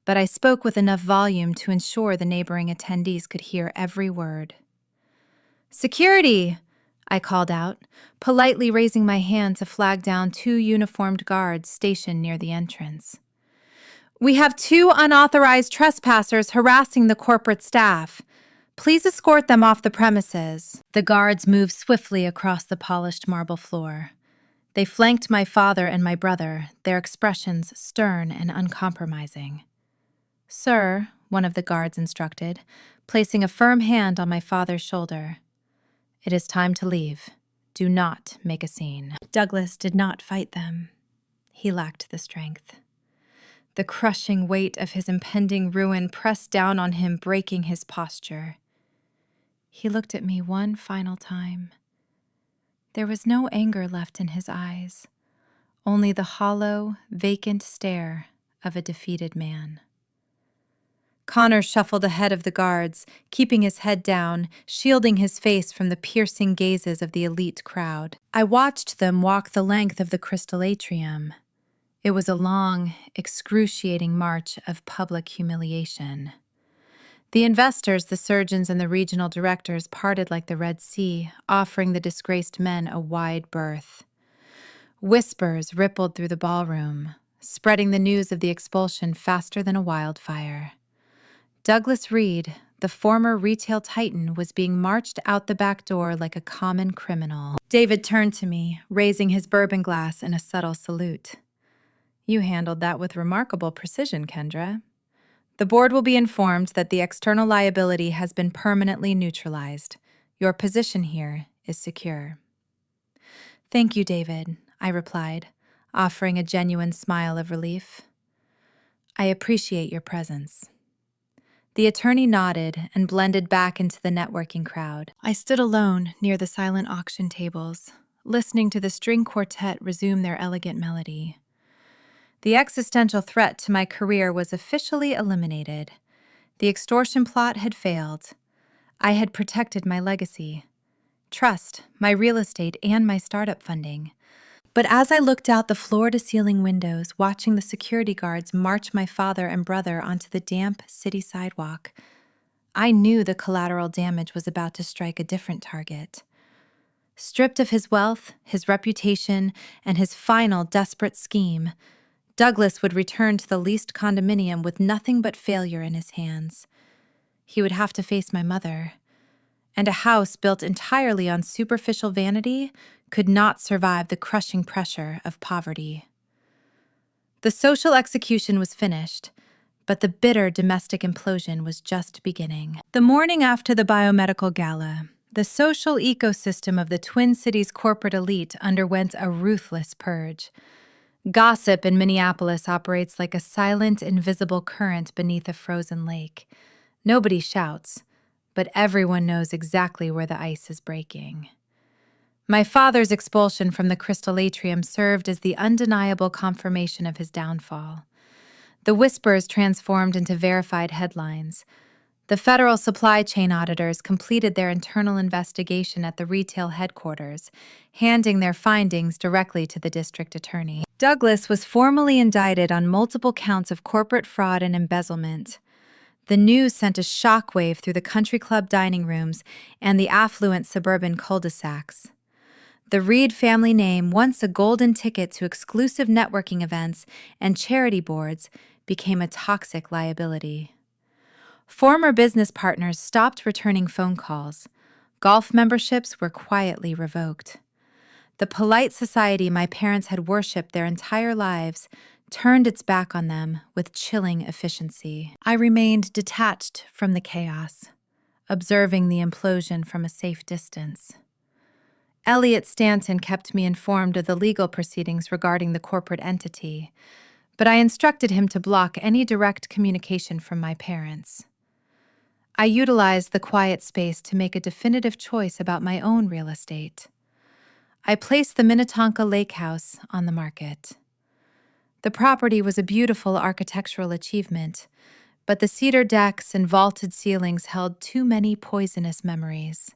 but I spoke with enough volume to ensure the neighboring attendees could hear every word. Security! I called out, politely raising my hand to flag down 2 uniformed guards stationed near the entrance. "We have 2 unauthorized trespassers harassing the corporate staff. Please escort them off the premises." The guards moved swiftly across the polished marble floor. They flanked my father and my brother, their expressions stern and uncompromising. "Sir," one of the guards instructed, placing a firm hand on my father's shoulder, "it is time to leave. Do not make a scene." Douglas did not fight them. He lacked the strength. The crushing weight of his impending ruin pressed down on him, breaking his posture. He looked at me one final time. There was no anger left in his eyes, only the hollow, vacant stare of a defeated man. Connor shuffled ahead of the guards, keeping his head down, shielding his face from the piercing gazes of the elite crowd. I watched them walk the length of the crystal atrium. It was a long, excruciating march of public humiliation. The investors, the surgeons, and the regional directors parted like the Red Sea, offering the disgraced men a wide berth. Whispers rippled through the ballroom, spreading the news of the expulsion faster than a wildfire. Douglas Reed, the former retail titan, was being marched out the back door like a common criminal. David turned to me, raising his bourbon glass in a subtle salute. "You handled that with remarkable precision, Kendra. The board will be informed that the external liability has been permanently neutralized. Your position here is secure." "Thank you, David," I replied, offering a genuine smile of relief. "I appreciate your presence." The attorney nodded and blended back into the networking crowd. I stood alone near the silent auction tables, listening to the string quartet resume their elegant melody. The existential threat to my career was officially eliminated. The extortion plot had failed. I had protected my legacy, trust, my real estate, and my startup funding. But as I looked out the floor-to-ceiling windows, watching the security guards march my father and brother onto the damp city sidewalk, I knew the collateral damage was about to strike a different target. Stripped of his wealth, his reputation, and his final desperate scheme, Douglas would return to the leased condominium with nothing but failure in his hands. He would have to face my mother, and a house built entirely on superficial vanity could not survive the crushing pressure of poverty. The social execution was finished, but the bitter domestic implosion was just beginning. The morning after the biomedical gala, the social ecosystem of the Twin Cities corporate elite underwent a ruthless purge. Gossip in Minneapolis operates like a silent, invisible current beneath a frozen lake. Nobody shouts, but everyone knows exactly where the ice is breaking. My father's expulsion from the crystal atrium served as the undeniable confirmation of his downfall. The whispers transformed into verified headlines. The federal supply chain auditors completed their internal investigation at the retail headquarters, handing their findings directly to the district attorney. Douglas was formally indicted on multiple counts of corporate fraud and embezzlement. The news sent a shockwave through the country club dining rooms and the affluent suburban cul-de-sacs. The Reed family name, once a golden ticket to exclusive networking events and charity boards, became a toxic liability. Former business partners stopped returning phone calls. Golf memberships were quietly revoked. The polite society my parents had worshipped their entire lives turned its back on them with chilling efficiency. I remained detached from the chaos, observing the implosion from a safe distance. Elliot Stanton kept me informed of the legal proceedings regarding the corporate entity, but I instructed him to block any direct communication from my parents. I utilized the quiet space to make a definitive choice about my own real estate. I placed the Minnetonka Lake House on the market. The property was a beautiful architectural achievement, but the cedar decks and vaulted ceilings held too many poisonous memories.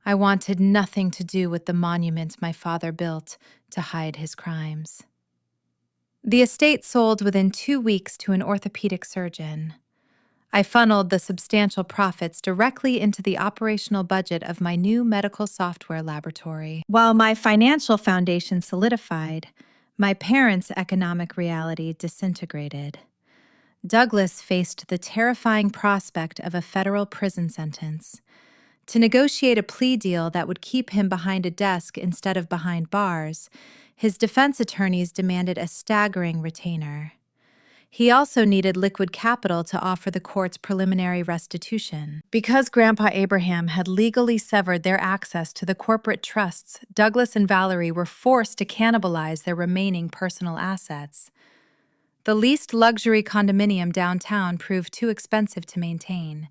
I wanted nothing to do with the monument my father built to hide his crimes. The estate sold within 2 weeks to an orthopedic surgeon. I funneled the substantial profits directly into the operational budget of my new medical software laboratory. While my financial foundation solidified, my parents' economic reality disintegrated. Douglas faced the terrifying prospect of a federal prison sentence. To negotiate a plea deal that would keep him behind a desk instead of behind bars, his defense attorneys demanded a staggering retainer. He also needed liquid capital to offer the court's preliminary restitution. Because Grandpa Abraham had legally severed their access to the corporate trusts, Douglas and Valerie were forced to cannibalize their remaining personal assets. The leased luxury condominium downtown proved too expensive to maintain.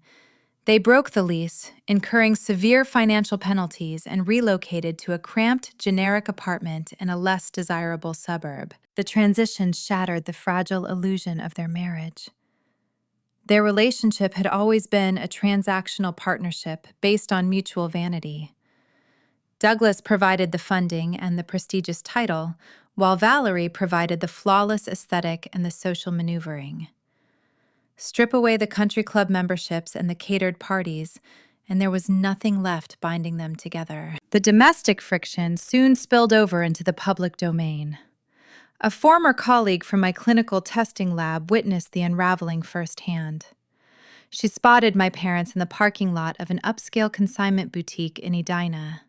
They broke the lease, incurring severe financial penalties, and relocated to a cramped, generic apartment in a less desirable suburb. The transition shattered the fragile illusion of their marriage. Their relationship had always been a transactional partnership based on mutual vanity. Douglas provided the funding and the prestigious title, while Valerie provided the flawless aesthetic and the social maneuvering. Strip away the country club memberships and the catered parties, and there was nothing left binding them together. The domestic friction soon spilled over into the public domain. A former colleague from my clinical testing lab witnessed the unraveling firsthand. She spotted my parents in the parking lot of an upscale consignment boutique in Edina.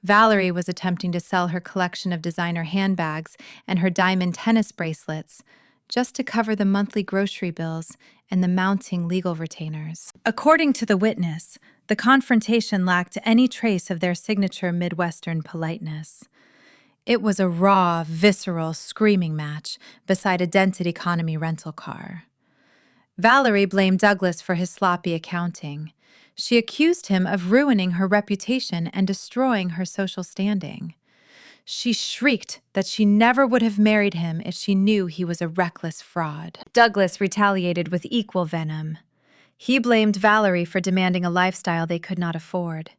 Valerie was attempting to sell her collection of designer handbags and her diamond tennis bracelets, just to cover the monthly grocery bills and the mounting legal retainers. According to the witness, the confrontation lacked any trace of their signature Midwestern politeness. It was a raw, visceral, screaming match beside a dented economy rental car. Valerie blamed Douglas for his sloppy accounting. She accused him of ruining her reputation and destroying her social standing. She shrieked that she never would have married him if she knew he was a reckless fraud. Douglas retaliated with equal venom. He blamed Valerie for demanding a lifestyle they could not afford.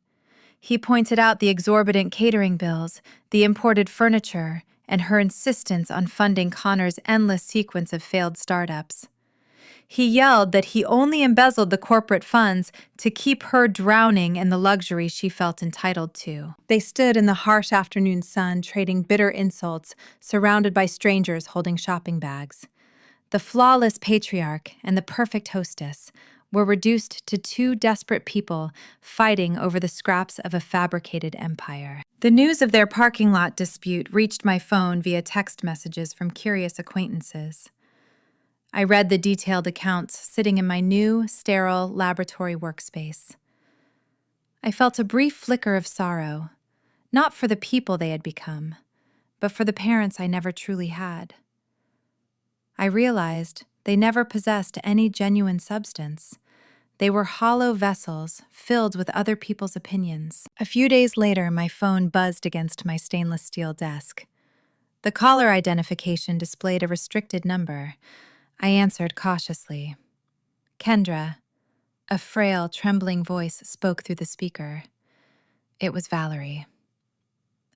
He pointed out the exorbitant catering bills, the imported furniture, and her insistence on funding Connor's endless sequence of failed startups. He yelled that he only embezzled the corporate funds to keep her drowning in the luxury she felt entitled to. They stood in the harsh afternoon sun, trading bitter insults, surrounded by strangers holding shopping bags. The flawless patriarch and the perfect hostess were reduced to two desperate people fighting over the scraps of a fabricated empire. The news of their parking lot dispute reached my phone via text messages from curious acquaintances. I read the detailed accounts sitting in my new, sterile laboratory workspace. I felt a brief flicker of sorrow, not for the people they had become, but for the parents I never truly had. I realized they never possessed any genuine substance. They were hollow vessels filled with other people's opinions. A few days later, my phone buzzed against my stainless steel desk. The caller identification displayed a restricted number. I answered cautiously. Kendra, a frail, trembling voice spoke through the speaker. It was Valerie.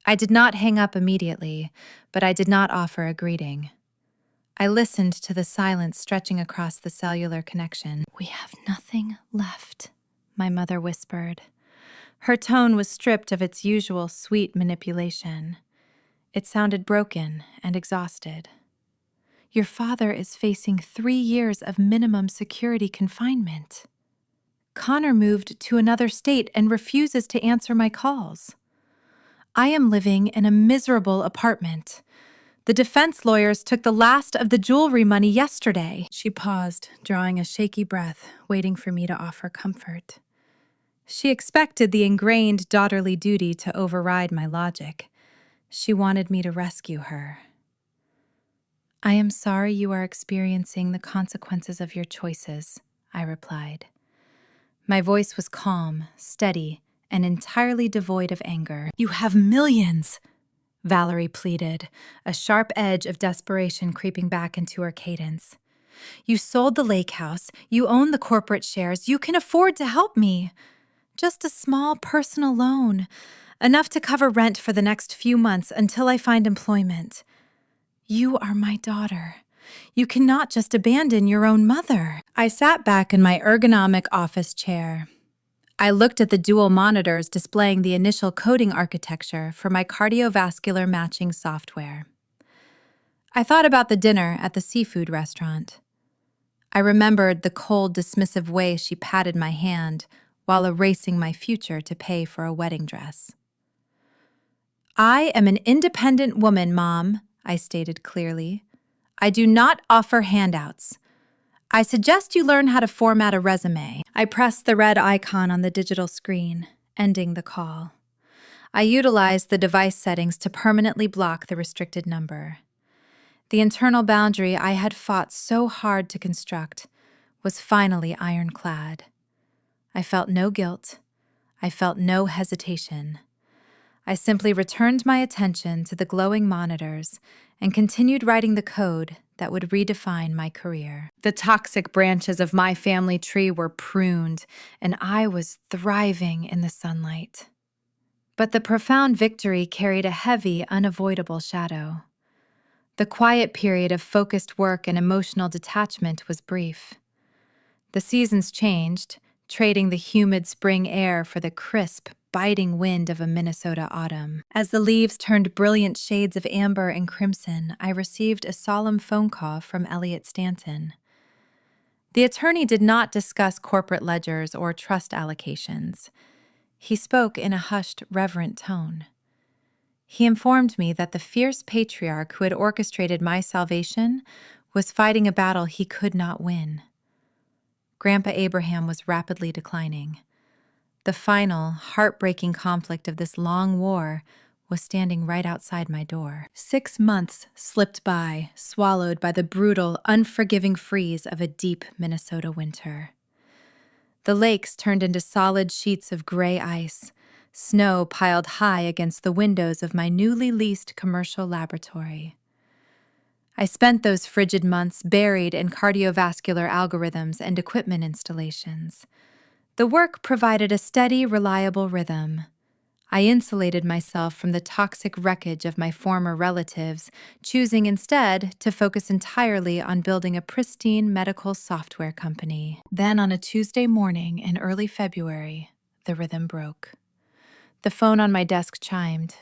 I did not hang up immediately, but I did not offer a greeting. I listened to the silence stretching across the cellular connection. "We have nothing left," my mother whispered. Her tone was stripped of its usual sweet manipulation. It sounded broken and exhausted. "Your father is facing 3 years of minimum security confinement. Connor moved to another state and refuses to answer my calls. I am living in a miserable apartment. The defense lawyers took the last of the jewelry money yesterday." She paused, drawing a shaky breath, waiting for me to offer comfort. She expected the ingrained daughterly duty to override my logic. She wanted me to rescue her. "I am sorry you are experiencing the consequences of your choices," I replied. My voice was calm, steady, and entirely devoid of anger. "You have millions," Valerie pleaded, a sharp edge of desperation creeping back into her cadence. "You sold the lake house, you own the corporate shares, you can afford to help me. Just a small personal loan, enough to cover rent for the next few months until I find employment. You are my daughter. You cannot just abandon your own mother." I sat back in my ergonomic office chair. I looked at the dual monitors displaying the initial coding architecture for my cardiovascular matching software. I thought about the dinner at the seafood restaurant. I remembered the cold, dismissive way she patted my hand while erasing my future to pay for a wedding dress. I am an independent woman, Mom, I stated clearly. I do not offer handouts. I suggest you learn how to format a resume. I pressed the red icon on the digital screen, ending the call. I utilized the device settings to permanently block the restricted number. The internal boundary I had fought so hard to construct was finally ironclad. I felt no guilt. I felt no hesitation. I simply returned my attention to the glowing monitors and continued writing the code that would redefine my career. The toxic branches of my family tree were pruned, and I was thriving in the sunlight. But the profound victory carried a heavy, unavoidable shadow. The quiet period of focused work and emotional detachment was brief. The seasons changed, trading the humid spring air for the crisp, biting wind of a Minnesota autumn. As the leaves turned brilliant shades of amber and crimson, I received a solemn phone call from Elliot Stanton. The attorney did not discuss corporate ledgers or trust allocations. He spoke in a hushed, reverent tone. He informed me that the fierce patriarch who had orchestrated my salvation was fighting a battle he could not win. Grandpa Abraham was rapidly declining. The final, heartbreaking conflict of this long war was standing right outside my door. 6 months slipped by, swallowed by the brutal, unforgiving freeze of a deep Minnesota winter. The lakes turned into solid sheets of gray ice. Snow piled high against the windows of my newly leased commercial laboratory. I spent those frigid months buried in cardiovascular algorithms and equipment installations. The work provided a steady, reliable rhythm. I insulated myself from the toxic wreckage of my former relatives, choosing instead to focus entirely on building a pristine medical software company. Then on a Tuesday morning in early February, the rhythm broke. The phone on my desk chimed.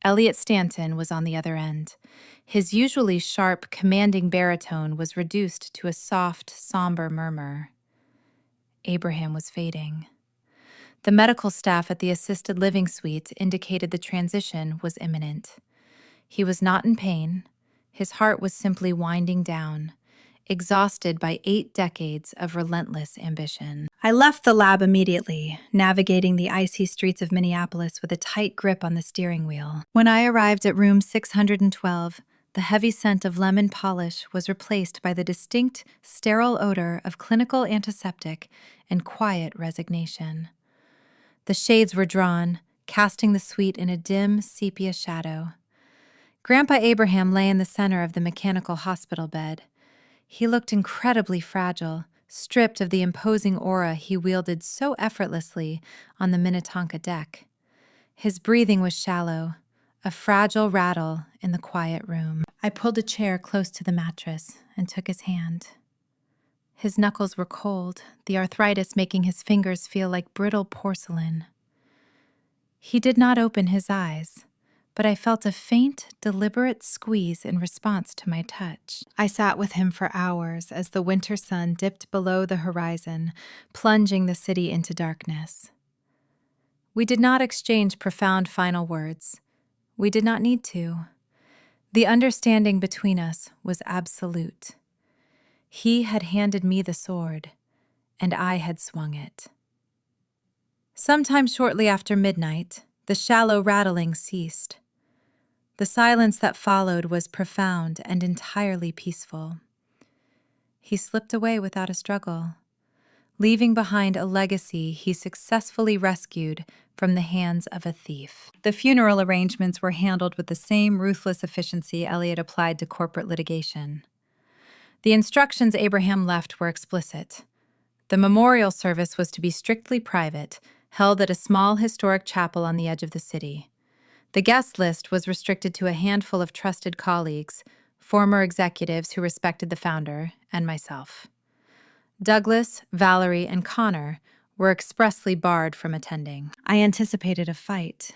Elliot Stanton was on the other end. His usually sharp, commanding baritone was reduced to a soft, somber murmur. Abraham was fading. The medical staff at the assisted living suite indicated the transition was imminent. He was not in pain. His heart was simply winding down, exhausted by 8 decades of relentless ambition. I left the lab immediately, navigating the icy streets of Minneapolis with a tight grip on the steering wheel. When I arrived at room 612, the heavy scent of lemon polish was replaced by the distinct, sterile odor of clinical antiseptic and quiet resignation. The shades were drawn, casting the suite in a dim, sepia shadow. Grandpa Abraham lay in the center of the mechanical hospital bed. He looked incredibly fragile, stripped of the imposing aura he wielded so effortlessly on the Minnetonka deck. His breathing was shallow, a fragile rattle in the quiet room. I pulled a chair close to the mattress and took his hand. His knuckles were cold, the arthritis making his fingers feel like brittle porcelain. He did not open his eyes, but I felt a faint, deliberate squeeze in response to my touch. I sat with him for hours as the winter sun dipped below the horizon, plunging the city into darkness. We did not exchange profound final words. We did not need to. The understanding between us was absolute. He had handed me the sword, and I had swung it. Sometime shortly after midnight, the shallow rattling ceased. The silence that followed was profound and entirely peaceful. He slipped away without a struggle, leaving behind a legacy he successfully rescued from the hands of a thief. The funeral arrangements were handled with the same ruthless efficiency Elliot applied to corporate litigation. The instructions Abraham left were explicit. The memorial service was to be strictly private, held at a small historic chapel on the edge of the city. The guest list was restricted to a handful of trusted colleagues, former executives who respected the founder, and myself. Douglas, Valerie, and Connor were expressly barred from attending. I anticipated a fight.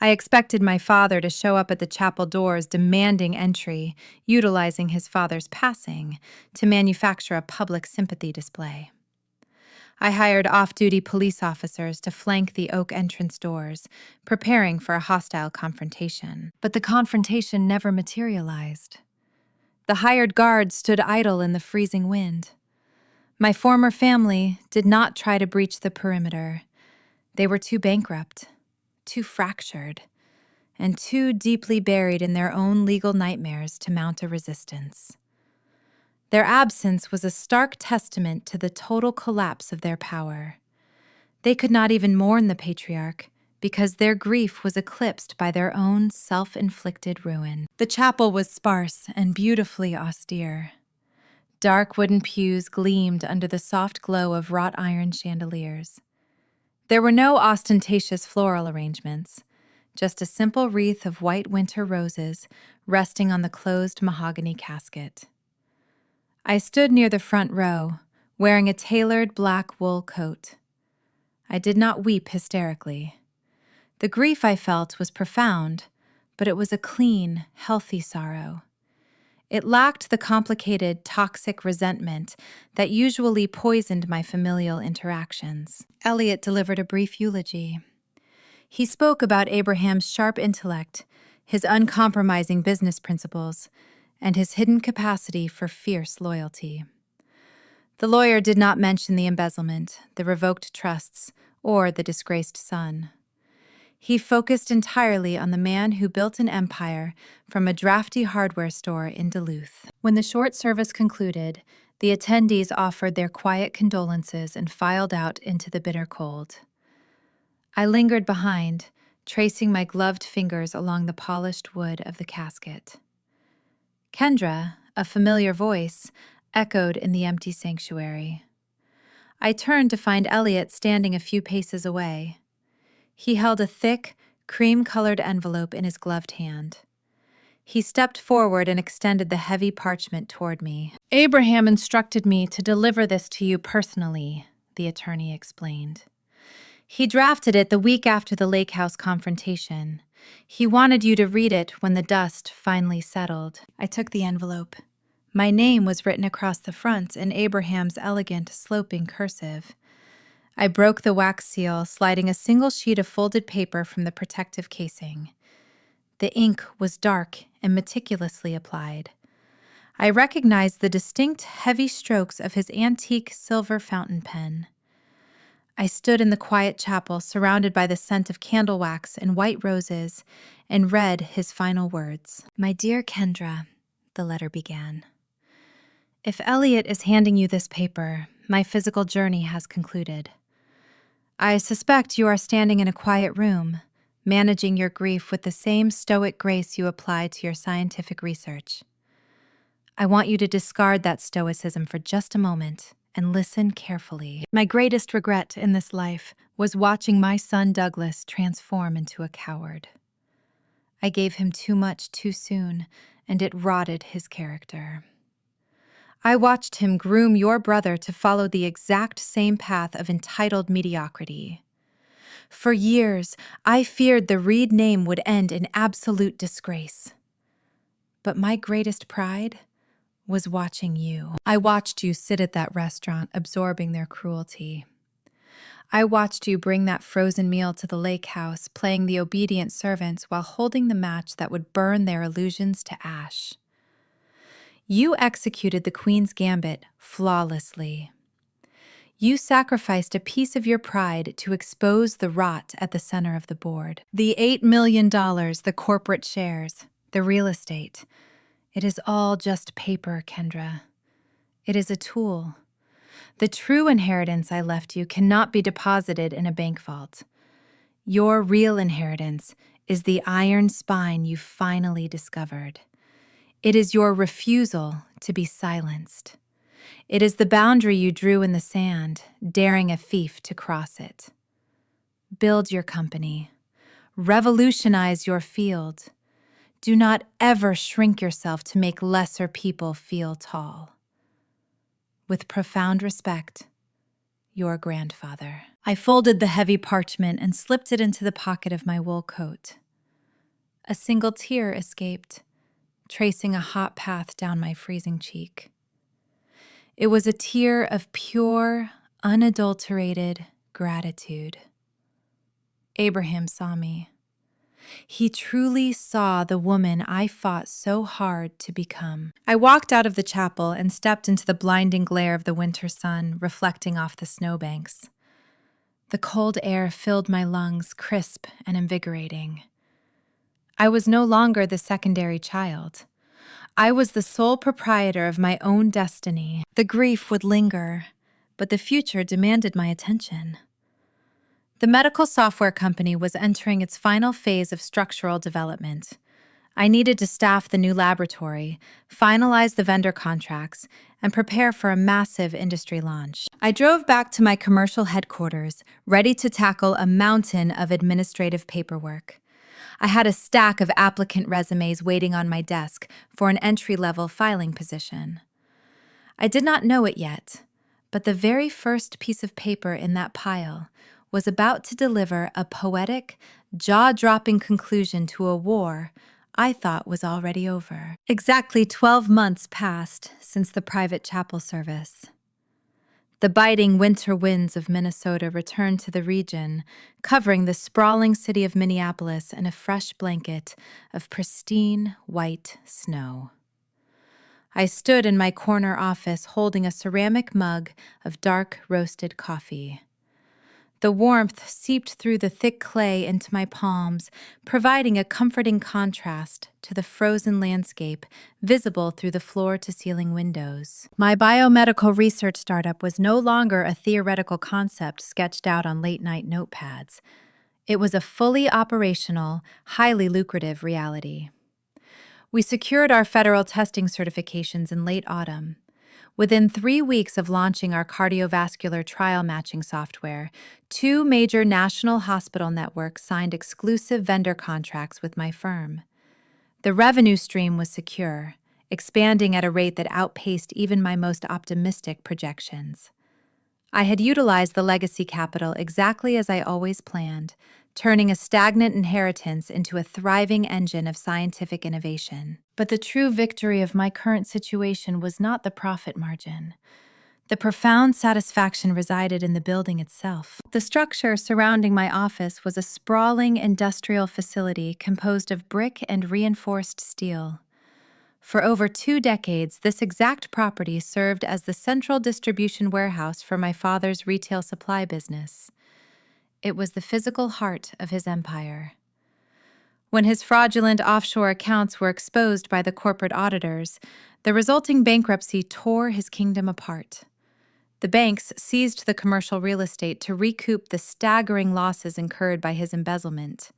I expected my father to show up at the chapel doors demanding entry, utilizing his father's passing to manufacture a public sympathy display. I hired off-duty police officers to flank the oak entrance doors, preparing for a hostile confrontation. But the confrontation never materialized. The hired guards stood idle in the freezing wind. My former family did not try to breach the perimeter. They were too bankrupt, too fractured, and too deeply buried in their own legal nightmares to mount a resistance. Their absence was a stark testament to the total collapse of their power. They could not even mourn the patriarch because their grief was eclipsed by their own self-inflicted ruin. The chapel was sparse and beautifully austere. Dark wooden pews gleamed under the soft glow of wrought iron chandeliers. There were no ostentatious floral arrangements, just a simple wreath of white winter roses resting on the closed mahogany casket. I stood near the front row, wearing a tailored black wool coat. I did not weep hysterically. The grief I felt was profound, but it was a clean, healthy sorrow. It lacked the complicated, toxic resentment that usually poisoned my familial interactions. Elliot delivered a brief eulogy. He spoke about Abraham's sharp intellect, his uncompromising business principles, and his hidden capacity for fierce loyalty. The lawyer did not mention the embezzlement, the revoked trusts, or the disgraced son. He focused entirely on the man who built an empire from a drafty hardware store in Duluth. When the short service concluded, the attendees offered their quiet condolences and filed out into the bitter cold. I lingered behind, tracing my gloved fingers along the polished wood of the casket. Kendra, a familiar voice, echoed in the empty sanctuary. I turned to find Elliot standing a few paces away. He held a thick, cream-colored envelope in his gloved hand. He stepped forward and extended the heavy parchment toward me. "Abraham instructed me to deliver this to you personally," the attorney explained. "He drafted it the week after the lake house confrontation. He wanted you to read it when the dust finally settled." I took the envelope. My name was written across the front in Abraham's elegant, sloping cursive. I broke the wax seal, sliding a single sheet of folded paper from the protective casing. The ink was dark and meticulously applied. I recognized the distinct, heavy strokes of his antique silver fountain pen. I stood in the quiet chapel, surrounded by the scent of candle wax and white roses, and read his final words. "My dear Kendra," the letter began. "If Elliot is handing you this paper, my physical journey has concluded. I suspect you are standing in a quiet room, managing your grief with the same stoic grace you apply to your scientific research. I want you to discard that stoicism for just a moment and listen carefully. My greatest regret in this life was watching my son Douglas transform into a coward. I gave him too much too soon, and it rotted his character. I watched him groom your brother to follow the exact same path of entitled mediocrity. For years, I feared the Reed name would end in absolute disgrace. But my greatest pride was watching you. I watched you sit at that restaurant, absorbing their cruelty. I watched you bring that frozen meal to the lake house, playing the obedient servants while holding the match that would burn their illusions to ash. You executed the Queen's Gambit flawlessly. You sacrificed a piece of your pride to expose the rot at the center of the board. The $8 million, the corporate shares, the real estate. It is all just paper, Kendra. It is a tool. The true inheritance I left you cannot be deposited in a bank vault. Your real inheritance is the iron spine you finally discovered. It is your refusal to be silenced. It is the boundary you drew in the sand, daring a thief to cross it. Build your company. Revolutionize your field. Do not ever shrink yourself to make lesser people feel tall. With profound respect, your grandfather. I folded the heavy parchment and slipped it into the pocket of my wool coat. A single tear escaped, tracing a hot path down my freezing cheek. It was a tear of pure, unadulterated gratitude. Abraham saw me. He truly saw the woman I fought so hard to become. I walked out of the chapel and stepped into the blinding glare of the winter sun reflecting off the snowbanks. The cold air filled my lungs, crisp and invigorating. I was no longer the secondary child. I was the sole proprietor of my own destiny. The grief would linger, but the future demanded my attention. The medical software company was entering its final phase of structural development. I needed to staff the new laboratory, finalize the vendor contracts, and prepare for a massive industry launch. I drove back to my commercial headquarters, ready to tackle a mountain of administrative paperwork. I had a stack of applicant resumes waiting on my desk for an entry-level filing position. I did not know it yet, but the very first piece of paper in that pile was about to deliver a poetic, jaw-dropping conclusion to a war I thought was already over. Exactly 12 months passed since the private chapel service. The biting winter winds of Minnesota returned to the region, covering the sprawling city of Minneapolis in a fresh blanket of pristine white snow. I stood in my corner office holding a ceramic mug of dark roasted coffee. The warmth seeped through the thick clay into my palms, providing a comforting contrast to the frozen landscape visible through the floor-to-ceiling windows. My biomedical research startup was no longer a theoretical concept sketched out on late-night notepads. It was a fully operational, highly lucrative reality. We secured our federal testing certifications in late autumn. Within 3 weeks of launching our cardiovascular trial matching software, 2 major national hospital networks signed exclusive vendor contracts with my firm. The revenue stream was secure, expanding at a rate that outpaced even my most optimistic projections. I had utilized the legacy capital exactly as I always planned, turning a stagnant inheritance into a thriving engine of scientific innovation. But the true victory of my current situation was not the profit margin. The profound satisfaction resided in the building itself. The structure surrounding my office was a sprawling industrial facility composed of brick and reinforced steel. For over 2 decades, this exact property served as the central distribution warehouse for my father's retail supply business. It was the physical heart of his empire. When his fraudulent offshore accounts were exposed by the corporate auditors, the resulting bankruptcy tore his kingdom apart. The banks seized the commercial real estate to recoup the staggering losses incurred by his embezzlement.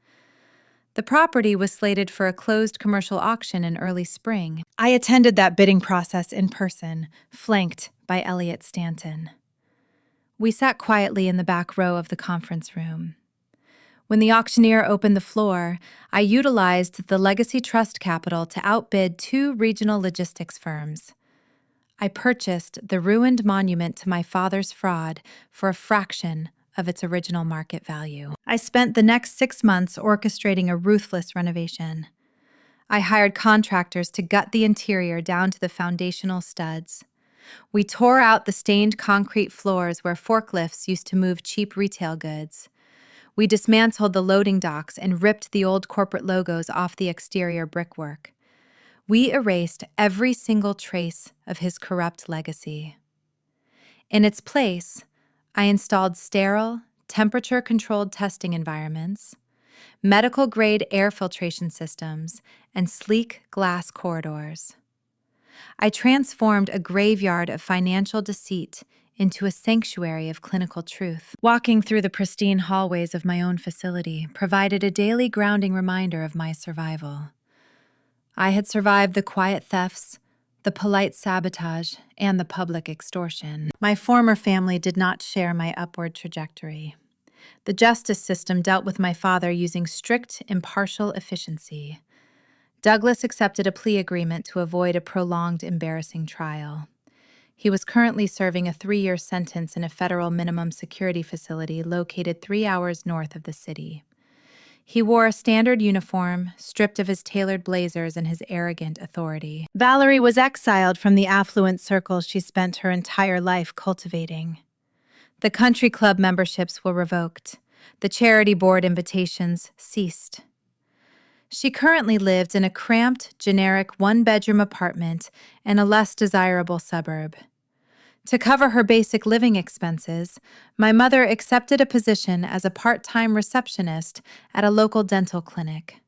The property was slated for a closed commercial auction in early spring. I attended that bidding process in person, flanked by Elliot Stanton. We sat quietly in the back row of the conference room. When the auctioneer opened the floor, I utilized the legacy trust capital to outbid 2 regional logistics firms. I purchased the ruined monument to my father's fraud for a fraction of its original market value. I spent the next 6 months orchestrating a ruthless renovation. I hired contractors to gut the interior down to the foundational studs. We tore out the stained concrete floors where forklifts used to move cheap retail goods. We dismantled the loading docks and ripped the old corporate logos off the exterior brickwork. We erased every single trace of his corrupt legacy. In its place, I installed sterile, temperature-controlled testing environments, medical-grade air filtration systems, and sleek glass corridors. I transformed a graveyard of financial deceit into a sanctuary of clinical truth. Walking through the pristine hallways of my own facility provided a daily grounding reminder of my survival. I had survived the quiet thefts, the polite sabotage, and the public extortion. My former family did not share my upward trajectory. The justice system dealt with my father using strict, impartial efficiency. Douglas accepted a plea agreement to avoid a prolonged, embarrassing trial. He was currently serving a 3-year sentence in a federal minimum security facility located 3 hours north of the city. He wore a standard uniform, stripped of his tailored blazers and his arrogant authority. Valerie was exiled from the affluent circles she spent her entire life cultivating. The country club memberships were revoked. The charity board invitations ceased. She currently lived in a cramped, generic one-bedroom apartment in a less desirable suburb. To cover her basic living expenses, my mother accepted a position as a part-time receptionist at a local dental clinic.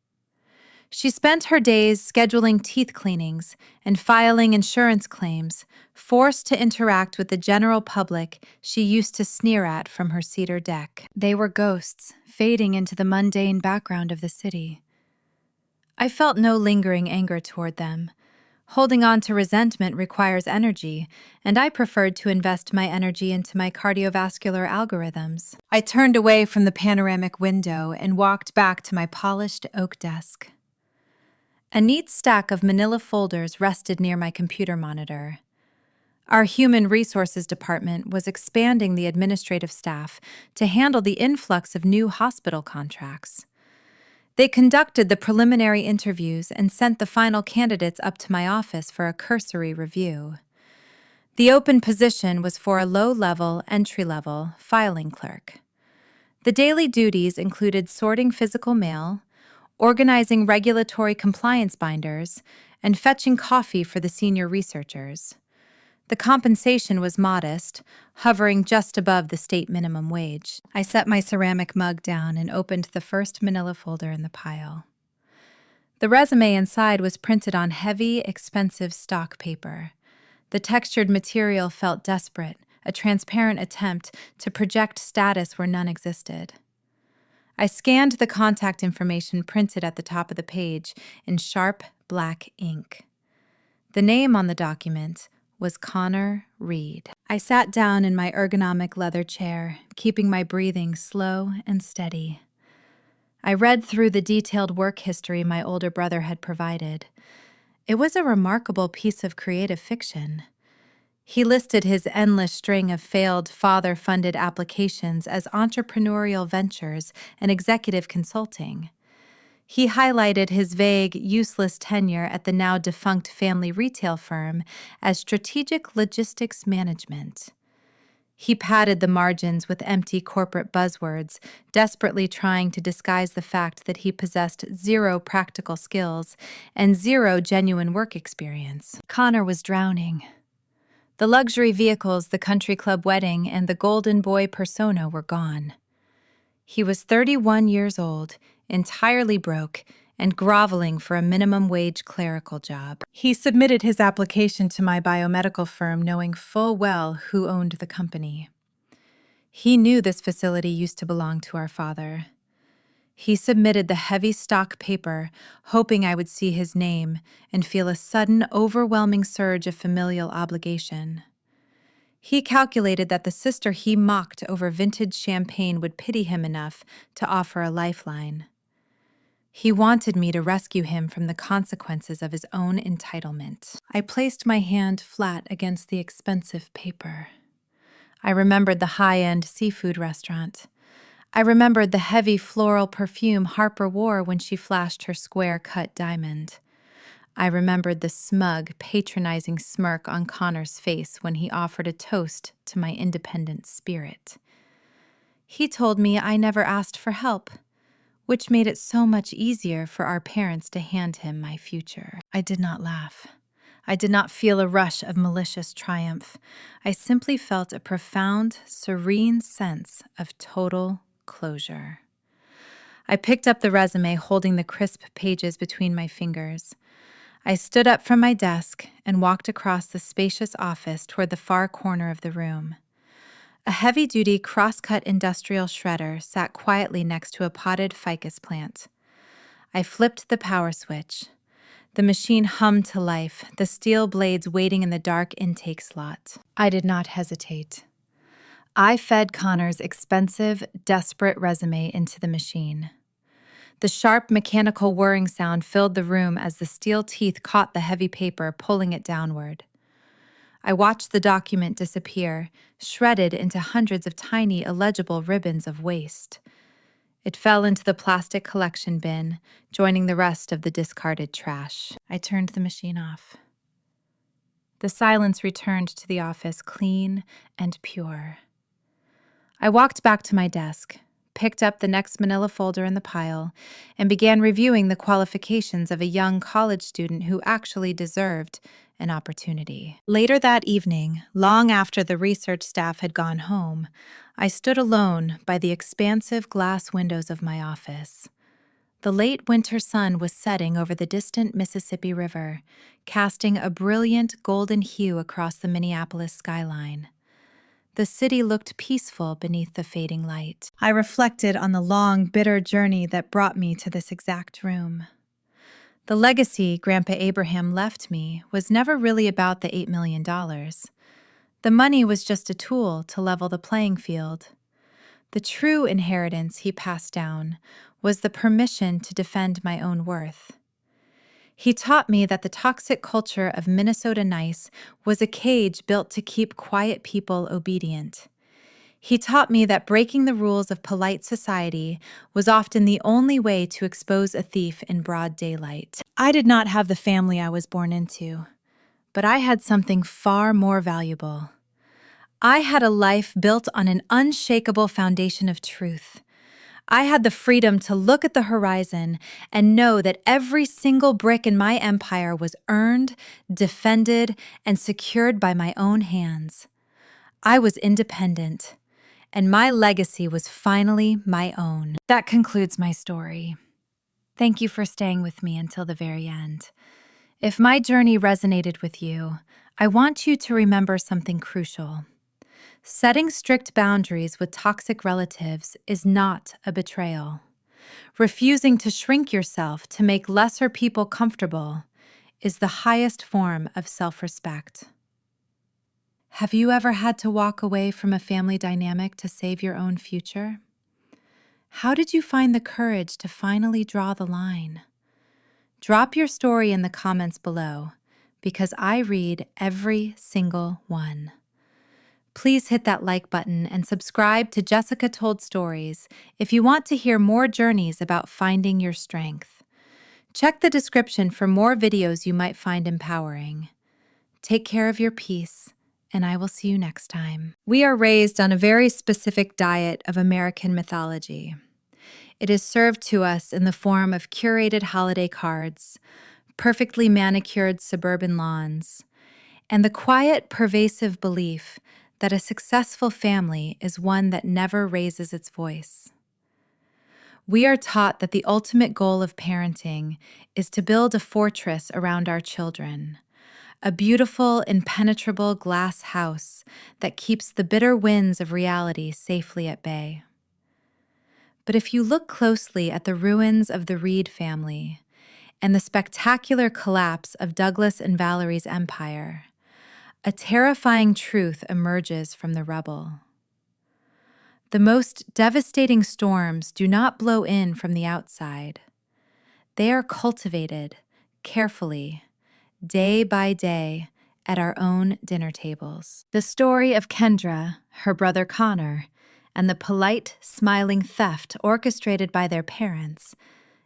She spent her days scheduling teeth cleanings and filing insurance claims, forced to interact with the general public she used to sneer at from her cedar deck. They were ghosts, fading into the mundane background of the city. I felt no lingering anger toward them. Holding on to resentment requires energy, and I preferred to invest my energy into my cardiovascular algorithms. I turned away from the panoramic window and walked back to my polished oak desk. A neat stack of manila folders rested near my computer monitor. Our Human Resources Department was expanding the administrative staff to handle the influx of new hospital contracts. They conducted the preliminary interviews and sent the final candidates up to my office for a cursory review. The open position was for a low-level, entry-level filing clerk. The daily duties included sorting physical mail, organizing regulatory compliance binders, and fetching coffee for the senior researchers. The compensation was modest, hovering just above the state minimum wage. I set my ceramic mug down and opened the first manila folder in the pile. The resume inside was printed on heavy, expensive stock paper. The textured material felt desperate, a transparent attempt to project status where none existed. I scanned the contact information printed at the top of the page in sharp, black ink. The name on the document was Connor Reed. I sat down in my ergonomic leather chair, keeping my breathing slow and steady. I read through the detailed work history my older brother had provided. It was a remarkable piece of creative fiction. He listed his endless string of failed father-funded applications as entrepreneurial ventures and executive consulting. He highlighted his vague, useless tenure at the now-defunct family retail firm as strategic logistics management. He padded the margins with empty corporate buzzwords, desperately trying to disguise the fact that he possessed 0 practical skills and 0 genuine work experience. Connor was drowning. The luxury vehicles, the country club wedding, and the golden boy persona were gone. He was 31 years old, entirely broke, and groveling for a minimum wage clerical job. He submitted his application to my biomedical firm knowing full well who owned the company. He knew this facility used to belong to our father. He submitted the heavy stock paper, hoping I would see his name and feel a sudden, overwhelming surge of familial obligation. He calculated that the sister he mocked over vintage champagne would pity him enough to offer a lifeline. He wanted me to rescue him from the consequences of his own entitlement. I placed my hand flat against the expensive paper. I remembered the high-end seafood restaurant. I remembered the heavy floral perfume Harper wore when she flashed her square-cut diamond. I remembered the smug, patronizing smirk on Connor's face when he offered a toast to my independent spirit. He told me I never asked for help, which made it so much easier for our parents to hand him my future. I did not laugh. I did not feel a rush of malicious triumph. I simply felt a profound, serene sense of total closure. I picked up the resume, holding the crisp pages between my fingers. I stood up from my desk and walked across the spacious office toward the far corner of the room. A heavy-duty cross-cut industrial shredder sat quietly next to a potted ficus plant. I flipped the power switch. The machine hummed to life, the steel blades waiting in the dark intake slot. I did not hesitate. I fed Connor's expensive, desperate resume into the machine. The sharp mechanical whirring sound filled the room as the steel teeth caught the heavy paper, pulling it downward. I watched the document disappear, shredded into hundreds of tiny, illegible ribbons of waste. It fell into the plastic collection bin, joining the rest of the discarded trash. I turned the machine off. The silence returned to the office, clean and pure. I walked back to my desk, picked up the next manila folder in the pile, and began reviewing the qualifications of a young college student who actually deserved an opportunity. Later that evening, long after the research staff had gone home, I stood alone by the expansive glass windows of my office. The late winter sun was setting over the distant Mississippi River, casting a brilliant golden hue across the Minneapolis skyline. The city looked peaceful beneath the fading light. I reflected on the long, bitter journey that brought me to this exact room. The legacy Grandpa Abraham left me was never really about the $8 million. The money was just a tool to level the playing field. The true inheritance he passed down was the permission to defend my own worth. He taught me that the toxic culture of Minnesota Nice was a cage built to keep quiet people obedient. He taught me that breaking the rules of polite society was often the only way to expose a thief in broad daylight. I did not have the family I was born into, but I had something far more valuable. I had a life built on an unshakable foundation of truth. I had the freedom to look at the horizon and know that every single brick in my empire was earned, defended, and secured by my own hands. I was independent, and my legacy was finally my own. That concludes my story. Thank you for staying with me until the very end. If my journey resonated with you, I want you to remember something crucial. Setting strict boundaries with toxic relatives is not a betrayal. Refusing to shrink yourself to make lesser people comfortable is the highest form of self-respect. Have you ever had to walk away from a family dynamic to save your own future? How did you find the courage to finally draw the line? Drop your story in the comments below, because I read every single one. Please hit that like button and subscribe to Jessica Told Stories if you want to hear more journeys about finding your strength. Check the description for more videos you might find empowering. Take care of your peace, and I will see you next time. We are raised on a very specific diet of American mythology. It is served to us in the form of curated holiday cards, perfectly manicured suburban lawns, and the quiet, pervasive belief that a successful family is one that never raises its voice. We are taught that the ultimate goal of parenting is to build a fortress around our children, a beautiful, impenetrable glass house that keeps the bitter winds of reality safely at bay. But if you look closely at the ruins of the Reed family and the spectacular collapse of Douglas and Valerie's empire, a terrifying truth emerges from the rubble. The most devastating storms do not blow in from the outside. They are cultivated carefully, day by day, at our own dinner tables. The story of Kendra, her brother Connor, and the polite, smiling theft orchestrated by their parents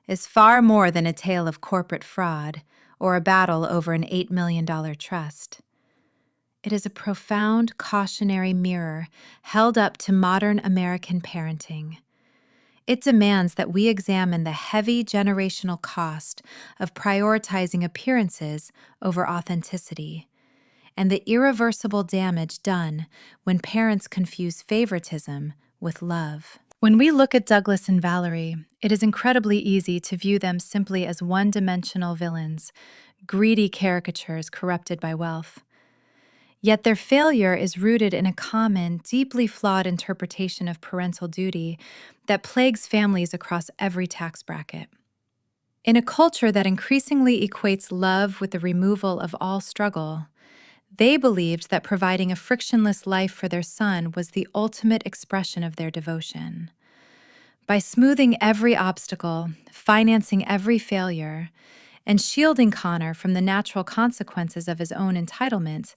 is far more than a tale of corporate fraud or a battle over an $8 million trust. It is a profound cautionary mirror held up to modern American parenting. It demands that we examine the heavy generational cost of prioritizing appearances over authenticity, and the irreversible damage done when parents confuse favoritism with love. When we look at Douglas and Valerie, it is incredibly easy to view them simply as one-dimensional villains, greedy caricatures corrupted by wealth. Yet their failure is rooted in a common, deeply flawed interpretation of parental duty that plagues families across every tax bracket. In a culture that increasingly equates love with the removal of all struggle, they believed that providing a frictionless life for their son was the ultimate expression of their devotion. By smoothing every obstacle, financing every failure, and shielding Connor from the natural consequences of his own entitlement,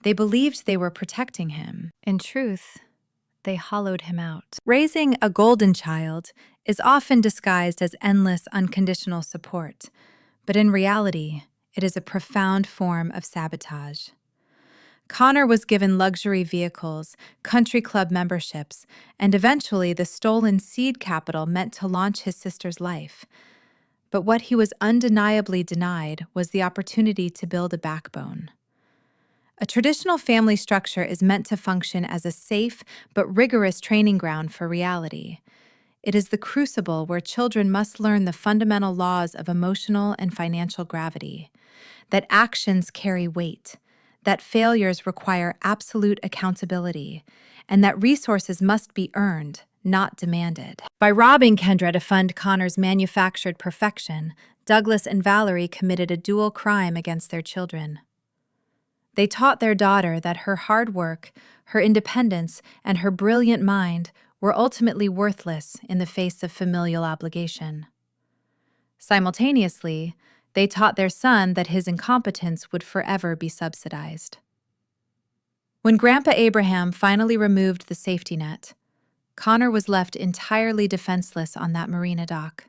They believed they were protecting him. In truth, they hollowed him out. Raising a golden child is often disguised as endless unconditional support, but in reality, it is a profound form of sabotage. Connor was given luxury vehicles, country club memberships, and eventually the stolen seed capital meant to launch his sister's life. But what he was undeniably denied was the opportunity to build a backbone. A traditional family structure is meant to function as a safe but rigorous training ground for reality. It is the crucible where children must learn the fundamental laws of emotional and financial gravity, that actions carry weight, that failures require absolute accountability, and that resources must be earned, not demanded. By robbing Kendra to fund Connor's manufactured perfection, Douglas and Valerie committed a dual crime against their children. They taught their daughter that her hard work, her independence, and her brilliant mind were ultimately worthless in the face of familial obligation. Simultaneously, they taught their son that his incompetence would forever be subsidized. When Grandpa Abraham finally removed the safety net, Connor was left entirely defenseless on that marina dock.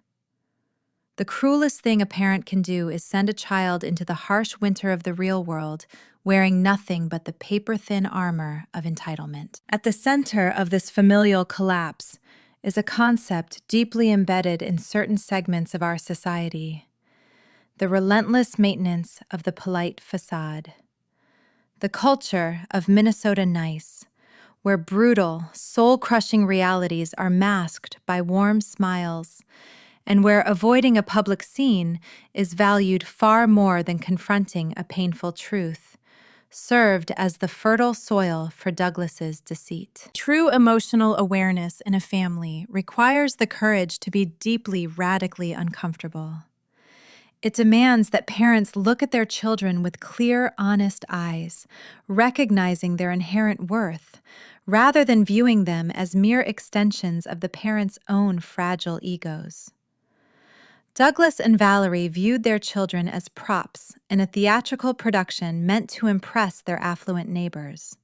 The cruelest thing a parent can do is send a child into the harsh winter of the real world wearing nothing but the paper-thin armor of entitlement. At the center of this familial collapse is a concept deeply embedded in certain segments of our society: the relentless maintenance of the polite facade. The culture of Minnesota nice, where brutal, soul-crushing realities are masked by warm smiles, and where avoiding a public scene is valued far more than confronting a painful truth, served as the fertile soil for Douglas's deceit. True emotional awareness in a family requires the courage to be deeply, radically uncomfortable. It demands that parents look at their children with clear, honest eyes, recognizing their inherent worth, rather than viewing them as mere extensions of the parents' own fragile egos. Douglas and Valerie viewed their children as props in a theatrical production meant to impress their affluent neighbors.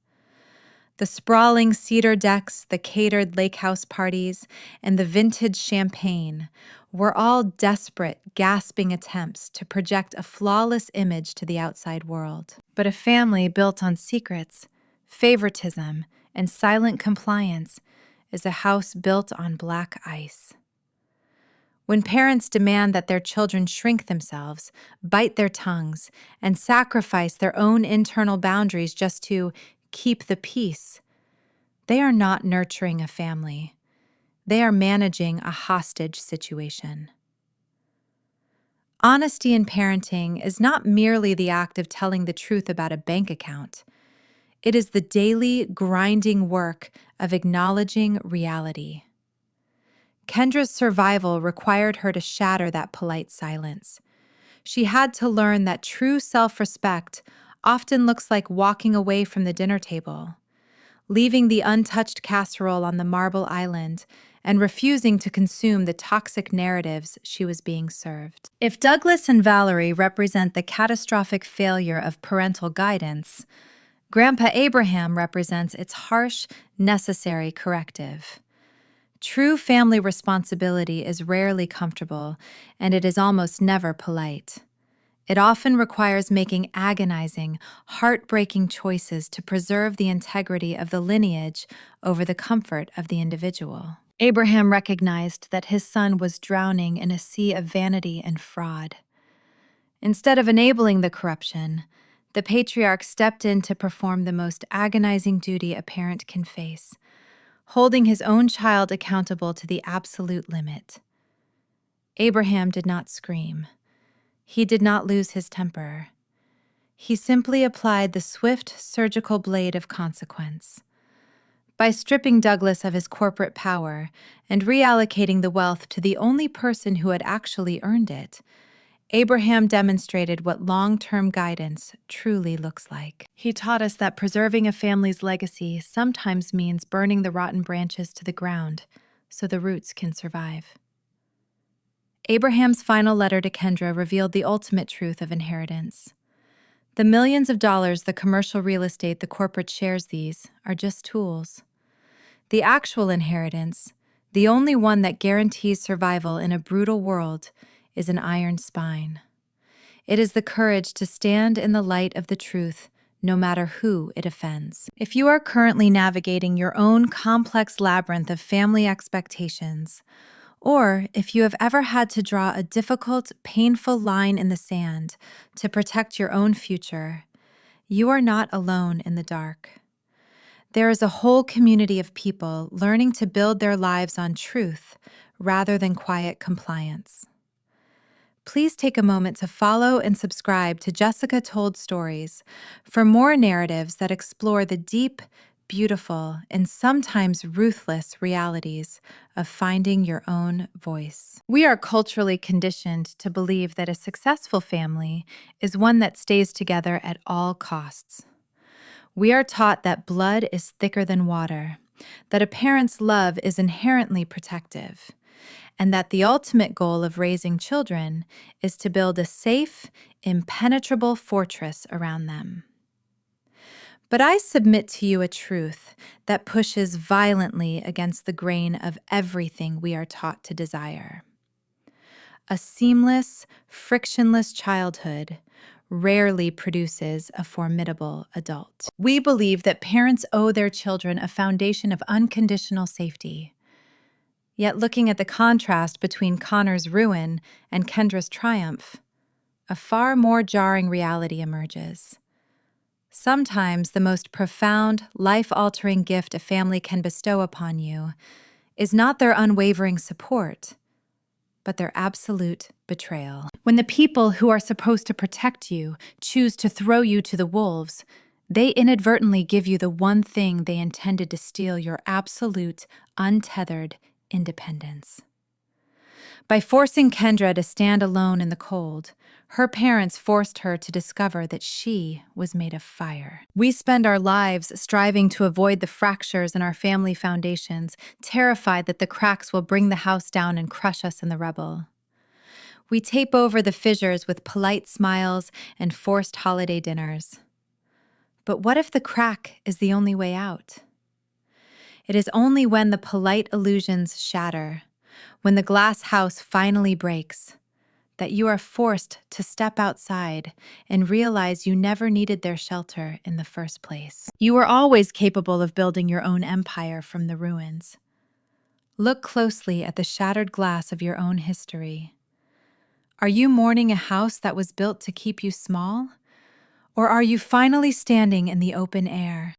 The sprawling cedar decks, the catered lake house parties, and the vintage champagne were all desperate, gasping attempts to project a flawless image to the outside world. But a family built on secrets, favoritism, and silent compliance is a house built on black ice. When parents demand that their children shrink themselves, bite their tongues, and sacrifice their own internal boundaries just to keep the peace, they are not nurturing a family. They are managing a hostage situation. Honesty in parenting is not merely the act of telling the truth about a bank account. It is the daily, grinding work of acknowledging reality. Kendra's survival required her to shatter that polite silence. She had to learn that true self-respect often looks like walking away from the dinner table, leaving the untouched casserole on the marble island, and refusing to consume the toxic narratives she was being served. If Douglas and Valerie represent the catastrophic failure of parental guidance, Grandpa Abraham represents its harsh, necessary corrective. True family responsibility is rarely comfortable, and it is almost never polite. It often requires making agonizing, heartbreaking choices to preserve the integrity of the lineage over the comfort of the individual. Abraham recognized that his son was drowning in a sea of vanity and fraud. Instead of enabling the corruption, the patriarch stepped in to perform the most agonizing duty a parent can face: holding his own child accountable to the absolute limit. Abraham did not scream. He did not lose his temper. He simply applied the swift, surgical blade of consequence. By stripping Douglas of his corporate power and reallocating the wealth to the only person who had actually earned it, Abraham demonstrated what long-term guidance truly looks like. He taught us that preserving a family's legacy sometimes means burning the rotten branches to the ground so the roots can survive. Abraham's final letter to Kendra revealed the ultimate truth of inheritance. The millions of dollars the commercial real estate the corporate shares these are just tools. The actual inheritance, the only one that guarantees survival in a brutal world, is an iron spine. It is the courage to stand in the light of the truth, no matter who it offends. If you are currently navigating your own complex labyrinth of family expectations, or if you have ever had to draw a difficult, painful line in the sand to protect your own future, you are not alone in the dark. There is a whole community of people learning to build their lives on truth rather than quiet compliance. Please take a moment to follow and subscribe to Jessica Told Stories for more narratives that explore the deep, beautiful, and sometimes ruthless realities of finding your own voice. We are culturally conditioned to believe that a successful family is one that stays together at all costs. We are taught that blood is thicker than water, that a parent's love is inherently protective, and that the ultimate goal of raising children is to build a safe, impenetrable fortress around them. But I submit to you a truth that pushes violently against the grain of everything we are taught to desire. A seamless, frictionless childhood rarely produces a formidable adult. We believe that parents owe their children a foundation of unconditional safety. Yet looking at the contrast between Connor's ruin and Kendra's triumph, a far more jarring reality emerges. Sometimes the most profound, life-altering gift a family can bestow upon you is not their unwavering support, but their absolute betrayal. When the people who are supposed to protect you choose to throw you to the wolves, they inadvertently give you the one thing they intended to steal: your absolute, untethered independence. By forcing Kendra to stand alone in the cold, her parents forced her to discover that she was made of fire. We spend our lives striving to avoid the fractures in our family foundations, terrified that the cracks will bring the house down and crush us in the rubble. We tape over the fissures with polite smiles and forced holiday dinners. But what if the crack is the only way out? It is only when the polite illusions shatter, when the glass house finally breaks, that you are forced to step outside and realize you never needed their shelter in the first place. You are always capable of building your own empire from the ruins. Look closely at the shattered glass of your own history. Are you mourning a house that was built to keep you small? Or are you finally standing in the open air,